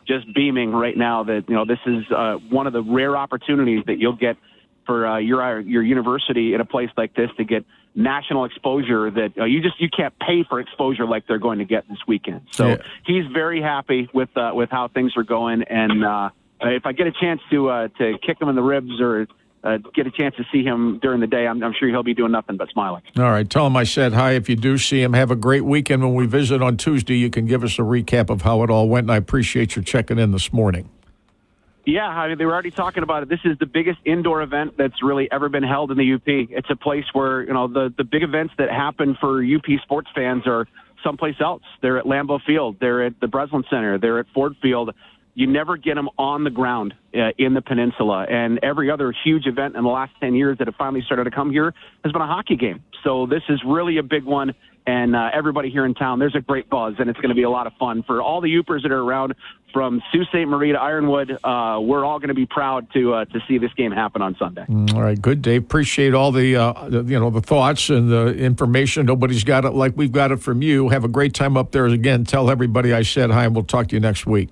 just beaming right now that this is one of the rare opportunities that you'll get for your university in a place like this to get national exposure that you can't pay for exposure like they're going to get this weekend. So he's very happy with how things are going, and if I get a chance to kick him in the ribs or get a chance to see him during the day, I'm sure he'll be doing nothing but smiling. All right. Tell him I said hi. If you do see him, have a great weekend. When we visit on Tuesday, you can give us a recap of how it all went, and I appreciate your checking in this morning. Yeah, I mean, they were already talking about it. This is the biggest indoor event that's really ever been held in the UP. It's a place where, the big events that happen for UP sports fans are someplace else. They're at Lambeau Field. They're at the Breslin Center. They're at Ford Field. You never get them on the ground in the peninsula. And every other huge event in the last 10 years that have finally started to come here has been a hockey game. So this is really a big one. And everybody here in town, there's a great buzz, and it's going to be a lot of fun. For all the Yoopers that are around, from Sault Ste. Marie to Ironwood, we're all going to be proud to see this game happen on Sunday. All right, good, Dave. Appreciate all the thoughts and the information. Nobody's got it like we've got it from you. Have a great time up there. Again, tell everybody I said hi, and we'll talk to you next week.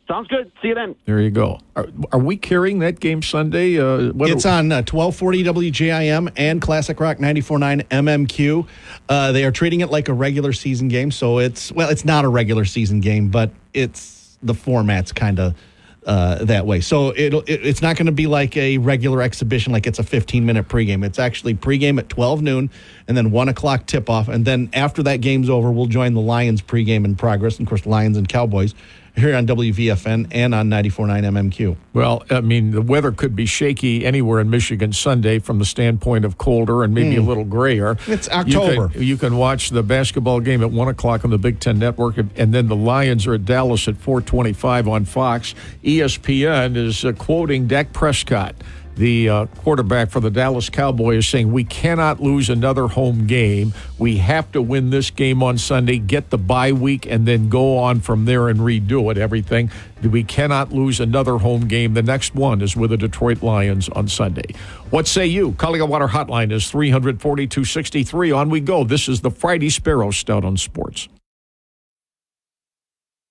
Sounds good. See you then. There you go. Are we carrying that game Sunday? It's on 1240 WJIM and Classic Rock 94.9 MMQ. They are treating it like a regular season game, so it's not a regular season game, but the format's kind of that way. So it's not going to be like a regular exhibition, like it's a 15-minute pregame. It's actually pregame at 12 noon and then 1 o'clock tip-off. And then after that game's over, we'll join the Lions pregame in progress. And of course, Lions and Cowboys here on WVFN and on 94.9 MMQ. Well, I mean, the weather could be shaky anywhere in Michigan Sunday from the standpoint of colder and maybe a little grayer. It's October. You can watch the basketball game at 1 o'clock on the Big Ten Network, and then the Lions are at Dallas at 4:25 on Fox. ESPN is quoting Dak Prescott the quarterback for the Dallas Cowboys, is saying we cannot lose another home game. We have to win this game on Sunday, get the bye week, and then go on from there and redo it, everything. We cannot lose another home game. The next one is with the Detroit Lions on Sunday. What say you? Culligan Water Hotline is 342-63. On we go. This is the Friday Sparrow Stout on Sports.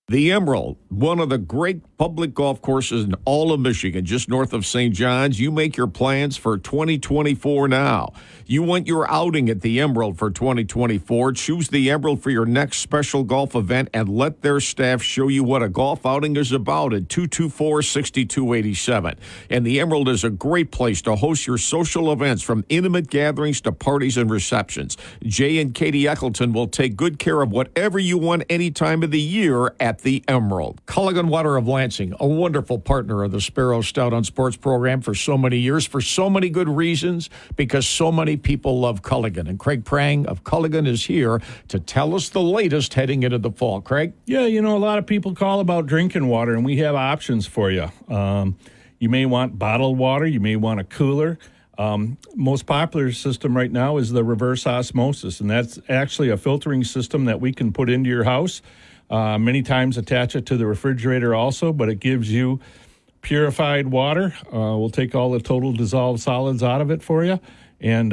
The Emerald, one of the great public golf courses in all of Michigan, just north of St. John's. You make your plans for 2024 now. You want your outing at the Emerald for 2024. Choose the Emerald for your next special golf event and let their staff show you what a golf outing is about at 224-6287. And the Emerald is a great place to host your social events, from intimate gatherings to parties and receptions. Jay and Katie Eccleton will take good care of whatever you want any time of the year at the Emerald. Culligan Water of Lansing, a wonderful partner of the Sparrow Stout on Sports program for so many years, for so many good reasons, because so many people love Culligan. And Craig Prang of Culligan is here to tell us the latest heading into the fall. Craig? Yeah, a lot of people call about drinking water, and we have options for you. You may want bottled water. You may want a cooler. Most popular system right now is the reverse osmosis, and that's actually a filtering system that we can put into your house. Many times attach it to the refrigerator also, but it gives you purified water. We'll take all the total dissolved solids out of it for you. And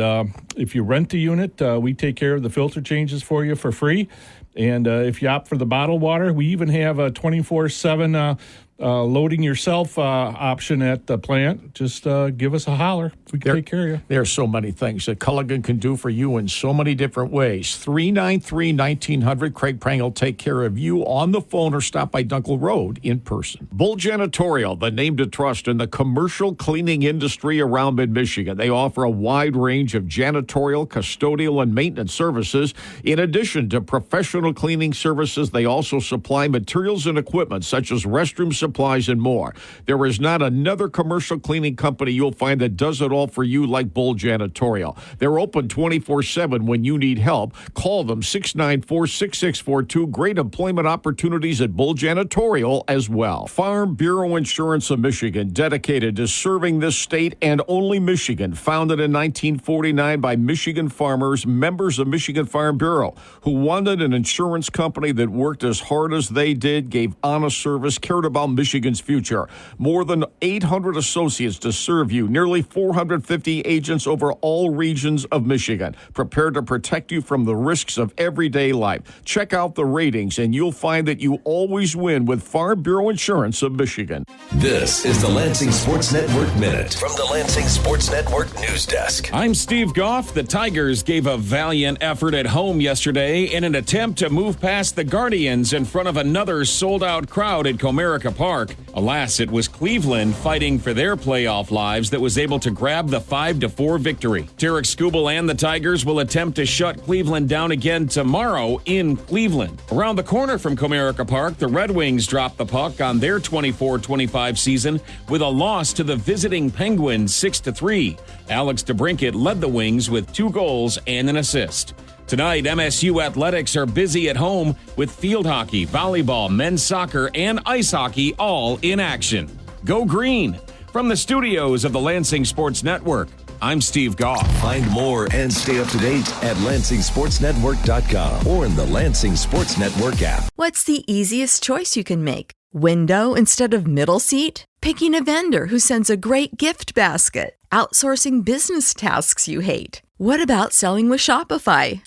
if you rent the unit, we take care of the filter changes for you for free. And if you opt for the bottled water, we even have a 24/7 loading yourself option at the plant. Just give us a holler. We can take care of you. There are so many things that Culligan can do for you in so many different ways. 393-1900. Craig Prang will take care of you on the phone or stop by Dunkel Road in person. Bull Janitorial, the name to trust in the commercial cleaning industry around mid-Michigan. They offer a wide range of janitorial, custodial, and maintenance services. In addition to professional cleaning services, they also supply materials and equipment such as restroom supplies and more. There is not another commercial cleaning company you'll find that does it all for you like Bull Janitorial. They're open 24/7 when you need help. Call them 694-6642. Great employment opportunities at Bull Janitorial as well. Farm Bureau Insurance of Michigan, dedicated to serving this state and only Michigan. Founded in 1949 by Michigan farmers, members of Michigan Farm Bureau, who wanted an insurance company that worked as hard as they did, gave honest service, cared about Michigan's future. More than 800 associates to serve you. Nearly 450 agents over all regions of Michigan, prepared to protect you from the risks of everyday life. Check out the ratings, and you'll find that you always win with Farm Bureau Insurance of Michigan. This is the Lansing Sports Network Minute from the Lansing Sports Network News Desk. I'm Steve Goff. The Tigers gave a valiant effort at home yesterday in an attempt to move past the Guardians in front of another sold-out crowd at Comerica Park. Alas, it was Cleveland fighting for their playoff lives that was able to grab the 5-4 victory. Tarek Skubal and the Tigers will attempt to shut Cleveland down again tomorrow in Cleveland. Around the corner from Comerica Park, the Red Wings dropped the puck on their 24-25 season with a loss to the visiting Penguins 6-3. Alex DeBrincat led the Wings with 2 goals and an assist. Tonight, MSU athletics are busy at home with field hockey, volleyball, men's soccer, and ice hockey all in action. Go green! From the studios of the Lansing Sports Network, I'm Steve Goff. Find more and stay up to date at LansingSportsNetwork.com or in the Lansing Sports Network app. What's the easiest choice you can make? Window instead of middle seat? Picking a vendor who sends a great gift basket? Outsourcing business tasks you hate? What about selling with Shopify?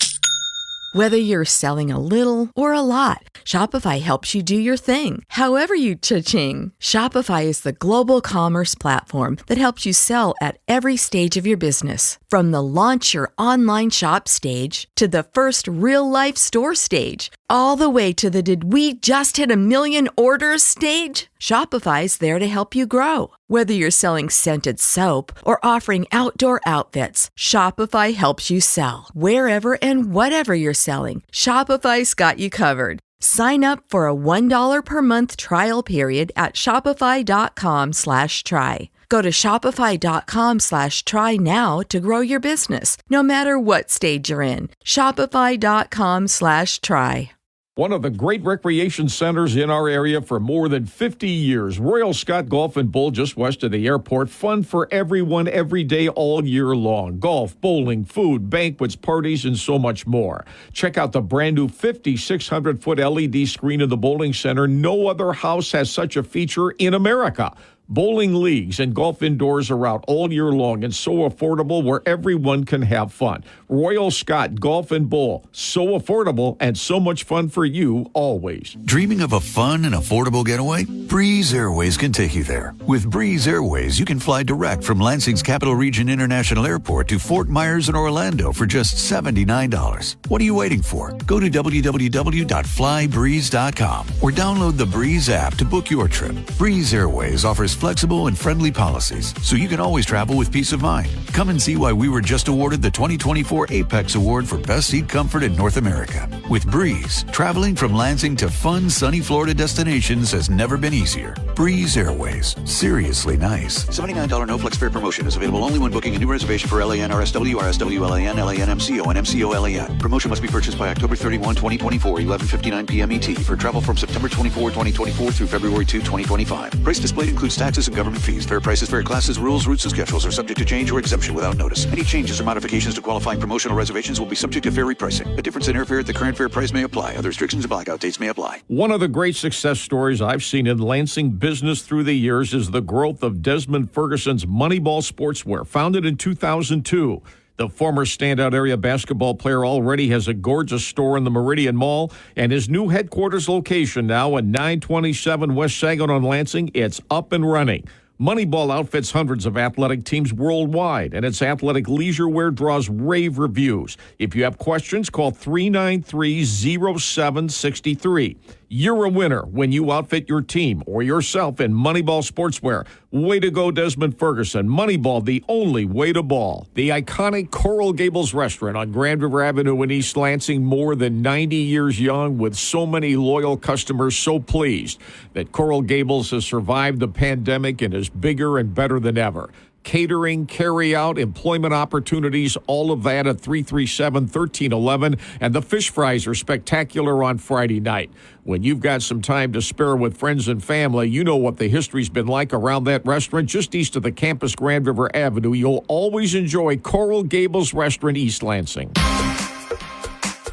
Whether you're selling a little or a lot, Shopify helps you do your thing, however you cha-ching. Shopify is the global commerce platform that helps you sell at every stage of your business. From the launch your online shop stage to the first real-life store stage, all the way to the did we just hit 1 million orders stage. Shopify's there to help you grow. Whether you're selling scented soap or offering outdoor outfits, Shopify helps you sell. Wherever and whatever you're selling, Shopify's got you covered. Sign up for a $1 per month trial period at shopify.com/try. Go to shopify.com/try now to grow your business, no matter what stage you're in. Shopify.com/try. One of the great recreation centers in our area for more than 50 years. Royal Scott Golf and Bowl just west of the airport. Fun for everyone every day all year long. Golf, bowling, food, banquets, parties, and so much more. Check out the brand new 5,600-foot LED screen in the bowling center. No other house has such a feature in America. Bowling leagues and golf indoors are out all year long and so affordable where everyone can have fun. Royal Scott Golf and Bowl. So affordable and so much fun for you always. Dreaming of a fun and affordable getaway? Breeze Airways can take you there. With Breeze Airways, you can fly direct from Lansing's Capital Region International Airport to Fort Myers and Orlando for just $79. What are you waiting for? Go to www.flybreeze.com or download the Breeze app to book your trip. Breeze Airways offers flexible and friendly policies, so you can always travel with peace of mind. Come and see why we were just awarded the 2024 Apex Award for Best Seat Comfort in North America. With Breeze, traveling from Lansing to fun, sunny Florida destinations has never been easier. Breeze Airways. Seriously nice. $79 no flex fare promotion is available only when booking a new reservation for LAN, RSW, RSW, LAN, LAN, MCO, and MCO, LAN. Promotion must be purchased by October 31, 2024, 11:59 p.m. ET for travel from September 24, 2024 through February 2, 2025. Price displayed includes taxes and government fees. Fair prices, fair classes, rules, routes, and schedules are subject to change or exemption without notice. Any changes or modifications to qualifying promotional reservations will be subject to fair repricing. A difference in airfare at the current fair price may apply. Other restrictions and blackout dates may apply. One of the great success stories I've seen in Lansing business through the years is the growth of Desmond Ferguson's Moneyball Sportswear, founded in 2002. The former standout area basketball player already has a gorgeous store in the Meridian Mall, and his new headquarters location now at 927 West Saginaw in Lansing, it's up and running. Moneyball outfits hundreds of athletic teams worldwide, and its athletic leisure wear draws rave reviews. If you have questions, call 393-0763. You're a winner when you outfit your team or yourself in Moneyball Sportswear. Way to go, Desmond Ferguson. Moneyball, the only way to ball. The iconic Coral Gables restaurant on Grand River Avenue in East Lansing, more than 90 years young, with so many loyal customers, so pleased that Coral Gables has survived the pandemic and is bigger and better than ever. Catering, carry-out, employment opportunities, all of that at 337-1311. And the fish fries are spectacular on Friday night. When you've got some time to spare with friends and family, you know what the history's been like around that restaurant just east of the campus, Grand River Avenue. You'll always enjoy Coral Gables Restaurant, East Lansing.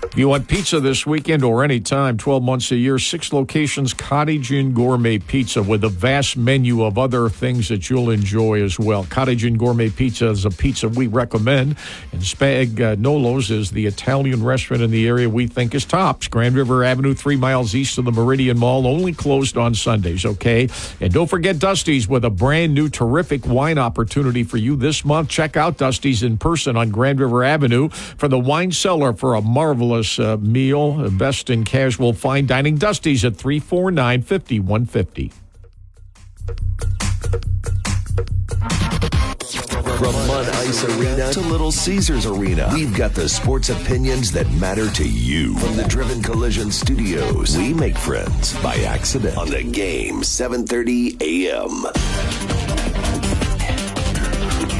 If you want pizza this weekend or any time, 12 months a year, 6 locations, Cottage Inn Gourmet Pizza with a vast menu of other things that you'll enjoy as well. Cottage Inn Gourmet Pizza is a pizza we recommend, and Spagnolo's is the Italian restaurant in the area we think is tops. Grand River Avenue, 3 miles east of the Meridian Mall, only closed on Sundays, okay? And don't forget Dusty's with a brand new terrific wine opportunity for you this month. Check out Dusty's in person on Grand River Avenue for the wine cellar for a marvelous meal, best in casual fine dining. Dusty's at 349-5150. From Mud Ice Arena to Little Caesars Arena, we've got the sports opinions that matter to you. From the Driven Collision Studios, we make friends by accident on the Game, 7:30 a.m.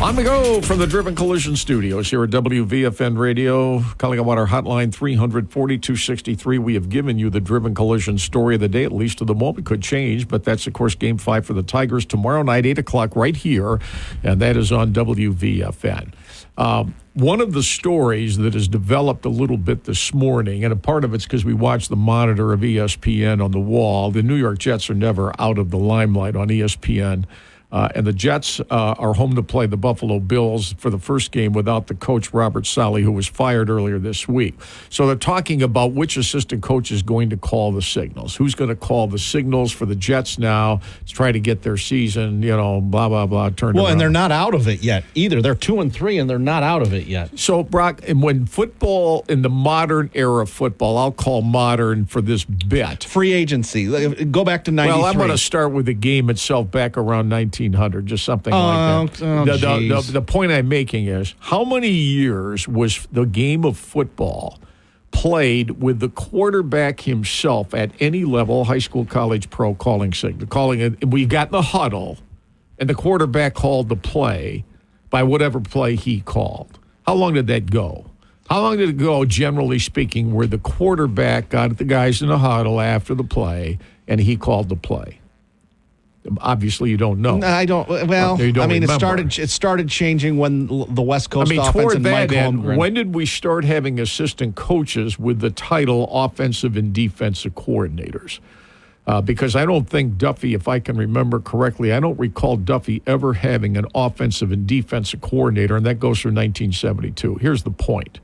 On the go from the Driven Collision Studios here at WVFN Radio. Calling about our hotline 300-4263. We have given you the Driven Collision story of the day, at least to the moment. Could change, but that's, of course, Game 5 for the Tigers tomorrow night, 8 o'clock right here, and that is on WVFN. One of the stories that has developed a little bit this morning, and a part of it's because we watch the monitor of ESPN on the wall. The New York Jets are never out of the limelight on ESPN. And the Jets are home to play the Buffalo Bills for the first game without the coach, Robert Saleh, who was fired earlier this week. So they're talking about which assistant coach is going to call the signals. Who's going to call the signals for the Jets now to try to get their season, blah, blah, blah, turned around. Well, and they're not out of it yet either. They're 2-3, and they're not out of it yet. So, Brock, and when football, in the modern era of football, I'll call modern for this bit. Free agency. Go back to 93. Well, I'm going to start with the game itself back around 1900, just something like that. The point I'm making is, how many years was the game of football played with the quarterback himself at any level, high school, college, pro, calling it? We got the huddle, and the quarterback called the play by whatever play he called. How long did that go? How long did it go, generally speaking, where the quarterback got the guys in the huddle after the play and he called the play? Obviously, you don't know. No, I don't. Well, You don't I mean, remember. it started changing when the West Coast offense toward and that Mike end, Holmgren. when did we start having assistant coaches with the title offensive and defensive coordinators? Because I don't think Duffy, if I can remember correctly, I don't recall Duffy ever having an offensive and defensive coordinator, and that goes through 1972. Here's the point.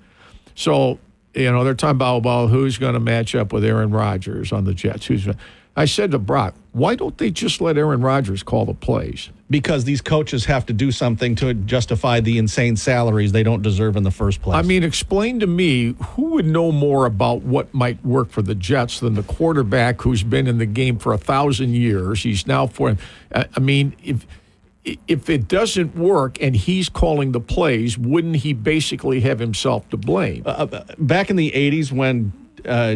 So, they're talking about who's going to match up with Aaron Rodgers on the Jets. I said to Brock, why don't they just let Aaron Rodgers call the plays? Because these coaches have to do something to justify the insane salaries they don't deserve in the first place. I mean, explain to me who would know more about what might work for the Jets than the quarterback who's been in the game for 1,000 years. He's now if it doesn't work and he's calling the plays, wouldn't he basically have himself to blame? Back in the 80s when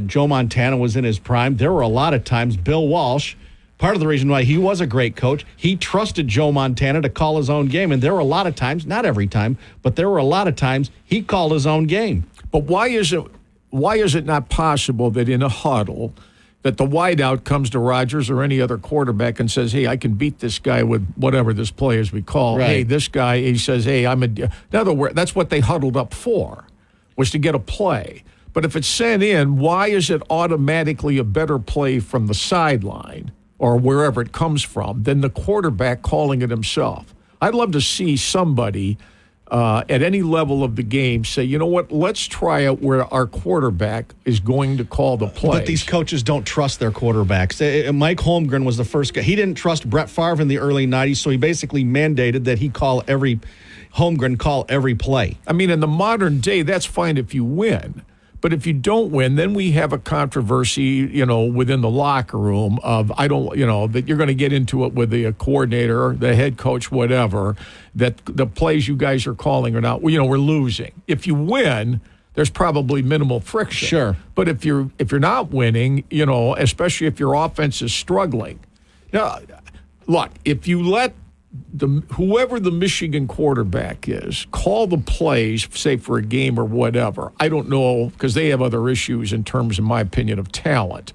Joe Montana was in his prime, there were a lot of times Bill Walsh, part of the reason why he was a great coach, he trusted Joe Montana to call his own game. And there were a lot of times, not every time, but there were a lot of times he called his own game. But why is it not possible that in a huddle that the wideout comes to Rodgers or any other quarterback and says, hey, I can beat this guy with whatever this play is we call. Right. Hey, this guy, he says, hey, in other words, that's what they huddled up for, was to get a play. But if it's sent in, why is it automatically a better play from the sideline or wherever it comes from than the quarterback calling it himself? I'd love to see somebody at any level of the game say, you know what, let's try out where our quarterback is going to call the play. But these coaches don't trust their quarterbacks. Mike Holmgren was the first guy. He didn't trust Brett Favre in the early 90s, so he basically mandated that Holmgren call every play. I mean, in the modern day, that's fine if you win. But if you don't win, then we have a controversy, within the locker room of, that you're going to get into it with the coordinator, the head coach, whatever, that the plays you guys are calling are not, we're losing. If you win, there's probably minimal friction. Sure. But if you're not winning, especially if your offense is struggling. Now, look, if you let whoever the Michigan quarterback is, call the plays, say for a game or whatever. I don't know, because they have other issues in terms, in my opinion, of talent.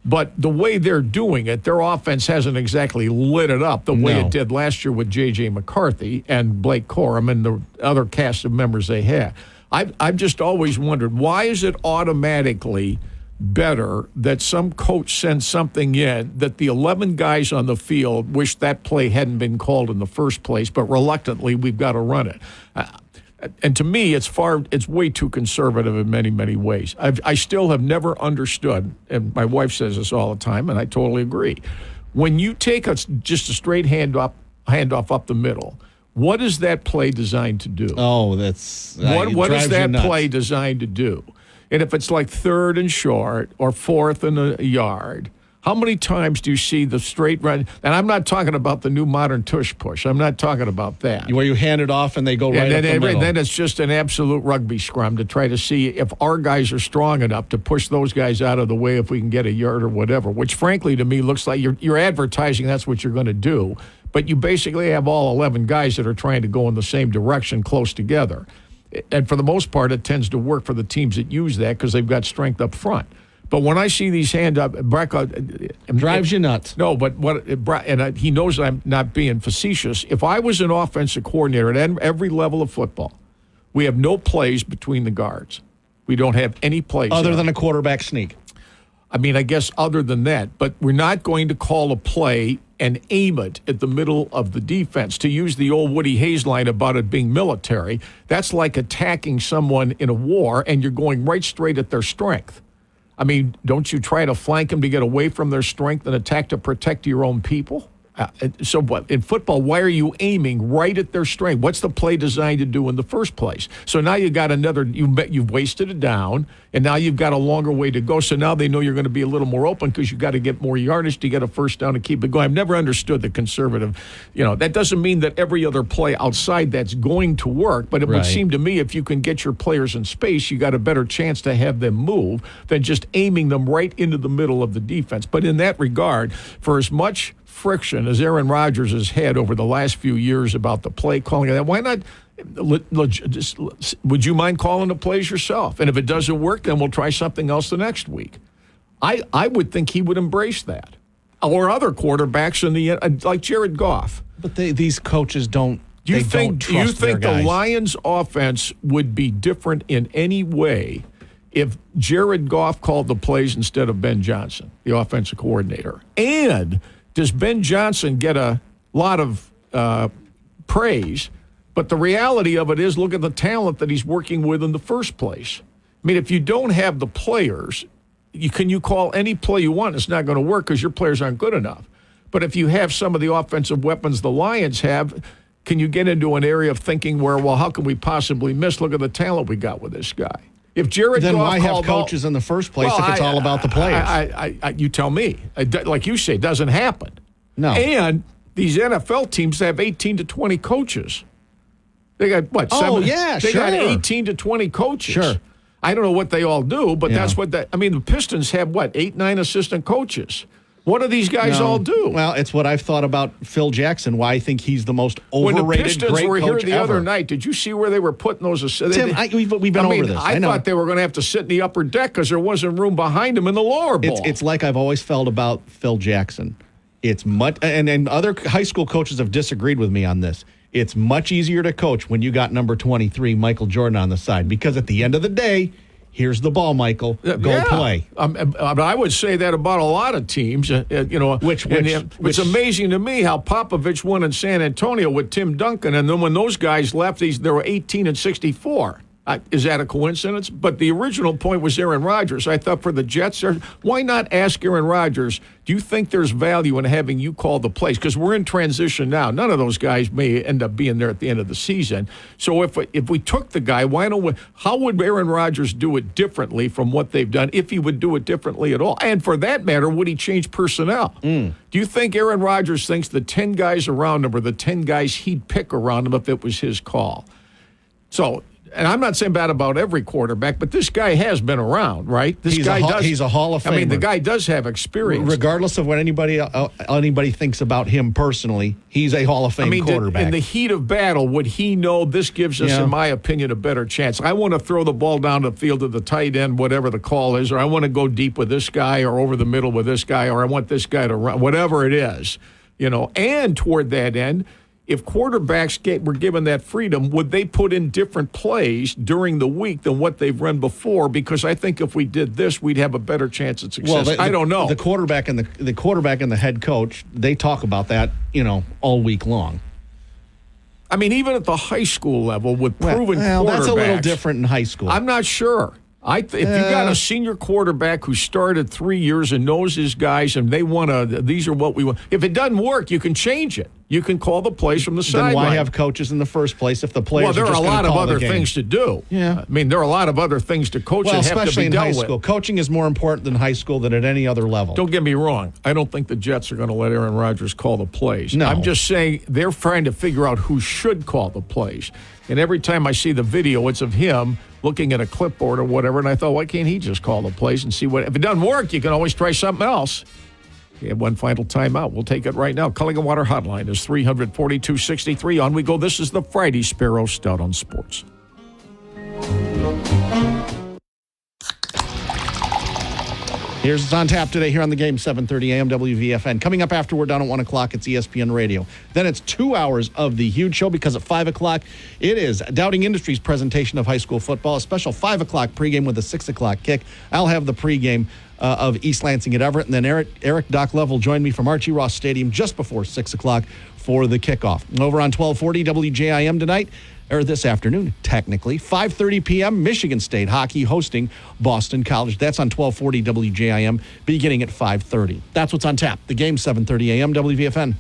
But the way they're doing it, their offense hasn't exactly lit it up the way it did last year with J.J. McCarthy and Blake Corum and the other cast of members they had. I've just always wondered, why is it automatically better that some coach sends something in that the 11 guys on the field wish that play hadn't been called in the first place, but reluctantly we've got to run it. And to me, it's way too conservative in many, many ways. I still have never understood, and my wife says this all the time, and I totally agree. When you take just a straight handoff up the middle, what is that play designed to do? Oh, that's what is that play designed to do? And if it's like 3rd and short or 4th and a yard, how many times do you see the straight run? And I'm not talking about the new modern tush push. I'm not talking about that. Where you hand it off and they go right up the middle. Then it's just an absolute rugby scrum to try to see if our guys are strong enough to push those guys out of the way if we can get a yard or whatever, which frankly to me looks like you're advertising that's what you're going to do. But you basically have all 11 guys that are trying to go in the same direction close together. And for the most part, it tends to work for the teams that use that because they've got strength up front. But when I see these drives you nuts. No, but he knows I'm not being facetious. If I was an offensive coordinator at every level of football, we have no plays between the guards. We don't have any plays other than a quarterback sneak. I mean, I guess other than that, but we're not going to call a play and aim it at the middle of the defense. To use the old Woody Hayes line about it being military, that's like attacking someone in a war and you're going right straight at their strength. I mean, don't you try to flank them to get away from their strength and attack to protect your own people? So what in football, why are you aiming right at their strength? What's the play designed to do in the first place? So now you got you've wasted it down, and now you've got a longer way to go. So now they know you're going to be a little more open because you got to get more yardage to get a first down and keep it going. I've never understood the conservative. That doesn't mean that every other play outside that's going to work, but it would seem to me if you can get your players in space, you got a better chance to have them move than just aiming them right into the middle of the defense. But in that regard, for as much friction as Aaron Rodgers has had over the last few years about the play calling, why not Would you mind calling the plays yourself? And if it doesn't work, then we'll try something else the next week. I would think he would embrace that. Or other quarterbacks like Jared Goff. But these coaches don't. Do you think their the guys. Lions' offense would be different in any way if Jared Goff called the plays instead of Ben Johnson, the offensive coordinator? And does Ben Johnson get a lot of praise? But the reality of it is, look at the talent that he's working with in the first place. I mean, if you don't have the players, you call any play you want. It's not going to work because your players aren't good enough. But if you have some of the offensive weapons the Lions have, can you get into an area of thinking where, well, how can we possibly miss? Look at the talent we got with this guy. If Jared then Goff why have coaches in the first place if it's all about the players? You tell me. Like you say, it doesn't happen. No. And these NFL teams have 18 to 20 coaches. They got, what, Oh, yeah, They sure. got 18 to 20 coaches. Sure. I don't know what they all do, but Yeah. that's what the Pistons have, 8, 9 assistant coaches. What do these guys all do? Well, it's what I've thought about Phil Jackson, why I think he's the most overrated When the Pistons great were here coach the ever. other night, did you see where they were putting those assistants? Tim, we've been over this. I know. thought they were going to have to sit in the upper deck because there wasn't room behind them in the lower bowl. It's like I've always felt about Phil Jackson. It's much, and other high school coaches have disagreed with me on this. It's much easier to coach when you got number 23, Michael Jordan, on the side, because at the end of the day, here's the ball, Michael. Go play. I would say that about a lot of teams. It's amazing to me how Popovich won in San Antonio with Tim Duncan, and then when those guys left, they were 18 and 64. Is that a coincidence? But the original point was Aaron Rodgers. I thought for the Jets, why not ask Aaron Rodgers, do you think there's value in having you call the plays? Because we're in transition now. None of those guys may end up being there at the end of the season. So if we took the guy, how would Aaron Rodgers do it differently from what they've done, if he would do it differently at all? And for that matter, would he change personnel? Do you think Aaron Rodgers thinks the 10 guys around him are the 10 guys he'd pick around him if it was his call? So... And I'm not saying bad about every quarterback, but this guy has been around, right? He's a Hall of Famer. I mean, the guy does have experience. Regardless of what anybody thinks about him personally, he's a Hall of Fame quarterback. In the heat of battle, would he know this gives us, in my opinion, a better chance? I want to throw the ball down the field to the tight end, whatever the call is, or I want to go deep with this guy or over the middle with this guy, or I want this guy to run, whatever it is. And toward that end, if quarterbacks were given that freedom, would they put in different plays during the week than what they've run before? Because I think if we did this, we'd have a better chance at success. Well, I don't know. The quarterback and the head coach, they talk about that, all week long. I mean, even at the high school level with proven quarterbacks. That's a little different in high school. I'm not sure. If you got a senior quarterback who started 3 years and knows his guys and they want to, these are what we want. If it doesn't work, you can change it. You can call the plays from the sideline. Then why have coaches in the first place if the players there are just a lot of call other the game? things to do. Yeah. I mean, there are a lot of other things to coach that have to be especially in dealt high with. school. Coaching is more important than high school than at any other level. Don't get me wrong. I don't think the Jets are going to let Aaron Rodgers call the plays. No. I'm just saying they're trying to figure out who should call the plays. And every time I see the video, it's of him looking at a clipboard or whatever, and I thought, why can't he just call the plays and see what... If it doesn't work, you can always try something else. We have one final timeout. We'll take it right now. Culligan Water Hotline is 342-63. On we go. This is the Friday Sparrow Stout on Sports. Here's what's on tap today here on the game, 7:30 a.m. WVFN. Coming up after we're done at 1 o'clock, it's ESPN Radio. Then it's 2 hours of the huge show because at 5 o'clock, it is Doubting Industries' presentation of high school football, a special 5 o'clock pregame with a 6 o'clock kick. I'll have the pregame of East Lansing at Everett, and then Eric Doc Love will join me from Archie Ross Stadium just before 6 o'clock for the kickoff. Over on 1240 WJIM tonight, or this afternoon, technically, 5:30 p.m., Michigan State hockey hosting Boston College. That's on 1240 WJIM, beginning at 5:30. That's what's on tap. The game, 7:30 a.m., WVFN.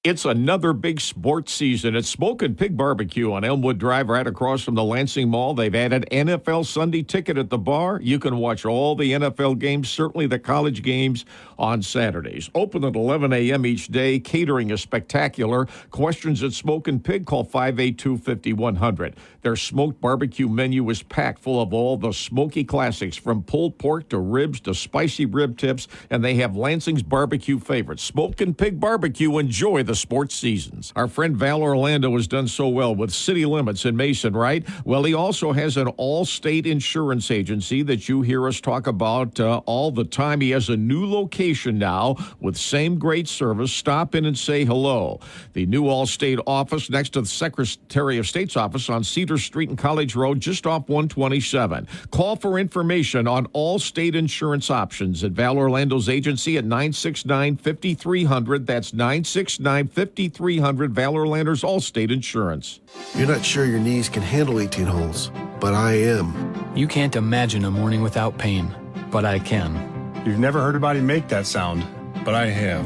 It's another big sports season. It's Smokin' Pig Barbecue on Elmwood Drive right across from the Lansing Mall. They've added NFL Sunday ticket at the bar. You can watch all the NFL games, certainly the college games, on Saturdays. Open at 11 a.m. each day. Catering is spectacular. Questions at Smokin' Pig, call 582-5100. Their smoked barbecue menu is packed full of all the smoky classics, from pulled pork to ribs to spicy rib tips, and they have Lansing's barbecue favorites. Smokin' Pig Barbecue. Enjoy the sports seasons. Our friend Val Orlando has done so well with City Limits in Mason, right? Well, he also has an all-state insurance agency that you hear us talk about all the time. He has a new location now with same great service. Stop in and say hello. The new all-state office next to the Secretary of State's office on Cedar Street and College Road, just off 127. Call for information on all state insurance options at Val Orlando's agency at 969-5300. That's 969-5300, Val Orlando's All-State Insurance. You're not sure your knees can handle 18 holes, but I am. You can't imagine a morning without pain, but I can. You've never heard anybody make that sound, but I have.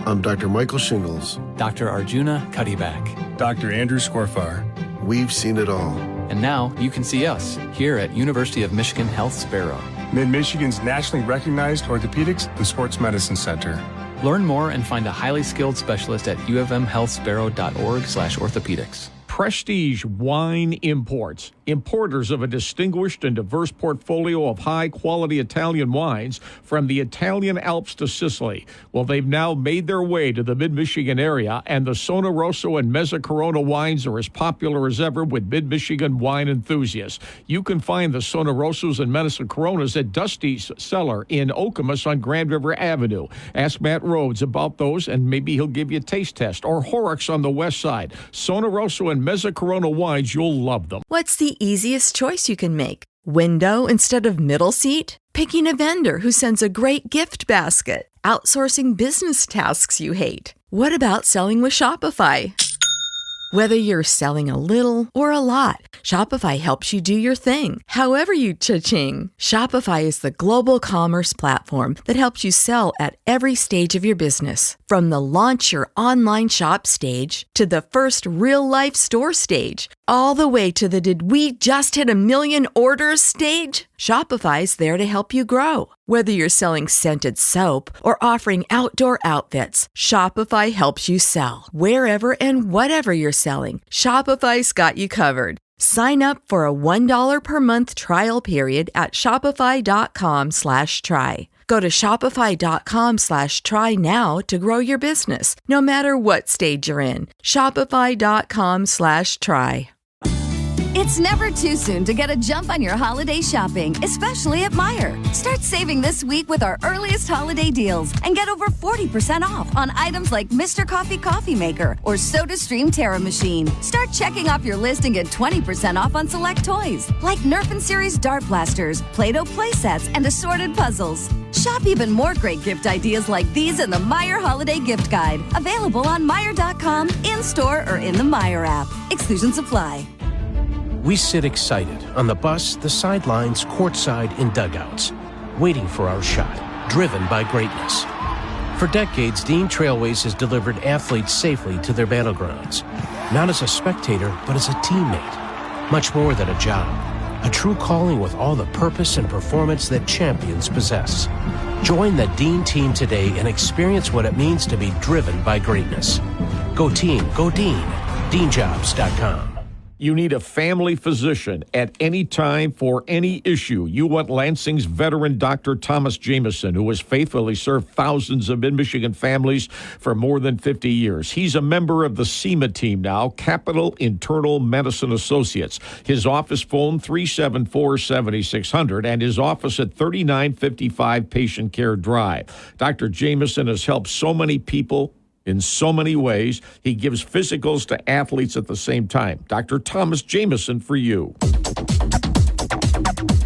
I'm Dr. Michael Shingles. Dr. Arjuna Cuddyback. Dr. Andrew Scorfar. We've seen it all. And now you can see us here at University of Michigan Health Sparrow. Mid-Michigan's nationally recognized orthopedics and sports medicine center. Learn more and find a highly skilled specialist at ufmhealthsparrow.org/orthopedics. Prestige Wine Imports, importers of a distinguished and diverse portfolio of high-quality Italian wines from the Italian Alps to Sicily. Well, they've now made their way to the mid-Michigan area, and the Sono Rosso and Mezza Corona wines are as popular as ever with mid-Michigan wine enthusiasts. You can find the Sono Rossos and Mezza Coronas at Dusty's Cellar in Okemos on Grand River Avenue. Ask Matt Rhodes about those, and maybe he'll give you a taste test. Or Horrocks on the west side. Sono Rosso and Mezza Corona wines, you'll love them. What's the easiest choice you can make? Window instead of middle seat? Picking a vendor who sends a great gift basket? Outsourcing business tasks you hate? What about selling with Shopify? Whether you're selling a little or a lot, Shopify helps you do your thing, however you cha-ching. Shopify is the global commerce platform that helps you sell at every stage of your business. From the launch your online shop stage to the first real-life store stage, all the way to the did we just hit 1 million orders stage. Shopify's there to help you grow. Whether you're selling scented soap or offering outdoor outfits, Shopify helps you sell. Wherever and whatever you're selling, Shopify's got you covered. Sign up for a $1 per month trial period at shopify.com/try. Go to shopify.com/try now to grow your business, no matter what stage you're in. Shopify.com/try. It's never too soon to get a jump on your holiday shopping, especially at Meijer. Start saving this week with our earliest holiday deals and get over 40% off on items like Mr. Coffee Coffee Maker or SodaStream Terra Machine. Start checking off your list and get 20% off on select toys like Nerf and Series Dart Blasters, Play-Doh play sets, and assorted puzzles. Shop even more great gift ideas like these in the Meijer Holiday Gift Guide, available on Meijer.com, in-store, or in the Meijer app. Exclusions apply. We sit excited on the bus, the sidelines, courtside, and dugouts, waiting for our shot, driven by greatness. For decades, Dean Trailways has delivered athletes safely to their battlegrounds, not as a spectator, but as a teammate. Much more than a job, a true calling with all the purpose and performance that champions possess. Join the Dean team today and experience what it means to be driven by greatness. Go team, go Dean. DeanJobs.com. You need a family physician at any time for any issue. You want Lansing's veteran Dr. Thomas Jameson, who has faithfully served thousands of mid-Michigan families for more than 50 years. He's a member of the CIMA team now, Capital Internal Medicine Associates. His office phone, 374-7600, and his office at 3955 Patient Care Drive. Dr. Jameson has helped so many people in so many ways. He gives physicals to athletes at the same time. Dr. Thomas Jameson for you.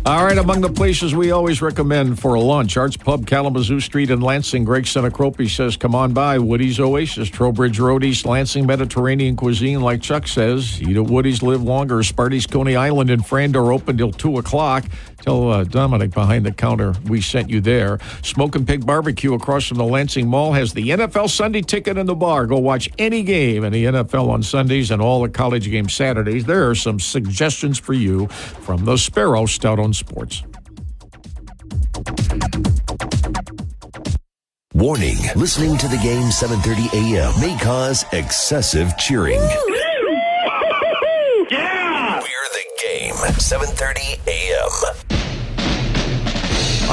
All right, among the places we always recommend for a lunch, Arts Pub, Kalamazoo Street in Lansing. Greg Senacropi says, come on by. Woody's Oasis, Trowbridge Road, East Lansing, Mediterranean cuisine, like Chuck says. Eat at Woody's, live longer. Sparty's, Coney Island, and Frandor open till 2 o'clock. Tell Dominic behind the counter we sent you there. Smokin' Pig Barbecue across from the Lansing Mall has the NFL Sunday ticket in the bar. Go watch any game in the NFL on Sundays and all the college games Saturdays. There are some suggestions for you from the Sparrow Stout on Sports. Warning, listening to the game 7:30 a.m. may cause excessive cheering. Yeah! We're the game, 7:30 a.m.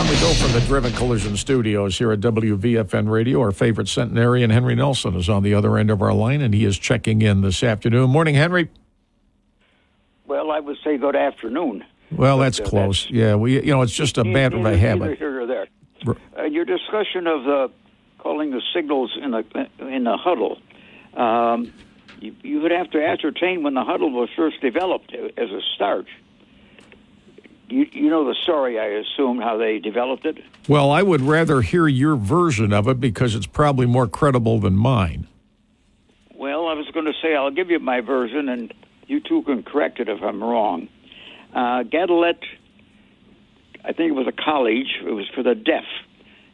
On we go from the Driven Collision Studios here at WVFN Radio. Our favorite centenarian, Henry Nelson, is on the other end of our line, and he is checking in this afternoon. Morning, Henry. Well, I would say good afternoon. Well, that's close. It's just a matter of a habit. Neither here or there. Your discussion of calling the signals in the huddle, you would have to ascertain when the huddle was first developed as a start. You know the story, I assume, how they developed it? Well, I would rather hear your version of it because it's probably more credible than mine. Well, I was going to say I'll give you my version, and you two can correct it if I'm wrong. Gallaudet, I think it was a college. It was for the deaf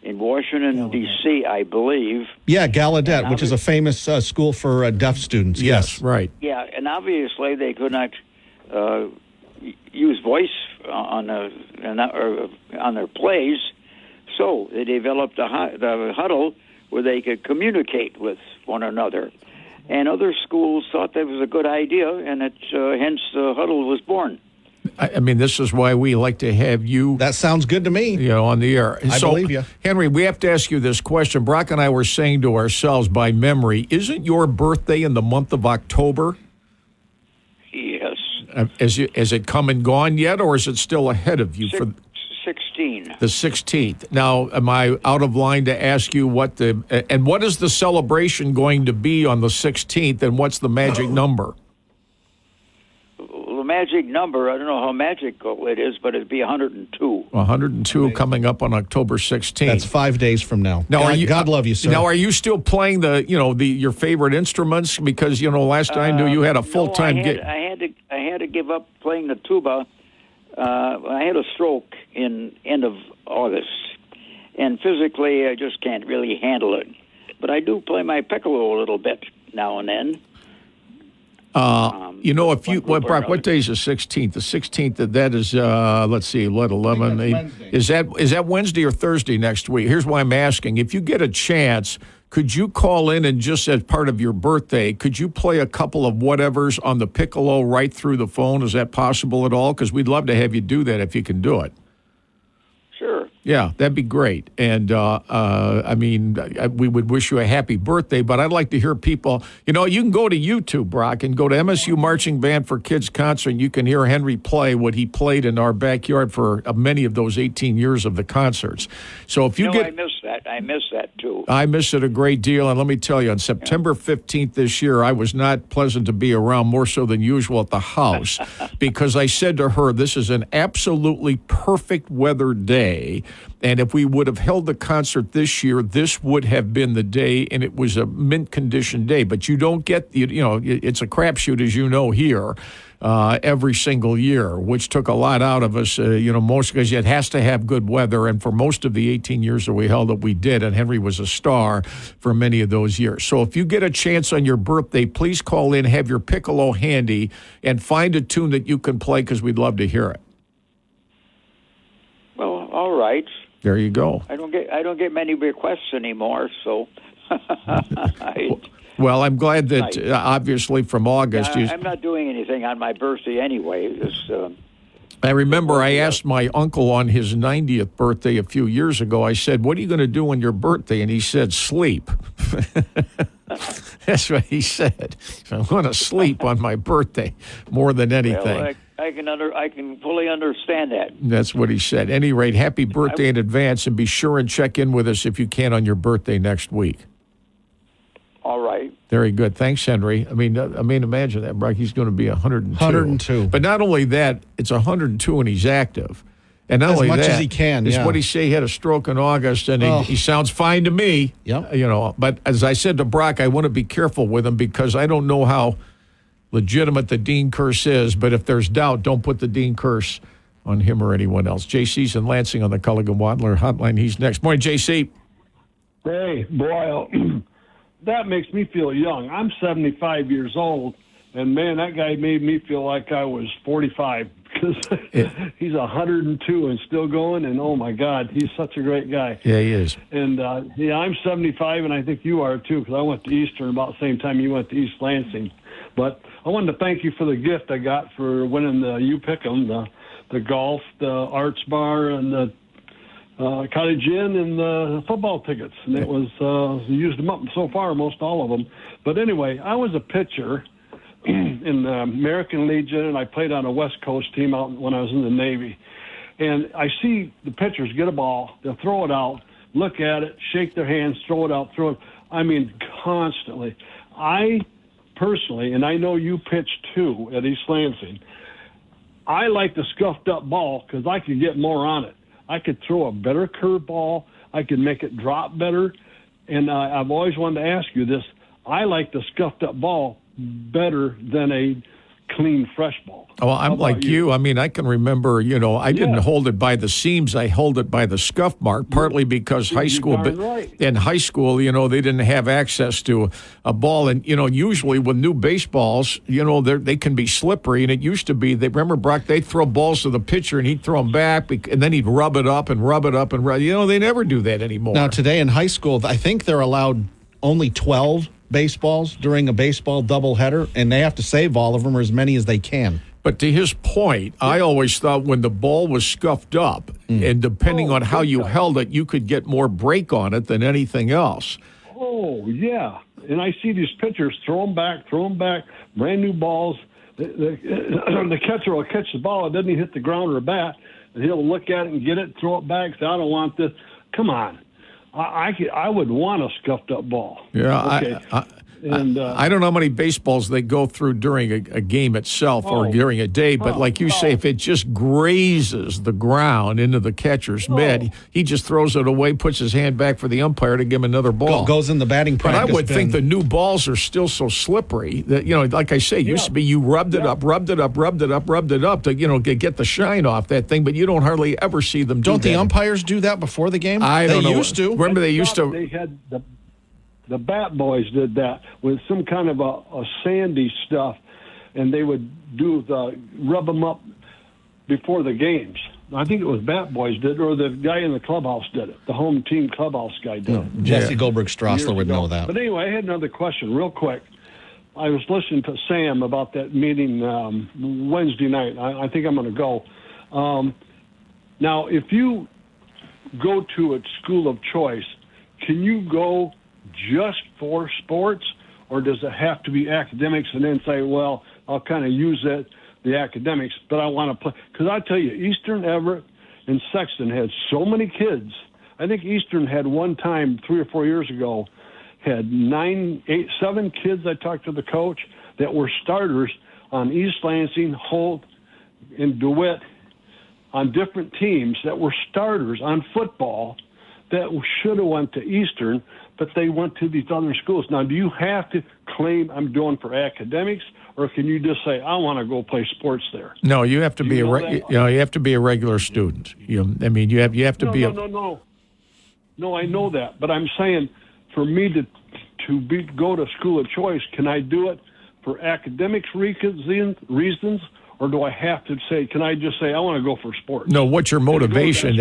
in Washington, D.C., I believe. Yeah, Gallaudet, which is a famous school for deaf students. Yes, right. Yeah, and obviously they could not use voice on their plays, so they developed the huddle where they could communicate with one another. And other schools thought that was a good idea, and hence the huddle was born. I mean, this is why we like to have you. That sounds good to me. On the air. I believe you. Henry, we have to ask you this question. Brock and I were saying to ourselves by memory, isn't your birthday in the month of October? Yes. Has it come and gone yet, or is it still ahead of you? 16. The 16th. Now, am I out of line to ask you what is the celebration going to be on the 16th, and what's the magic number? The magic number, I don't know how magical it is, but it'd be 102. 102 coming up on October 16th. That's 5 days from now. God love you, sir. Now, are you still playing your favorite instruments? Because last time I knew you had a full-time gig. I had to give up playing the tuba. I had a stroke in end of August, and physically I just can't really handle it. But I do play my piccolo a little bit now and then. Brock, what day is the 16th? The 16th, that is, let's see, 11. Is that Wednesday or Thursday next week? Here's why I'm asking. If you get a chance, could you call in and just as part of your birthday, could you play a couple of whatevers on the piccolo right through the phone? Is that possible at all? Because we'd love to have you do that if you can do it. Sure. Yeah, that'd be great. And, we would wish you a happy birthday, but I'd like to hear people, you can go to YouTube, Brock, and go to MSU Marching Band for Kids concert, and you can hear Henry play what he played in our backyard for many of those 18 years of the concerts. So if you I miss that, too. I miss it a great deal, and let me tell you, on September 15th this year, I was not pleasant to be around, more so than usual at the house, because I said to her, this is an absolutely perfect weather day, and if we would have held the concert this year, this would have been the day, and it was a mint condition day. But you don't get, it's a crapshoot, as you know, here every single year, which took a lot out of us, most because it has to have good weather. And for most of the 18 years that we held it, we did. And Henry was a star for many of those years. So if you get a chance on your birthday, please call in, have your piccolo handy, and find a tune that you can play because we'd love to hear it. Well, all right. There you go. I don't get many requests anymore, so. Well, I'm glad that obviously from August. I'm not doing anything on my birthday anyway. I remember I asked my uncle on his 90th birthday a few years ago, I said, what are you going to do on your birthday? And he said, sleep. That's what he said. I want to sleep on my birthday more than anything. Well, I can fully understand that. That's what he said. At any rate, happy birthday in advance, and be sure and check in with us if you can on your birthday next week. All right. Very good. Thanks, Henry. I mean, imagine that, Brock. He's going to be 102. 102. But not only that, it's 102 and he's active. And not as only much that, as he can. It's what he say. He had a stroke in August, and he sounds fine to me. Yep. But as I said to Brock, I want to be careful with him because I don't know how legitimate the Dean curse is. But if there's doubt, don't put the Dean curse on him or anyone else. JC's in Lansing on the Culligan Wadler hotline. He's next. Morning, JC. Hey, boy. That makes me feel young. I'm 75 years old, and, man, that guy made me feel like I was 45 because he's 102 and still going, and, oh, my God, he's such a great guy. Yeah, he is. And, I'm 75, and I think you are, too, because I went to Eastern about the same time you went to East Lansing. But I wanted to thank you for the gift I got for winning the You Pick 'em, the golf, the arts bar, and the Cottage Inn and football tickets, and it was used them up so far, most all of them. But anyway, I was a pitcher in the American Legion, and I played on a West Coast team out when I was in the Navy. And I see the pitchers get a ball, they'll throw it out, look at it, shake their hands, throw it out, throw it. I mean, constantly. I personally, and I know you pitch too at East Lansing, I like the scuffed up ball because I could get more on it. I could throw a better curveball. I could make it drop better. And I've always wanted to ask you this. I like the scuffed up ball better than a clean, fresh ball. Well, I'm like you. I mean, I can remember, I didn't hold it by the seams. I held it by the scuff mark, partly because in high school, they didn't have access to a ball. And, usually with new baseballs, they can be slippery. And it used to be, remember, Brock, they'd throw balls to the pitcher and he'd throw them back, and then he'd rub it up and rub it up and rub. They never do that anymore. Now, today in high school, I think they're allowed only 12 baseballs during a baseball doubleheader, and they have to save all of them or as many as they can. But to his point, I always thought when the ball was scuffed up, and depending on how you held it, you could get more break on it than anything else. Oh, yeah. And I see these pitchers throw them back, brand new balls. The catcher will catch the ball. It doesn't hit the ground or a bat, and he'll look at it and get it, throw it back, say, I don't want this. Come on. I would want a scuffed up ball. Yeah, okay. I don't know how many baseballs they go through during a game itself or during a day, but like you say, if it just grazes the ground into the catcher's mitt, he just throws it away, puts his hand back for the umpire to give him another ball. Goes in the batting practice. But I would think the new balls are still so slippery that, like I say, it used to be you rubbed it up to, get the shine off that thing, but you don't hardly ever see them do that. Don't the umpires do that before the game? I don't know. They used to. Remember they used to. They had the Bat Boys did that with some kind of a sandy stuff, and they would rub them up before the games. I think it was Bat Boys did, or the guy in the clubhouse did it. The home team clubhouse guy did it. Jesse Goldberg-Strassler would know that. But anyway, I had another question real quick. I was listening to Sam about that meeting Wednesday night. I think I'm going to go. Now, if you go to a school of choice, can you go just for sports, or does it have to be academics and then say, well, I'll kind of use the academics, but I want to play? Because I tell you, Eastern, Everett, and Sexton had so many kids. I think Eastern had one time 3 or 4 years ago, had 7 kids. I talked to the coach that were starters on East Lansing, Holt, and DeWitt on different teams that were starters on football that should have went to Eastern, but they went to these other schools. Now, do you have to claim I'm doing for academics, or can you just say I want to go play sports there? No, you have to be you have to be a regular student. You have to be. No, I know that, but I'm saying for me to go to school of choice, can I do it for academics reasons? Or do I have to say, can I just say, I want to go for sports? No, what your motivation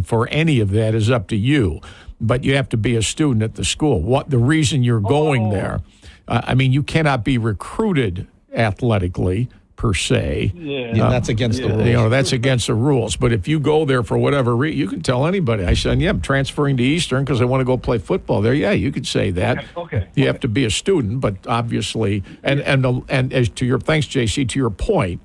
for any of that is up to you. But you have to be a student at the school. What the reason you're going there, you cannot be recruited athletically per se. Yeah, that's against the rules. That's against the rules. But if you go there for whatever reason, you can tell anybody. I said, I'm transferring to Eastern because I want to go play football there. Yeah, you could say that. Okay. You have to be a student, but obviously, and as to your thanks, JC, to your point,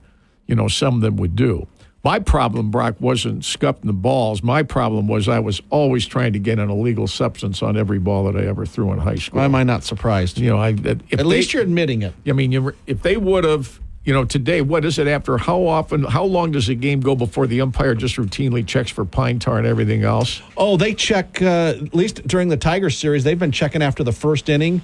some of them would do. My problem, Brock, wasn't scuffing the balls. My problem was I was always trying to get an illegal substance on every ball that I ever threw in high school. Why am I not surprised? At least you're admitting it. If they would have. Today, what is it after? How long does a game go before the umpire just routinely checks for pine tar and everything else? Oh, they check, at least during the Tigers series, they've been checking after the first inning,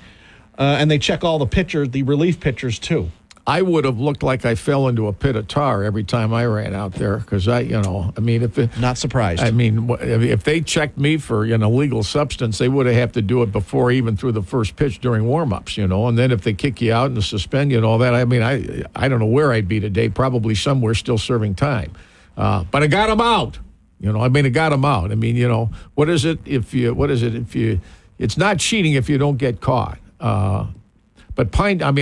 and they check all the pitchers, the relief pitchers, too. I would have looked like I fell into a pit of tar every time I ran out there because not surprised. If they checked me for an illegal substance, they would have to do it before even through the first pitch during warm-ups, and then if they kick you out and suspend you and all that, I don't know where I'd be today, probably somewhere still serving time. But I got them out. I got them out. What is it if you it's not cheating if you don't get caught. But pine, I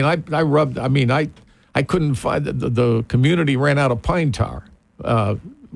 couldn't find, the community ran out of pine tar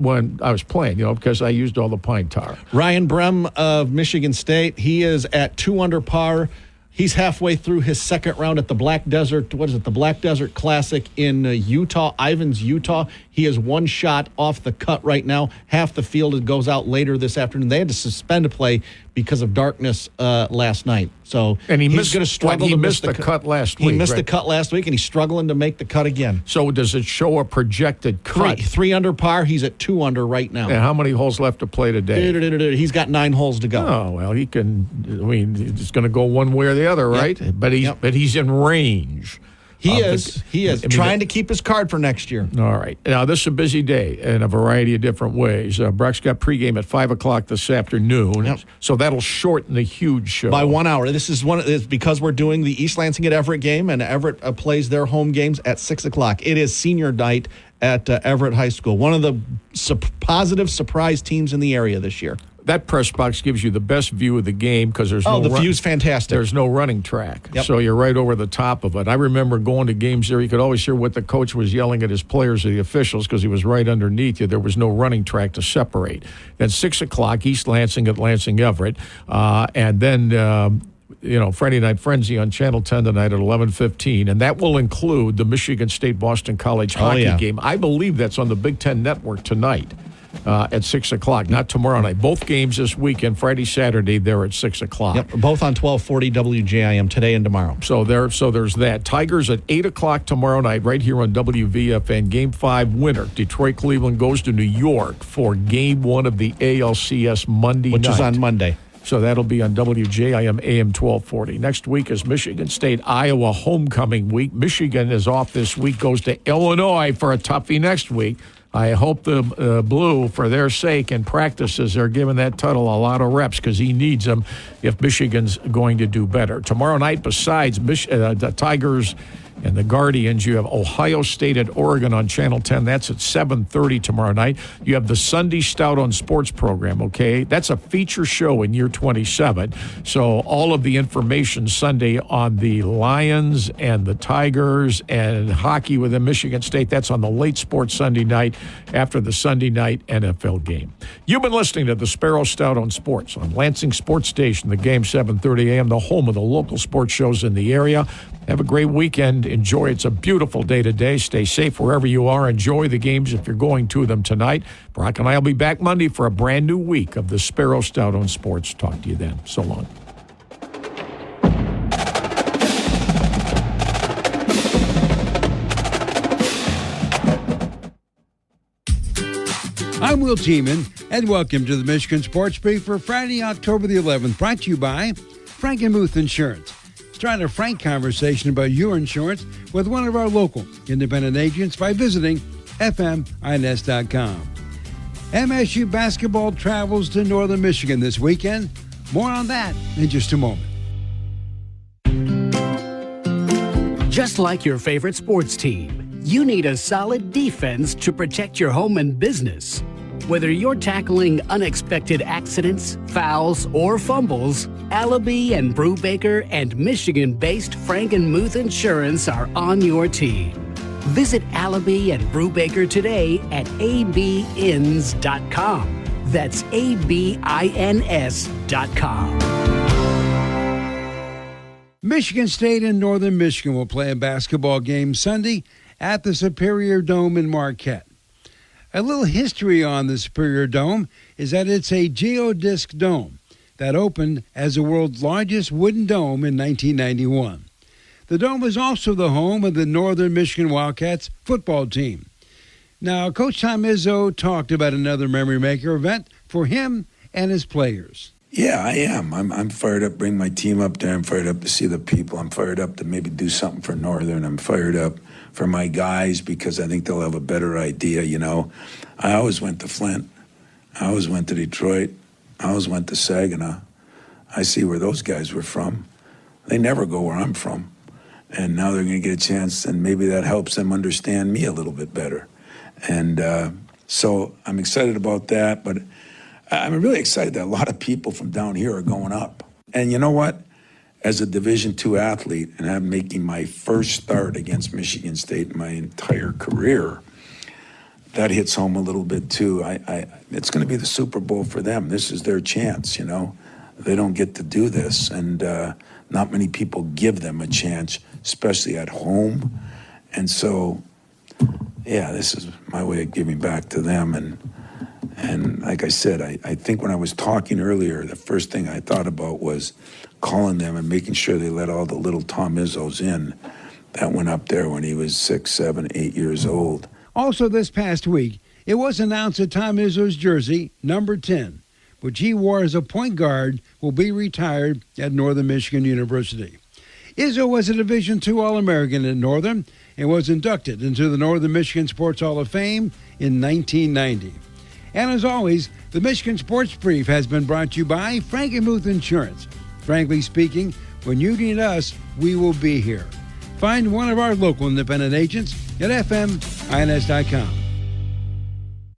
when I was playing, because I used all the pine tar. Ryan Brem of Michigan State, he is at 2 under par. He's halfway through his second round at the Black Desert. The Black Desert Classic in Utah, Ivins, Utah. He is one shot off the cut right now. Half the field goes out later this afternoon. They had to suspend play because of darkness last night. So and he's going to struggle to miss the cut last week. He missed the cut last week, and he's struggling to make the cut again. So does it show a projected cut? 3 under par. He's at 2 under right now. And how many holes left to play today? He's got 9 holes to go. Oh, well, he can. I mean, it's going to go one way or the other, right? Yep. But he's in range. He is trying to keep his card for next year. All right. Now, this is a busy day in a variety of different ways. Brock's got pregame at 5 o'clock this afternoon, so that'll shorten the huge show. By 1 hour. This is because we're doing the East Lansing at Everett game, and Everett plays their home games at 6 o'clock. It is senior night at Everett High School, one of the positive surprise teams in the area this year. That press box gives you the best view of the game because there's the view's fantastic. There's no running track, so you're right over the top of it. I remember going to games there. You could always hear what the coach was yelling at his players or the officials because he was right underneath you. There was no running track to separate. Then 6 o'clock, East Lansing at Lansing Everett, and then Friday Night Frenzy on Channel 10 tonight at 11:15, and that will include the Michigan State Boston College hockey game. I believe that's on the Big Ten Network tonight. At 6 o'clock, not tomorrow night. Both games this weekend, Friday, Saturday, they're at 6 o'clock. Yep, both on 1240 WJIM today and tomorrow. So there's that. Tigers at 8 o'clock tomorrow night, right here on WVFN. Game 5 winner. Detroit-Cleveland goes to New York for Game 1 of the ALCS Monday night. Which is on Monday. So that'll be on WJIM AM 1240. Next week is Michigan State-Iowa homecoming week. Michigan is off this week, goes to Illinois for a toughie next week. I hope the Blue, for their sake and practices, are giving that Tuttle a lot of reps because he needs them if Michigan's going to do better. Tomorrow night, besides the Tigers and the Guardians, you have Ohio State at Oregon on Channel 10. That's at 7:30 tomorrow night. You have the Sunday Stout on Sports program, okay? That's a feature show in year 27. So all of the information Sunday on the Lions and the Tigers and hockey within Michigan State, that's on the late sports Sunday night after the Sunday night NFL game. You've been listening to the Sparrow Stout on Sports on Lansing Sports Station, the game 7:30 a.m., the home of the local sports shows in the area. Have a great weekend. Enjoy. It's a beautiful day today. Stay safe wherever you are. Enjoy the games if you're going to them tonight. Brock and I will be back Monday for a brand new week of the Sparrow Stout on Sports. Talk to you then. So long. I'm Will Tiemann, and welcome to the Michigan Sports Brief for Friday, October the 11th, brought to you by Frankenmuth Insurance. Start a frank conversation about your insurance with one of our local independent agents by visiting fmins.com. MSU basketball travels to Northern Michigan this weekend. More on that in just a moment. Just like your favorite sports team, you need a solid defense to protect your home and business. Whether you're tackling unexpected accidents, fouls, or fumbles, Allaby and Brubaker and Michigan-based Frankenmuth Insurance are on your team. Visit Allaby and Brubaker today at abins.com. That's abins.com. Michigan State and Northern Michigan will play a basketball game Sunday at the Superior Dome in Marquette. A little history on the Superior Dome is that it's a geodesic dome that opened as the world's largest wooden dome in 1991. The dome was also the home of the Northern Michigan Wildcats football team. Now, Coach Tom Izzo talked about another memory maker event for him and his players. Yeah, I am. I'm fired up to bring my team up there. I'm fired up to see the people. I'm fired up to maybe do something for Northern. I'm fired up for my guys because I think they'll have a better idea, you know. I always went to Flint. I always went to Detroit. I always went to Saginaw. I see where those guys were from. They never go where I'm from. And now they're going to get a chance, and maybe that helps them understand me a little bit better. And so I'm excited about that, but I'm really excited that a lot of people from down here are going up. And you know what? As a Division II athlete, and I'm making my first start against Michigan State in my entire career, that hits home a little bit too. It's going to be the Super Bowl for them. This is their chance, you know. They don't get to do this, and not many people give them a chance, especially at home. And so, yeah, this is my way of giving back to them. And like I said, I think when I was talking earlier, the first thing I thought about was calling them and making sure they let all the little Tom Izzos in that went up there when he was 6, 7, 8 years old. Also this past week, it was announced that Tom Izzo's jersey, number 10, which he wore as a point guard, will be retired at Northern Michigan University. Izzo was a Division II All-American at Northern and was inducted into the Northern Michigan Sports Hall of Fame in 1990. And as always, the Michigan Sports Brief has been brought to you by Frankenmuth Insurance. Frankly speaking, when you need us, we will be here. Find one of our local independent agents at fmins.com.